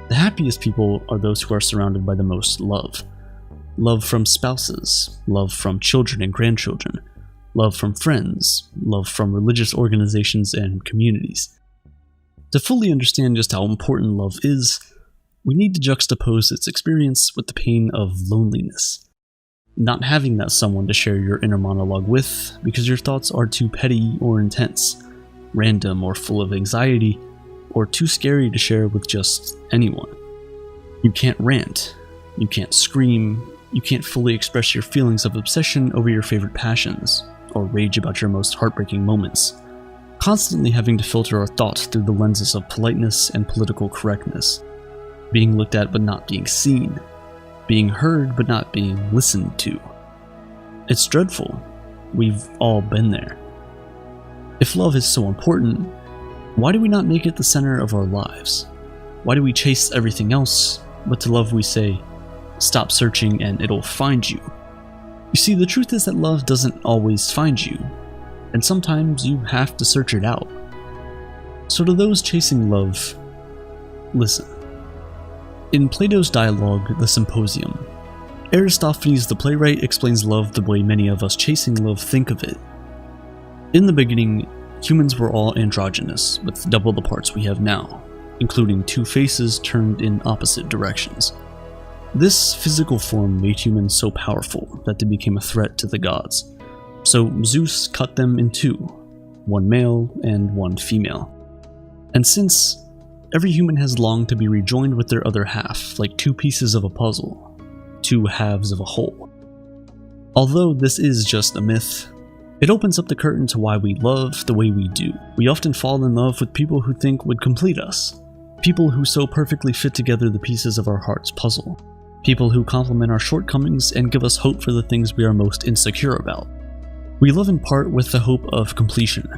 The happiest people are those who are surrounded by the most love. Love from spouses, love from children and grandchildren, love from friends, love from religious organizations and communities. To fully understand just how important love is, we need to juxtapose its experience with the pain of loneliness. Not having that someone to share your inner monologue with because your thoughts are too petty or intense, random or full of anxiety, or too scary to share with just anyone. You can't rant, you can't scream, you can't fully express your feelings of obsession over your favorite passions, or rage about your most heartbreaking moments, constantly having to filter our thoughts through the lenses of politeness and political correctness, being looked at but not being seen, being heard but not being listened to. It's dreadful. We've all been there. If love is so important, why do we not make it the center of our lives? Why do we chase everything else, but to love we say, stop searching and it'll find you? You see, the truth is that love doesn't always find you, and sometimes you have to search it out. So to those chasing love, listen. In Plato's dialogue, The Symposium, Aristophanes the playwright explains love the way many of us chasing love think of it. In the beginning, humans were all androgynous, with double the parts we have now, including two faces turned in opposite directions. This physical form made humans so powerful that they became a threat to the gods. So Zeus cut them in two, one male and one female. And since every human has longed to be rejoined with their other half, like two pieces of a puzzle, two halves of a whole. Although this is just a myth, it opens up the curtain to why we love the way we do. We often fall in love with people who think would complete us. People who so perfectly fit together the pieces of our heart's puzzle. People who complement our shortcomings and give us hope for the things we are most insecure about. We love in part with the hope of completion.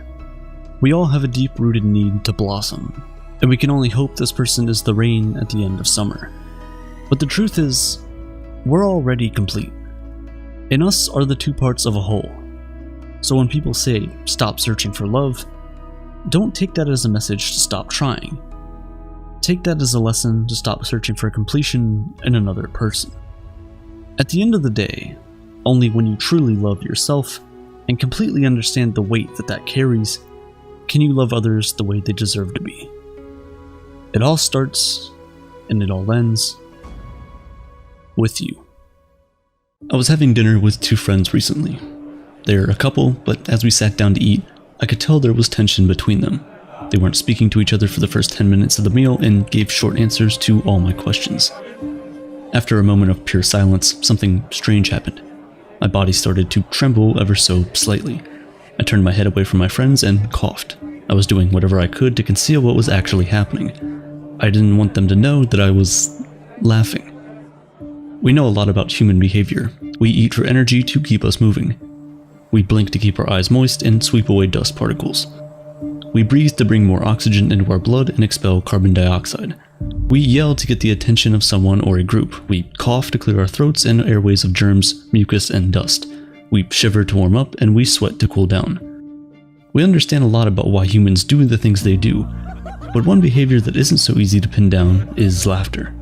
We all have a deep-rooted need to blossom, and we can only hope this person is the rain at the end of summer. But the truth is, we're already complete. In us are the two parts of a whole. So when people say, stop searching for love, don't take that as a message to stop trying. Take that as a lesson to stop searching for completion in another person. At the end of the day, only when you truly love yourself and completely understand the weight that carries, can you love others the way they deserve to be. It all starts, and it all ends, with you. I was having dinner with two friends recently. They're a couple, but as we sat down to eat, I could tell there was tension between them. They weren't speaking to each other for the first 10 minutes of the meal and gave short answers to all my questions. After a moment of pure silence, something strange happened. My body started to tremble ever so slightly. I turned my head away from my friends and coughed. I was doing whatever I could to conceal what was actually happening. I didn't want them to know that I was laughing. We know a lot about human behavior. We eat for energy to keep us moving. We blink to keep our eyes moist and sweep away dust particles. We breathe to bring more oxygen into our blood and expel carbon dioxide. We yell to get the attention of someone or a group. We cough to clear our throats and airways of germs, mucus, and dust. We shiver to warm up, and we sweat to cool down. We understand a lot about why humans do the things they do, but one behavior that isn't so easy to pin down is laughter.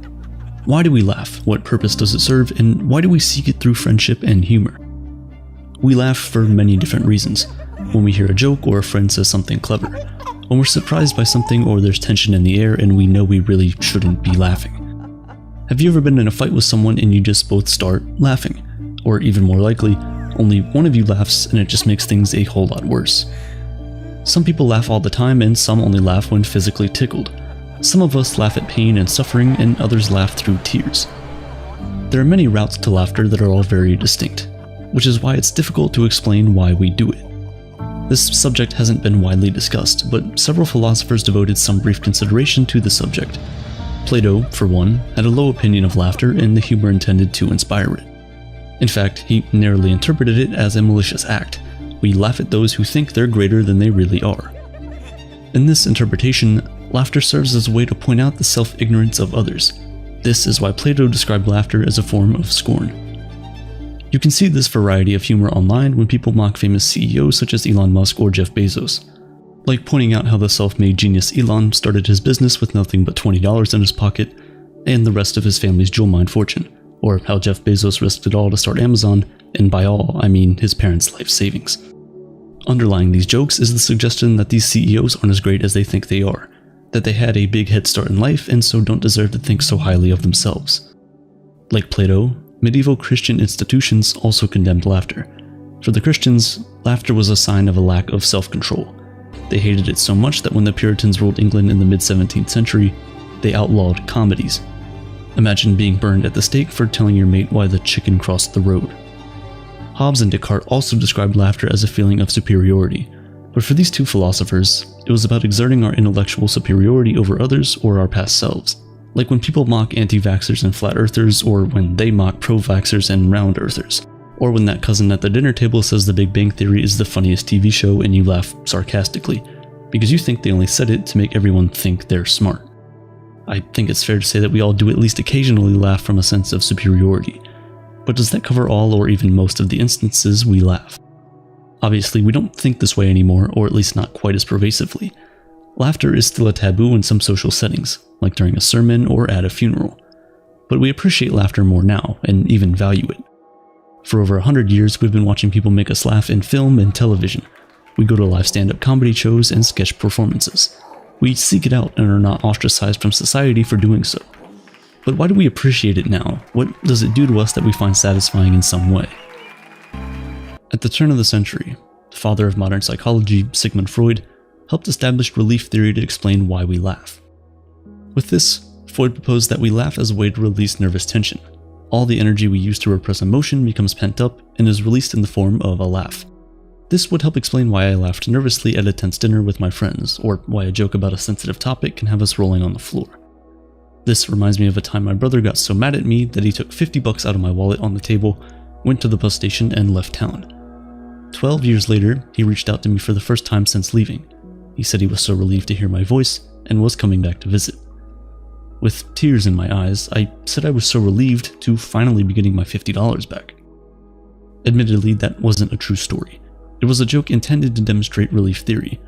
Why do we laugh? What purpose does it serve? And why do we seek it through friendship and humor? We laugh for many different reasons. When we hear a joke or a friend says something clever. When we're surprised by something or there's tension in the air and we know we really shouldn't be laughing. Have you ever been in a fight with someone and you just both start laughing? Or even more likely, only one of you laughs and it just makes things a whole lot worse. Some people laugh all the time and some only laugh when physically tickled. Some of us laugh at pain and suffering and others laugh through tears. There are many routes to laughter that are all very distinct, which is why it's difficult to explain why we do it. This subject hasn't been widely discussed, but several philosophers devoted some brief consideration to the subject. Plato, for one, had a low opinion of laughter and the humor intended to inspire it. In fact, he narrowly interpreted it as a malicious act. We laugh at those who think they're greater than they really are. In this interpretation, laughter serves as a way to point out the self-ignorance of others. This is why Plato described laughter as a form of scorn. You can see this variety of humor online when people mock famous CEOs such as Elon Musk or Jeff Bezos. Like pointing out how the self-made genius Elon started his business with nothing but $20 in his pocket and the rest of his family's jewel mine fortune, or how Jeff Bezos risked it all to start Amazon, and by all, I mean his parents' life savings. Underlying these jokes is the suggestion that these CEOs aren't as great as they think they are, that they had a big head start in life and so don't deserve to think so highly of themselves. Like Plato, medieval Christian institutions also condemned laughter. For the Christians, laughter was a sign of a lack of self-control. They hated it so much that when the Puritans ruled England in the mid-17th century, they outlawed comedies. Imagine being burned at the stake for telling your mate why the chicken crossed the road. Hobbes and Descartes also described laughter as a feeling of superiority, but for these two philosophers, it was about exerting our intellectual superiority over others or our past selves. Like when people mock anti-vaxxers and flat earthers, or when they mock pro-vaxxers and round earthers. Or when that cousin at the dinner table says The Big Bang Theory is the funniest TV show and you laugh sarcastically, because you think they only said it to make everyone think they're smart. I think it's fair to say that we all do at least occasionally laugh from a sense of superiority. But does that cover all or even most of the instances we laugh? Obviously, we don't think this way anymore, or at least not quite as pervasively. Laughter is still a taboo in some social settings, like during a sermon or at a funeral. But we appreciate laughter more now, and even value it. For over 100 years, we've been watching people make us laugh in film and television. We go to live stand-up comedy shows and sketch performances. We seek it out and are not ostracized from society for doing so. But why do we appreciate it now? What does it do to us that we find satisfying in some way? At the turn of the century, the father of modern psychology, Sigmund Freud, helped establish relief theory to explain why we laugh. With this, Freud proposed that we laugh as a way to release nervous tension. All the energy we use to repress emotion becomes pent up and is released in the form of a laugh. This would help explain why I laughed nervously at a tense dinner with my friends, or why a joke about a sensitive topic can have us rolling on the floor. This reminds me of a time my brother got so mad at me that he took $50 out of my wallet on the table, went to the bus station, and left town. 12 years later, he reached out to me for the first time since leaving. He said he was so relieved to hear my voice and was coming back to visit. With tears in my eyes, I said I was so relieved to finally be getting my $50 back. Admittedly, that wasn't a true story. It was a joke intended to demonstrate relief theory.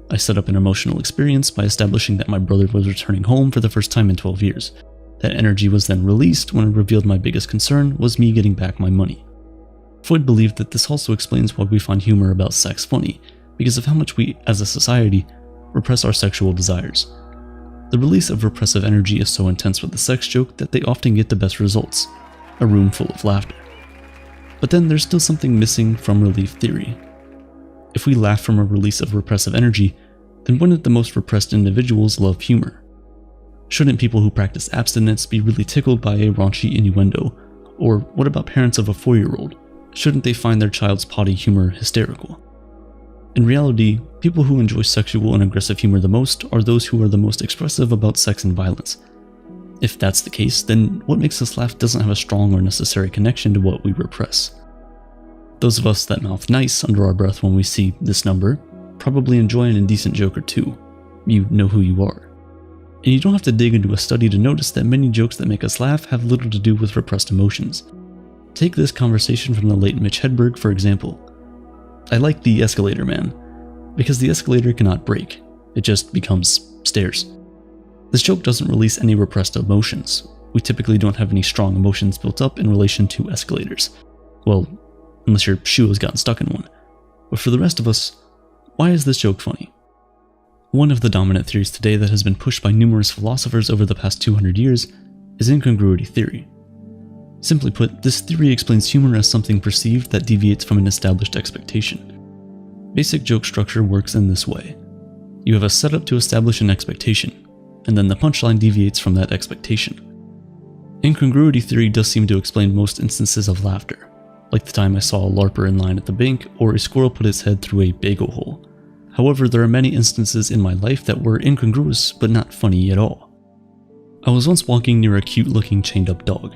I set up an emotional experience by establishing that my brother was returning home for the first time in 12 years. That energy was then released when I revealed my biggest concern was me getting back my money. Freud believed that this also explains why we find humor about sex funny, because of how much we, as a society, repress our sexual desires. The release of repressive energy is so intense with the sex joke that they often get the best results, a room full of laughter. But then there's still something missing from relief theory. If we laugh from a release of repressive energy, then wouldn't the most repressed individuals love humor? Shouldn't people who practice abstinence be really tickled by a raunchy innuendo? Or what about parents of a 4-year-old? Shouldn't they find their child's potty humor hysterical? In reality, people who enjoy sexual and aggressive humor the most are those who are the most expressive about sex and violence. If that's the case, then what makes us laugh doesn't have a strong or necessary connection to what we repress. Those of us that mouth nice under our breath when we see this number probably enjoy an indecent joke or two. You know who you are. And you don't have to dig into a study to notice that many jokes that make us laugh have little to do with repressed emotions. Take this conversation from the late Mitch Hedberg, for example. I like the escalator man, because the escalator cannot break. It just becomes stairs. This joke doesn't release any repressed emotions. We typically don't have any strong emotions built up in relation to escalators. Well, unless your shoe has gotten stuck in one. But for the rest of us, why is this joke funny? One of the dominant theories today that has been pushed by numerous philosophers over the past 200 years is incongruity theory. Simply put, this theory explains humor as something perceived that deviates from an established expectation. Basic joke structure works in this way. You have a setup to establish an expectation, and then the punchline deviates from that expectation. Incongruity theory does seem to explain most instances of laughter, like the time I saw a LARPer in line at the bank or a squirrel put its head through a bagel hole. However, there are many instances in my life that were incongruous but not funny at all. I was once walking near a cute-looking chained-up dog.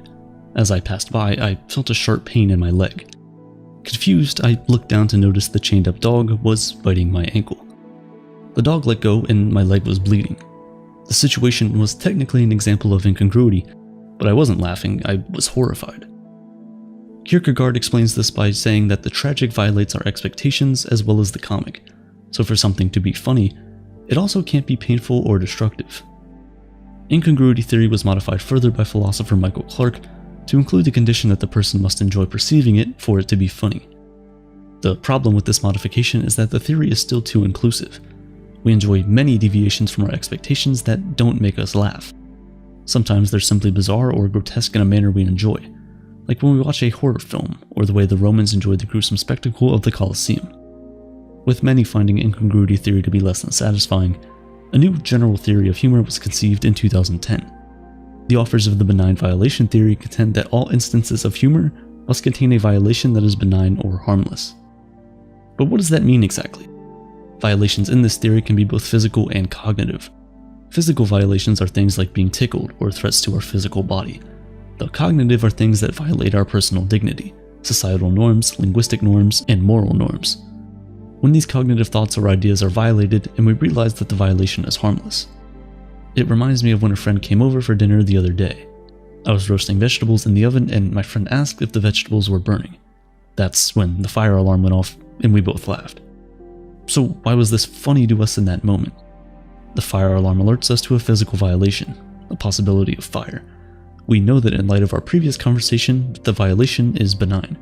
As I passed by, I felt a sharp pain in my leg. Confused, I looked down to notice the chained-up dog was biting my ankle. The dog let go and my leg was bleeding. The situation was technically an example of incongruity, but I wasn't laughing, I was horrified. Kierkegaard explains this by saying that the tragic violates our expectations as well as the comic, so for something to be funny, it also can't be painful or destructive. Incongruity theory was modified further by philosopher Michael Clark to include the condition that the person must enjoy perceiving it for it to be funny. The problem with this modification is that the theory is still too inclusive. We enjoy many deviations from our expectations that don't make us laugh. Sometimes they're simply bizarre or grotesque in a manner we enjoy, like when we watch a horror film, or the way the Romans enjoyed the gruesome spectacle of the Colosseum. With many finding incongruity theory to be less than satisfying, a new general theory of humor was conceived in 2010. The authors of the benign violation theory contend that all instances of humor must contain a violation that is benign or harmless. But what does that mean exactly? Violations in this theory can be both physical and cognitive. Physical violations are things like being tickled or threats to our physical body. The cognitive are things that violate our personal dignity, societal norms, linguistic norms, and moral norms. When these cognitive thoughts or ideas are violated and we realize that the violation is harmless. It reminds me of when a friend came over for dinner the other day. I was roasting vegetables in the oven and my friend asked if the vegetables were burning. That's when the fire alarm went off and we both laughed. So why was this funny to us in that moment? The fire alarm alerts us to a physical violation, a possibility of fire. We know that in light of our previous conversation, the violation is benign.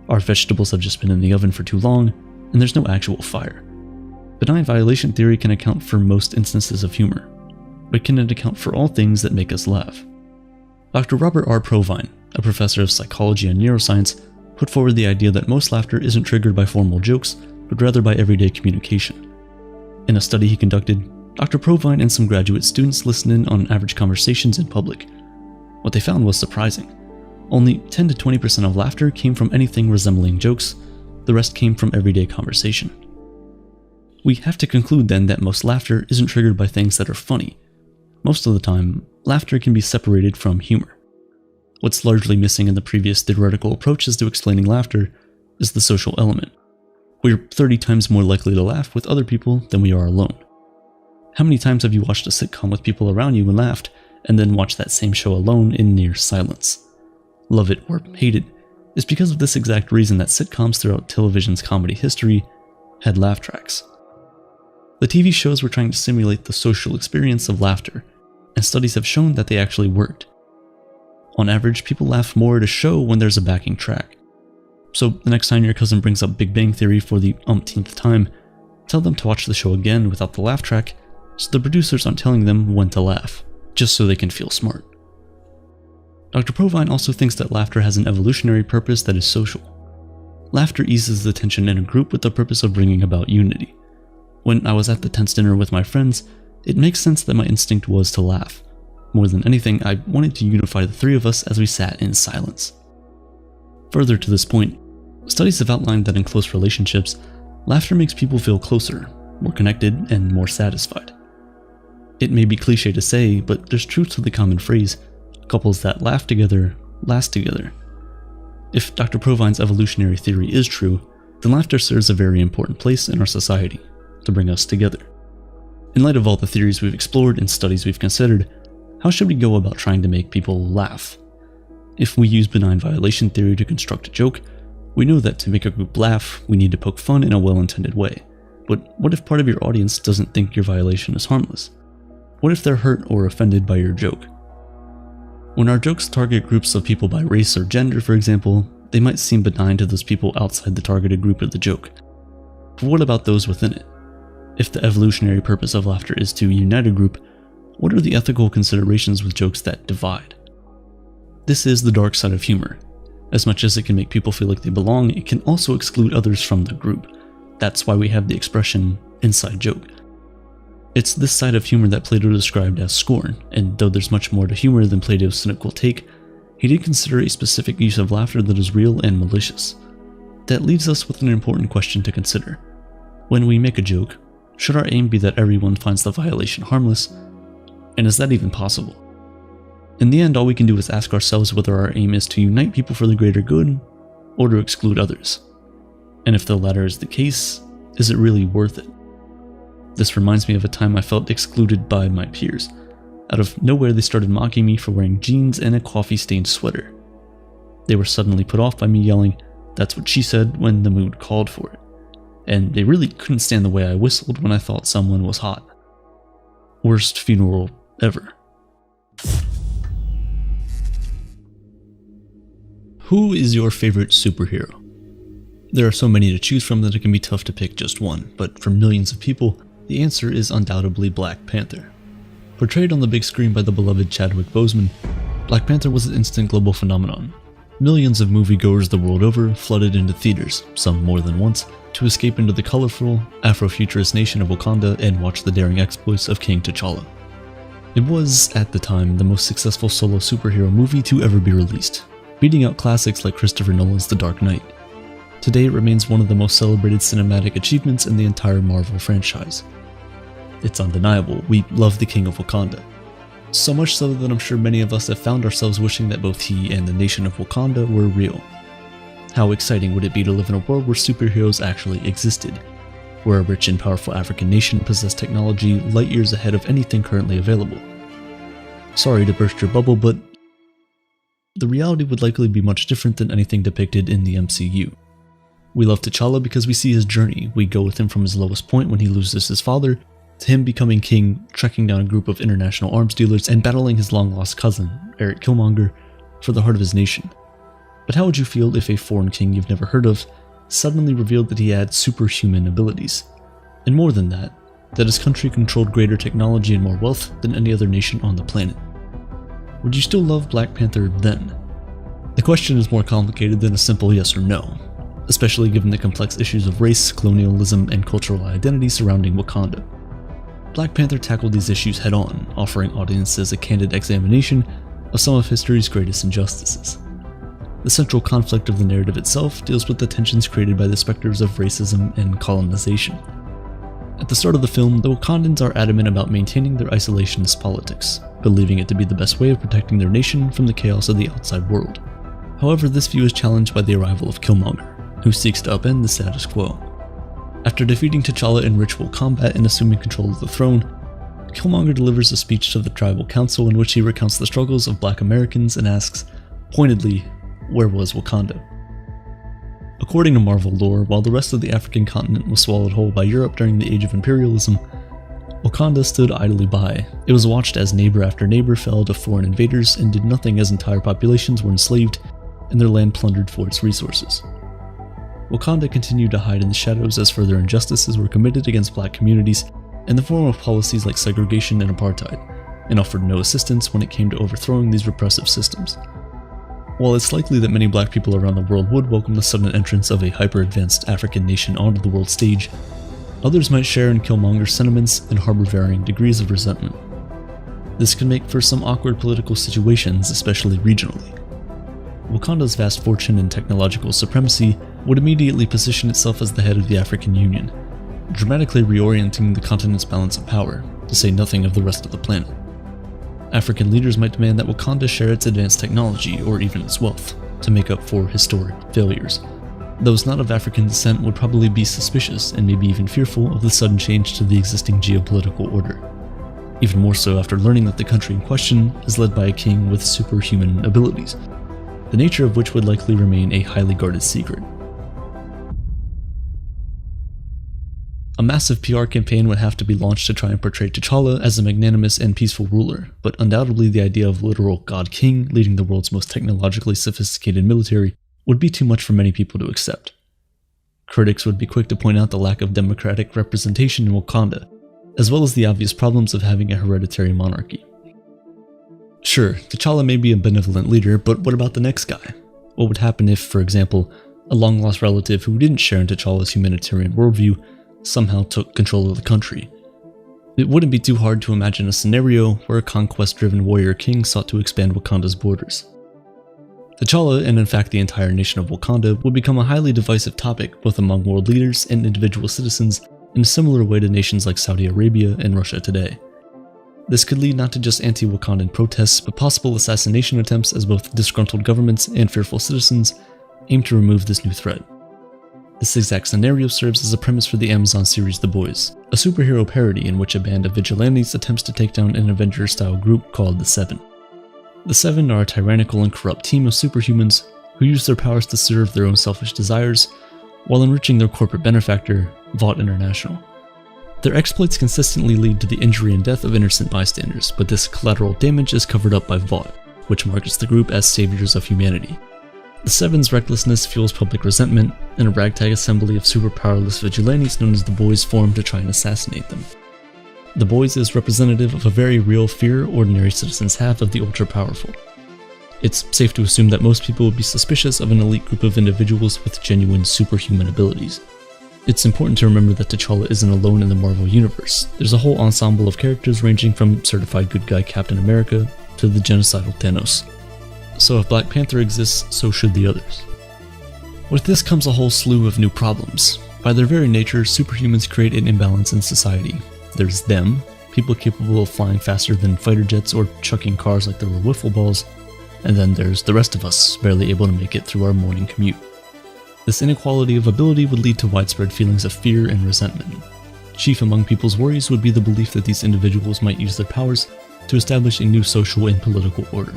Our vegetables have just been in the oven for too long, and there's no actual fire. Benign violation theory can account for most instances of humor, but can it account for all things that make us laugh? Dr. Robert R. Provine, a professor of psychology and neuroscience, put forward the idea that most laughter isn't triggered by formal jokes, but rather by everyday communication. In a study he conducted, Dr. Provine and some graduate students listened in on average conversations in public. What they found was surprising. Only 10 to 20% of laughter came from anything resembling jokes, the rest came from everyday conversation. We have to conclude then that most laughter isn't triggered by things that are funny. Most of the time, laughter can be separated from humor. What's largely missing in the previous theoretical approaches to explaining laughter is the social element. We're 30 times more likely to laugh with other people than we are alone. How many times have you watched a sitcom with people around you and laughed, and then watched that same show alone in near silence? Love it or hate it, it's because of this exact reason that sitcoms throughout television's comedy history had laugh tracks. The TV shows were trying to simulate the social experience of laughter, and studies have shown that they actually worked. On average, people laugh more at a show when there's a backing track. So the next time your cousin brings up Big Bang Theory for the umpteenth time, tell them to watch the show again without the laugh track, so the producers aren't telling them when to laugh, just so they can feel smart. Dr. Provine also thinks that laughter has an evolutionary purpose that is social. Laughter eases the tension in a group with the purpose of bringing about unity. When I was at the tense dinner with my friends, it makes sense that my instinct was to laugh. More than anything, I wanted to unify the three of us as we sat in silence. Further to this point, studies have outlined that in close relationships, laughter makes people feel closer, more connected, and more satisfied. It may be cliche to say, but there's truth to the common phrase, couples that laugh together last together. If Dr. Provine's evolutionary theory is true, then laughter serves a very important place in our society, to bring us together. In light of all the theories we've explored and studies we've considered, how should we go about trying to make people laugh? If we use benign violation theory to construct a joke, we know that to make a group laugh, we need to poke fun in a well-intended way. But what if part of your audience doesn't think your violation is harmless? What if they're hurt or offended by your joke? When our jokes target groups of people by race or gender, for example, they might seem benign to those people outside the targeted group of the joke. But what about those within it? If the evolutionary purpose of laughter is to unite a group, what are the ethical considerations with jokes that divide? This is the dark side of humor. As much as it can make people feel like they belong, it can also exclude others from the group. That's why we have the expression, inside joke. It's this side of humor that Plato described as scorn, and though there's much more to humor than Plato's cynical take, he did consider a specific use of laughter that is real and malicious. That leaves us with an important question to consider. When we make a joke, should our aim be that everyone finds the violation harmless? And is that even possible? In the end, all we can do is ask ourselves whether our aim is to unite people for the greater good, or to exclude others. And if the latter is the case, is it really worth it? This reminds me of a time I felt excluded by my peers. Out of nowhere, they started mocking me for wearing jeans and a coffee-stained sweater. They were suddenly put off by me yelling, "That's what she said," when the mood called for it. And they really couldn't stand the way I whistled when I thought someone was hot. Worst funeral ever. Who is your favorite superhero? There are so many to choose from that it can be tough to pick just one, but for millions of people, the answer is undoubtedly Black Panther. Portrayed on the big screen by the beloved Chadwick Boseman, Black Panther was an instant global phenomenon. Millions of moviegoers the world over flooded into theaters, some more than once, to escape into the colorful, Afrofuturist nation of Wakanda and watch the daring exploits of King T'Challa. It was, at the time, the most successful solo superhero movie to ever be released, beating out classics like Christopher Nolan's The Dark Knight. Today it remains one of the most celebrated cinematic achievements in the entire Marvel franchise. It's undeniable, we love the King of Wakanda. So much so that I'm sure many of us have found ourselves wishing that both he and the nation of Wakanda were real. How exciting would it be to live in a world where superheroes actually existed, where a rich and powerful African nation possessed technology light years ahead of anything currently available. Sorry to burst your bubble, but the reality would likely be much different than anything depicted in the MCU. We love T'Challa because we see his journey. We go with him from his lowest point when he loses his father, to him becoming king, trekking down a group of international arms dealers, and battling his long-lost cousin, Eric Killmonger, for the heart of his nation. But how would you feel if a foreign king you've never heard of suddenly revealed that he had superhuman abilities? And more than that his country controlled greater technology and more wealth than any other nation on the planet. Would you still love Black Panther then? The question is more complicated than a simple yes or no, especially given the complex issues of race, colonialism, and cultural identity surrounding Wakanda. Black Panther tackled these issues head-on, offering audiences a candid examination of some of history's greatest injustices. The central conflict of the narrative itself deals with the tensions created by the specters of racism and colonization. At the start of the film, the Wakandans are adamant about maintaining their isolationist politics, believing it to be the best way of protecting their nation from the chaos of the outside world. However, this view is challenged by the arrival of Killmonger, who seeks to upend the status quo. After defeating T'Challa in ritual combat and assuming control of the throne, Killmonger delivers a speech to the tribal council in which he recounts the struggles of Black Americans and asks, pointedly, where was Wakanda? According to Marvel lore, while the rest of the African continent was swallowed whole by Europe during the Age of Imperialism, Wakanda stood idly by. It was watched as neighbor after neighbor fell to foreign invaders and did nothing as entire populations were enslaved and their land plundered for its resources. Wakanda continued to hide in the shadows as further injustices were committed against Black communities in the form of policies like segregation and apartheid, and offered no assistance when it came to overthrowing these repressive systems. While it's likely that many Black people around the world would welcome the sudden entrance of a hyper-advanced African nation onto the world stage, others might share in Killmonger's sentiments and harbor varying degrees of resentment. This could make for some awkward political situations, especially regionally. Wakanda's vast fortune and technological supremacy would immediately position itself as the head of the African Union, dramatically reorienting the continent's balance of power, to say nothing of the rest of the planet. African leaders might demand that Wakanda share its advanced technology, or even its wealth, to make up for historic failures. Those not of African descent would probably be suspicious and maybe even fearful of the sudden change to the existing geopolitical order. Even more so after learning that the country in question is led by a king with superhuman abilities, the nature of which would likely remain a highly guarded secret. A massive PR campaign would have to be launched to try and portray T'Challa as a magnanimous and peaceful ruler, but undoubtedly the idea of literal God King leading the world's most technologically sophisticated military would be too much for many people to accept. Critics would be quick to point out the lack of democratic representation in Wakanda, as well as the obvious problems of having a hereditary monarchy. Sure, T'Challa may be a benevolent leader, but what about the next guy? What would happen if, for example, a long-lost relative who didn't share in T'Challa's humanitarian worldview somehow took control of the country? It wouldn't be too hard to imagine a scenario where a conquest-driven warrior king sought to expand Wakanda's borders. T'Challa, and in fact the entire nation of Wakanda, would become a highly divisive topic both among world leaders and individual citizens in a similar way to nations like Saudi Arabia and Russia today. This could lead not to just anti-Wakandan protests, but possible assassination attempts as both disgruntled governments and fearful citizens aim to remove this new threat. This exact scenario serves as a premise for the Amazon series The Boys, a superhero parody in which a band of vigilantes attempts to take down an Avengers-style group called the Seven. The Seven are a tyrannical and corrupt team of superhumans who use their powers to serve their own selfish desires while enriching their corporate benefactor, Vought International. Their exploits consistently lead to the injury and death of innocent bystanders, but this collateral damage is covered up by Vought, which markets the group as saviors of humanity. The Seven's recklessness fuels public resentment, and a ragtag assembly of super powerless vigilantes known as the Boys form to try and assassinate them. The Boys is representative of a very real fear ordinary citizens have of the ultra-powerful. It's safe to assume that most people would be suspicious of an elite group of individuals with genuine superhuman abilities. It's important to remember that T'Challa isn't alone in the Marvel Universe. There's a whole ensemble of characters ranging from certified good guy Captain America to the genocidal Thanos. So if Black Panther exists, so should the others. With this comes a whole slew of new problems. By their very nature, superhumans create an imbalance in society. There's them, people capable of flying faster than fighter jets or chucking cars like they were wiffle balls, and then there's the rest of us, barely able to make it through our morning commute. This inequality of ability would lead to widespread feelings of fear and resentment. Chief among people's worries would be the belief that these individuals might use their powers to establish a new social and political order.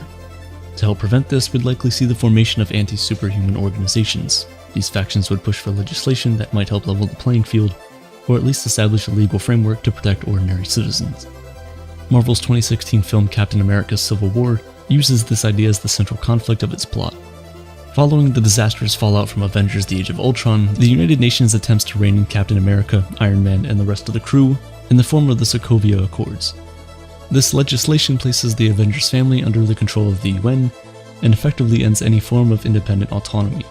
To help prevent this, we'd likely see the formation of anti-superhuman organizations. These factions would push for legislation that might help level the playing field, or at least establish a legal framework to protect ordinary citizens. Marvel's 2016 film Captain America: Civil War uses this idea as the central conflict of its plot. Following the disastrous fallout from Avengers: The Age of Ultron, the United Nations attempts to rein in Captain America, Iron Man, and the rest of the crew in the form of the Sokovia Accords. This legislation places the Avengers family under the control of the UN and effectively ends any form of independent autonomy.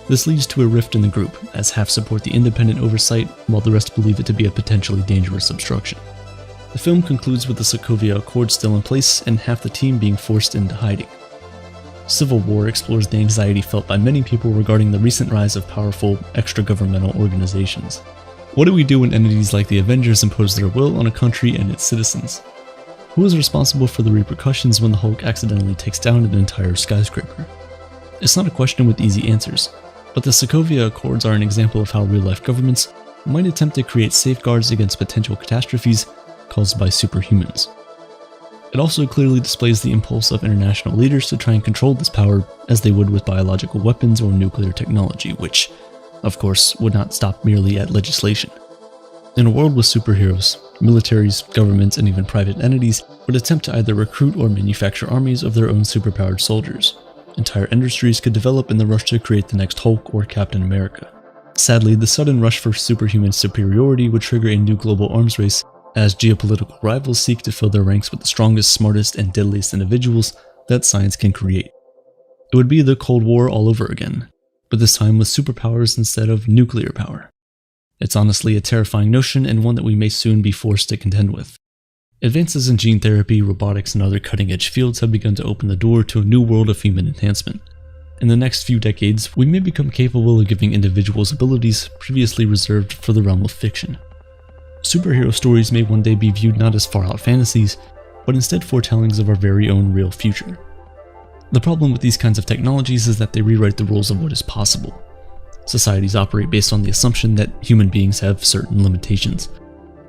This leads to a rift in the group, as half support the independent oversight while the rest believe it to be a potentially dangerous obstruction. The film concludes with the Sokovia Accords still in place and half the team being forced into hiding. Civil War explores the anxiety felt by many people regarding the recent rise of powerful, extra-governmental organizations. What do we do when entities like the Avengers impose their will on a country and its citizens? Who is responsible for the repercussions when the Hulk accidentally takes down an entire skyscraper? It's not a question with easy answers, but the Sokovia Accords are an example of how real-life governments might attempt to create safeguards against potential catastrophes caused by superhumans. It also clearly displays the impulse of international leaders to try and control this power as they would with biological weapons or nuclear technology, which, of course, would not stop merely at legislation. In a world with superheroes, militaries, governments, and even private entities would attempt to either recruit or manufacture armies of their own superpowered soldiers. Entire industries could develop in the rush to create the next Hulk or Captain America. Sadly, the sudden rush for superhuman superiority would trigger a new global arms race as geopolitical rivals seek to fill their ranks with the strongest, smartest, and deadliest individuals that science can create. It would be the Cold War all over again, but this time with superpowers instead of nuclear power. It's honestly a terrifying notion and one that we may soon be forced to contend with. Advances in gene therapy, robotics, and other cutting-edge fields have begun to open the door to a new world of human enhancement. In the next few decades, we may become capable of giving individuals abilities previously reserved for the realm of fiction. Superhero stories may one day be viewed not as far-out fantasies, but instead foretellings of our very own real future. The problem with these kinds of technologies is that they rewrite the rules of what is possible. Societies operate based on the assumption that human beings have certain limitations.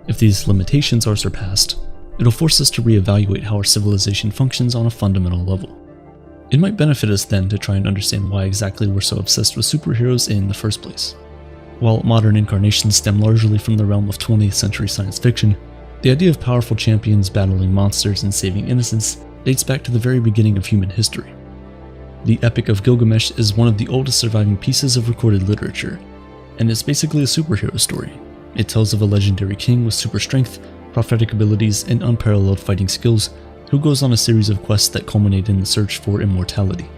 If these limitations are surpassed, it'll force us to reevaluate how our civilization functions on a fundamental level. It might benefit us then to try and understand why exactly we're so obsessed with superheroes in the first place. While modern incarnations stem largely from the realm of 20th century science fiction, the idea of powerful champions battling monsters and saving innocents dates back to the very beginning of human history. The Epic of Gilgamesh is one of the oldest surviving pieces of recorded literature, and it's basically a superhero story. It tells of a legendary king with super strength, prophetic abilities, and unparalleled fighting skills who goes on a series of quests that culminate in the search for immortality.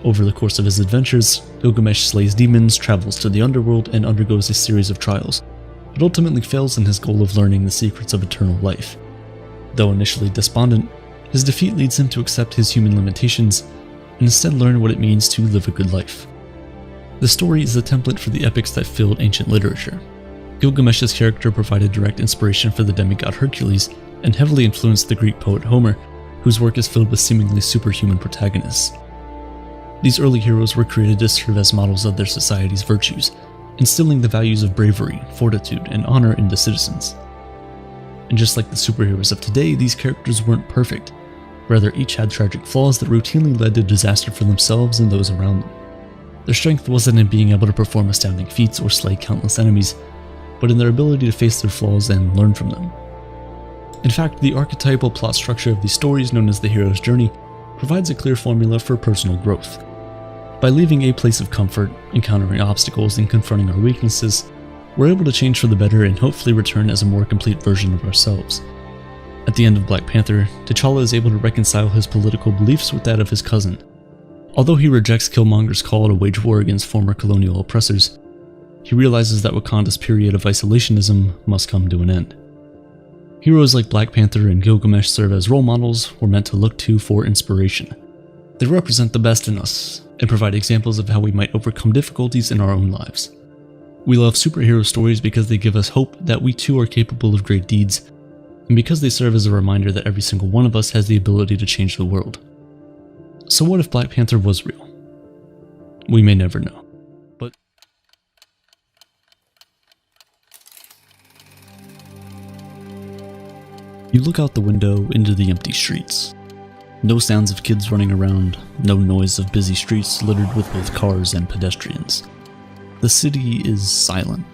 Over the course of his adventures, Gilgamesh slays demons, travels to the underworld, and undergoes a series of trials, but ultimately fails in his goal of learning the secrets of eternal life. Though initially despondent, his defeat leads him to accept his human limitations and instead learn what it means to live a good life. The story is a template for the epics that filled ancient literature. Gilgamesh's character provided direct inspiration for the demigod Hercules and heavily influenced the Greek poet Homer, whose work is filled with seemingly superhuman protagonists. These early heroes were created to serve as models of their society's virtues, instilling the values of bravery, fortitude, and honor into citizens. And just like the superheroes of today, these characters weren't perfect. Rather, each had tragic flaws that routinely led to disaster for themselves and those around them. Their strength wasn't in being able to perform astounding feats or slay countless enemies, but in their ability to face their flaws and learn from them. In fact, the archetypal plot structure of these stories, known as the hero's journey, provides a clear formula for personal growth. By leaving a place of comfort, encountering obstacles, and confronting our weaknesses, we're able to change for the better and hopefully return as a more complete version of ourselves. At the end of Black Panther, T'Challa is able to reconcile his political beliefs with that of his cousin. Although he rejects Killmonger's call to wage war against former colonial oppressors, he realizes that Wakanda's period of isolationism must come to an end. Heroes like Black Panther and Gilgamesh serve as role models we're meant to look to for inspiration. They represent the best in us and provide examples of how we might overcome difficulties in our own lives. We love superhero stories because they give us hope that we too are capable of great deeds, and because they serve as a reminder that every single one of us has the ability to change the world. So what if Black Panther was real? We may never know. But you look out the window into the empty streets. No sounds of kids running around, no noise of busy streets littered with both cars and pedestrians. The city is silent.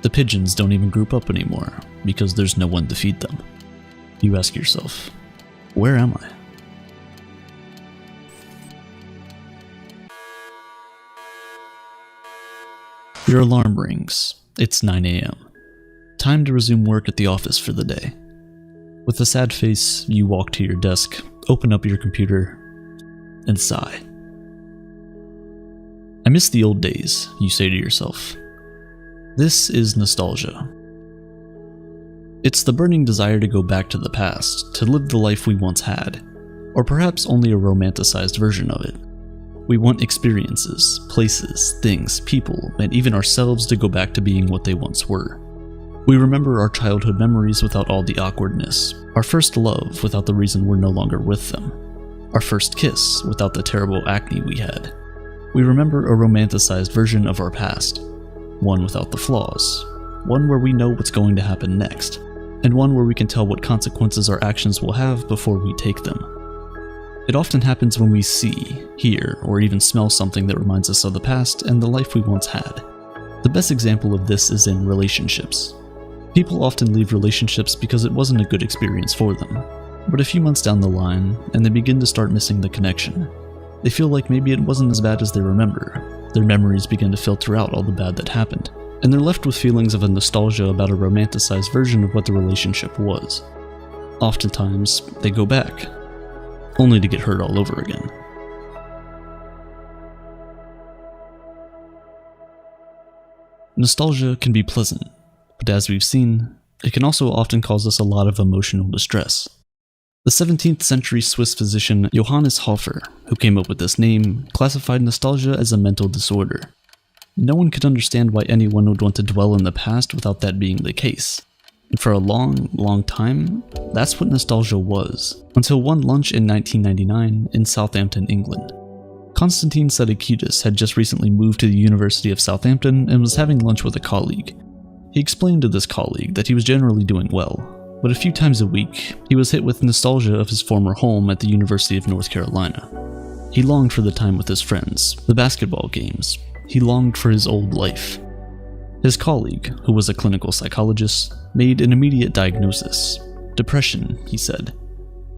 The pigeons don't even group up anymore, because there's no one to feed them. You ask yourself, where am I? Your alarm rings. It's 9 a.m. Time to resume work at the office for the day. With a sad face, you walk to your desk, open up your computer, and sigh. I miss the old days, you say to yourself. This is nostalgia. It's the burning desire to go back to the past, to live the life we once had, or perhaps only a romanticized version of it. We want experiences, places, things, people, and even ourselves to go back to being what they once were. We remember our childhood memories without all the awkwardness, our first love without the reason we're no longer with them, our first kiss without the terrible acne we had. We remember a romanticized version of our past, one without the flaws, one where we know what's going to happen next, and one where we can tell what consequences our actions will have before we take them. It often happens when we see, hear, or even smell something that reminds us of the past and the life we once had. The best example of this is in relationships. People often leave relationships because it wasn't a good experience for them. But a few months down the line, and they begin to start missing the connection. They feel like maybe it wasn't as bad as they remember. Their memories begin to filter out all the bad that happened, and they're left with feelings of a nostalgia about a romanticized version of what the relationship was. Oftentimes, they go back, only to get hurt all over again. Nostalgia can be pleasant, but as we've seen, it can also often cause us a lot of emotional distress. The 17th century Swiss physician Johannes Hofer, who came up with this name, classified nostalgia as a mental disorder. No one could understand why anyone would want to dwell in the past without that being the case. And for a long time, that's what nostalgia was, until one lunch in 1999 in Southampton, England. Konstantin Sadikidis had just recently moved to the University of Southampton and was having lunch with a colleague. He explained to this colleague that he was generally doing well, but a few times a week, he was hit with nostalgia of his former home at the University of North Carolina. He longed for the time with his friends, the basketball games. He longed for his old life. His colleague, who was a clinical psychologist, made an immediate diagnosis. Depression, he said.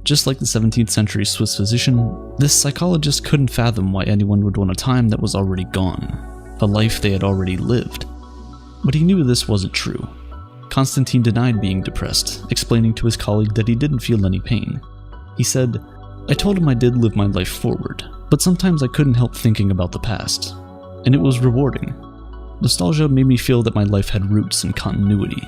Just like the 17th century Swiss physician, this psychologist couldn't fathom why anyone would want a time that was already gone, a life they had already lived. But he knew this wasn't true. Konstantin denied being depressed, explaining to his colleague that he didn't feel any pain. He said, "I told him I did live my life forward, but sometimes I couldn't help thinking about the past. And it was rewarding. Nostalgia made me feel that my life had roots and continuity.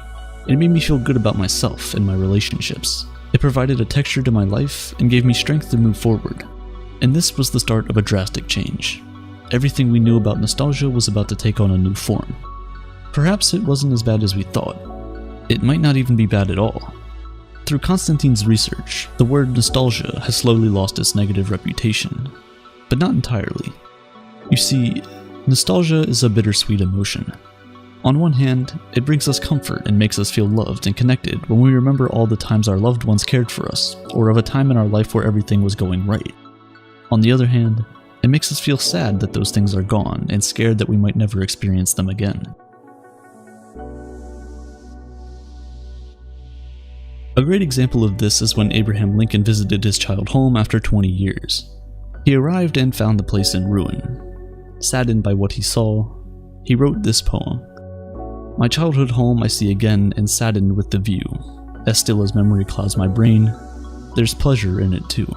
It made me feel good about myself and my relationships. It provided a texture to my life and gave me strength to move forward. And this was the start of a drastic change. Everything we knew about nostalgia was about to take on a new form. Perhaps it wasn't as bad as we thought. It might not even be bad at all." Through Konstantin's research, the word nostalgia has slowly lost its negative reputation, but not entirely. You see, nostalgia is a bittersweet emotion. On one hand, it brings us comfort and makes us feel loved and connected when we remember all the times our loved ones cared for us, or of a time in our life where everything was going right. On the other hand, it makes us feel sad that those things are gone and scared that we might never experience them again. A great example of this is when Abraham Lincoln visited his childhood home after 20 years. He arrived and found the place in ruin. Saddened by what he saw, he wrote this poem. "My childhood home I see again and saddened with the view. As still as memory clouds my brain, there's pleasure in it too."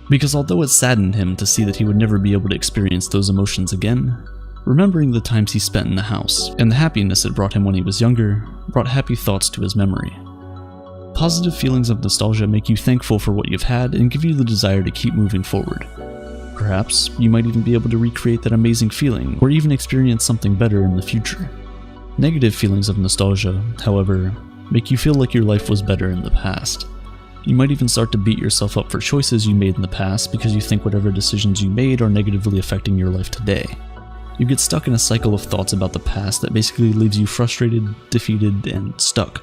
Because although it saddened him to see that he would never be able to experience those emotions again, remembering the times he spent in the house and the happiness it brought him when he was younger brought happy thoughts to his memory. Positive feelings of nostalgia make you thankful for what you've had and give you the desire to keep moving forward. Perhaps you might even be able to recreate that amazing feeling or even experience something better in the future. Negative feelings of nostalgia, however, make you feel like your life was better in the past. You might even start to beat yourself up for choices you made in the past because you think whatever decisions you made are negatively affecting your life today. You get stuck in a cycle of thoughts about the past that basically leaves you frustrated, defeated, and stuck.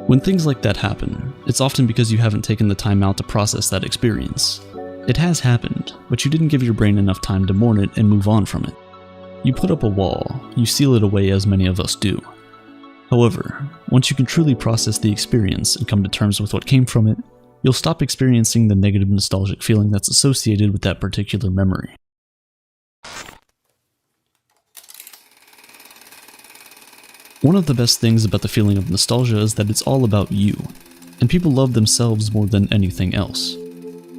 When things like that happen, it's often because you haven't taken the time out to process that experience. It has happened, but you didn't give your brain enough time to mourn it and move on from it. You put up a wall, you seal it away as many of us do. However, once you can truly process the experience and come to terms with what came from it, you'll stop experiencing the negative nostalgic feeling that's associated with that particular memory. One of the best things about the feeling of nostalgia is that it's all about you, and people love themselves more than anything else.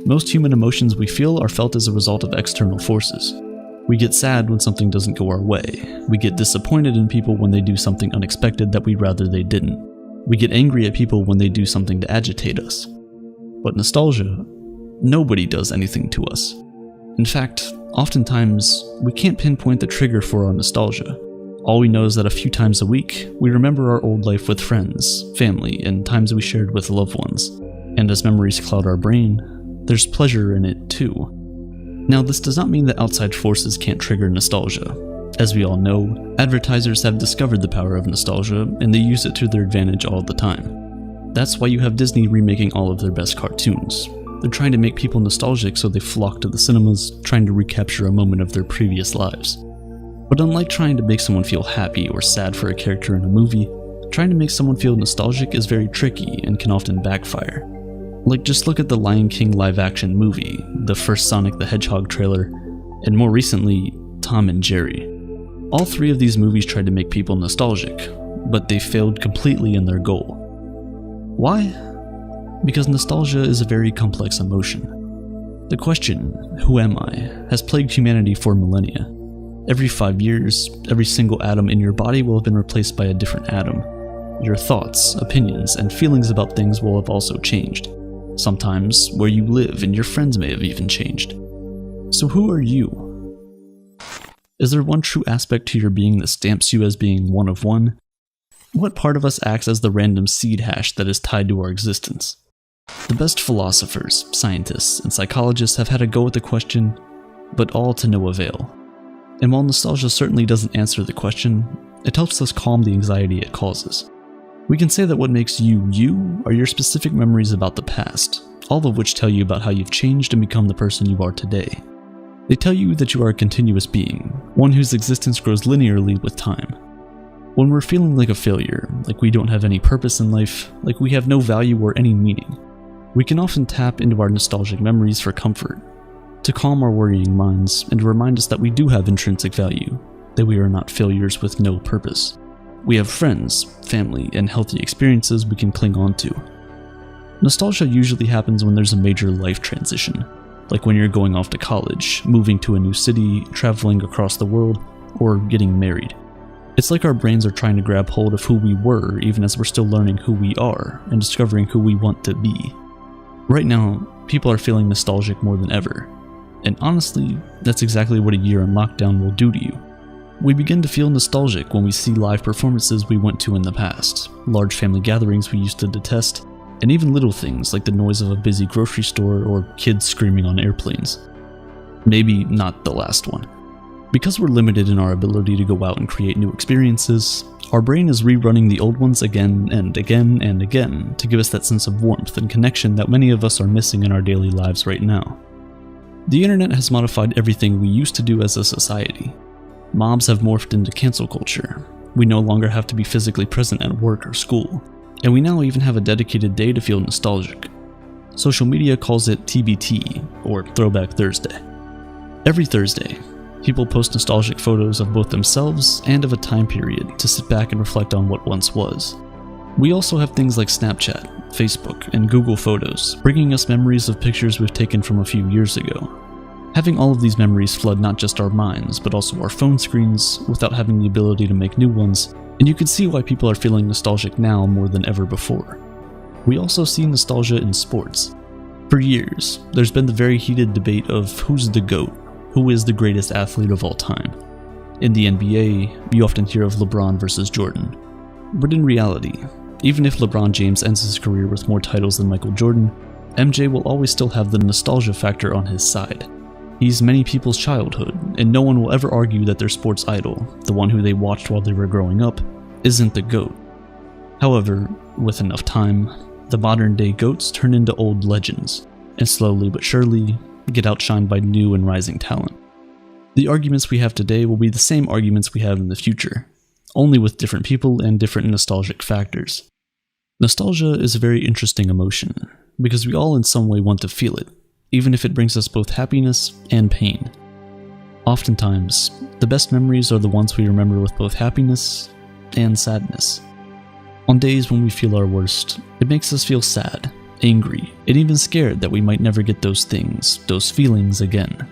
Most human emotions we feel are felt as a result of external forces. We get sad when something doesn't go our way. We get disappointed in people when they do something unexpected that we'd rather they didn't. We get angry at people when they do something to agitate us. But nostalgia, nobody does anything to us. In fact, oftentimes, we can't pinpoint the trigger for our nostalgia. All we know is that a few times a week, we remember our old life with friends, family, and times we shared with loved ones. And as memories cloud our brain, there's pleasure in it too. Now, this does not mean that outside forces can't trigger nostalgia. As we all know, advertisers have discovered the power of nostalgia, and they use it to their advantage all the time. That's why you have Disney remaking all of their best cartoons. They're trying to make people nostalgic, so they flock to the cinemas, trying to recapture a moment of their previous lives. But unlike trying to make someone feel happy or sad for a character in a movie, trying to make someone feel nostalgic is very tricky and can often backfire. Like, just look at the Lion King live-action movie, the first Sonic the Hedgehog trailer, and more recently, Tom and Jerry. All three of these movies tried to make people nostalgic, but they failed completely in their goal. Why? Because nostalgia is a very complex emotion. The question, who am I, has plagued humanity for millennia. Every 5 years, every single atom in your body will have been replaced by a different atom. Your thoughts, opinions, and feelings about things will have also changed. Sometimes, where you live and your friends may have even changed. So who are you? Is there one true aspect to your being that stamps you as being one of one? What part of us acts as the random seed hash that is tied to our existence? The best philosophers, scientists, and psychologists have had a go at the question, but all to no avail. And while nostalgia certainly doesn't answer the question, it helps us calm the anxiety it causes. We can say that what makes you you are your specific memories about the past, all of which tell you about how you've changed and become the person you are today. They tell you that you are a continuous being, one whose existence grows linearly with time. When we're feeling like a failure, like we don't have any purpose in life, like we have no value or any meaning, we can often tap into our nostalgic memories for comfort, to calm our worrying minds and to remind us that we do have intrinsic value, that we are not failures with no purpose. We have friends, family, and healthy experiences we can cling on to. Nostalgia usually happens when there's a major life transition, like when you're going off to college, moving to a new city, traveling across the world, or getting married. It's like our brains are trying to grab hold of who we were even as we're still learning who we are and discovering who we want to be. Right now, people are feeling nostalgic more than ever. And honestly, that's exactly what a year in lockdown will do to you. We begin to feel nostalgic when we see live performances we went to in the past, large family gatherings we used to detest, and even little things like the noise of a busy grocery store or kids screaming on airplanes. Maybe not the last one. Because we're limited in our ability to go out and create new experiences, our brain is rerunning the old ones again and again and again to give us that sense of warmth and connection that many of us are missing in our daily lives right now. The internet has modified everything we used to do as a society. Mobs have morphed into cancel culture. We no longer have to be physically present at work or school, and we now even have a dedicated day to feel nostalgic. Social media calls it TBT, or Throwback Thursday. Every Thursday, people post nostalgic photos of both themselves and of a time period to sit back and reflect on what once was. We also have things like Snapchat, Facebook, and Google Photos, bringing us memories of pictures we've taken from a few years ago. Having all of these memories flood not just our minds, but also our phone screens, without having the ability to make new ones, and you can see why people are feeling nostalgic now more than ever before. We also see nostalgia in sports. For years, there's been the very heated debate of who's the GOAT, who is the greatest athlete of all time. In the NBA, you often hear of LeBron versus Jordan. But in reality, even if LeBron James ends his career with more titles than Michael Jordan, MJ will always still have the nostalgia factor on his side. He's many people's childhood, and no one will ever argue that their sports idol, the one who they watched while they were growing up, isn't the GOAT. However, with enough time, the modern-day GOATs turn into old legends, and slowly but surely get outshined by new and rising talent. The arguments we have today will be the same arguments we have in the future, only with different people and different nostalgic factors. Nostalgia is a very interesting emotion, because we all in some way want to feel it, even if it brings us both happiness and pain. Oftentimes, the best memories are the ones we remember with both happiness and sadness. On days when we feel our worst, it makes us feel sad, angry, and even scared that we might never get those things, those feelings again.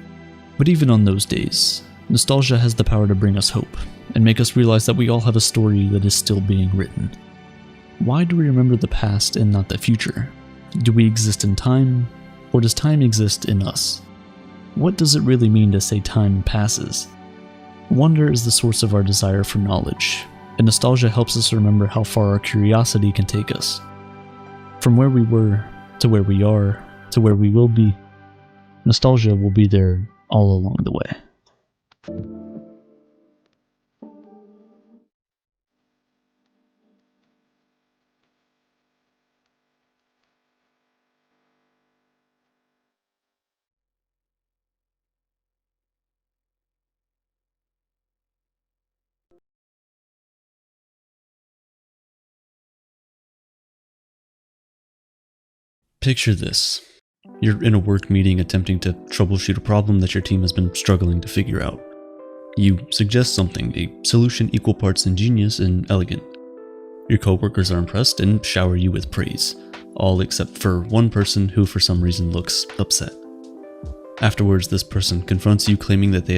But even on those days, nostalgia has the power to bring us hope and make us realize that we all have a story that is still being written. Why do we remember the past and not the future? Do we exist in time, or does time exist in us? What does it really mean to say time passes? Wonder is the source of our desire for knowledge, and nostalgia helps us remember how far our curiosity can take us. From where we were, to where we are, to where we will be, nostalgia will be there all along the way. Picture this. You're in a work meeting attempting to troubleshoot a problem that your team has been struggling to figure out. You suggest something, a solution equal parts ingenious and elegant. Your coworkers are impressed and shower you with praise, all except for one person who for some reason looks upset. Afterwards, this person confronts you claiming that they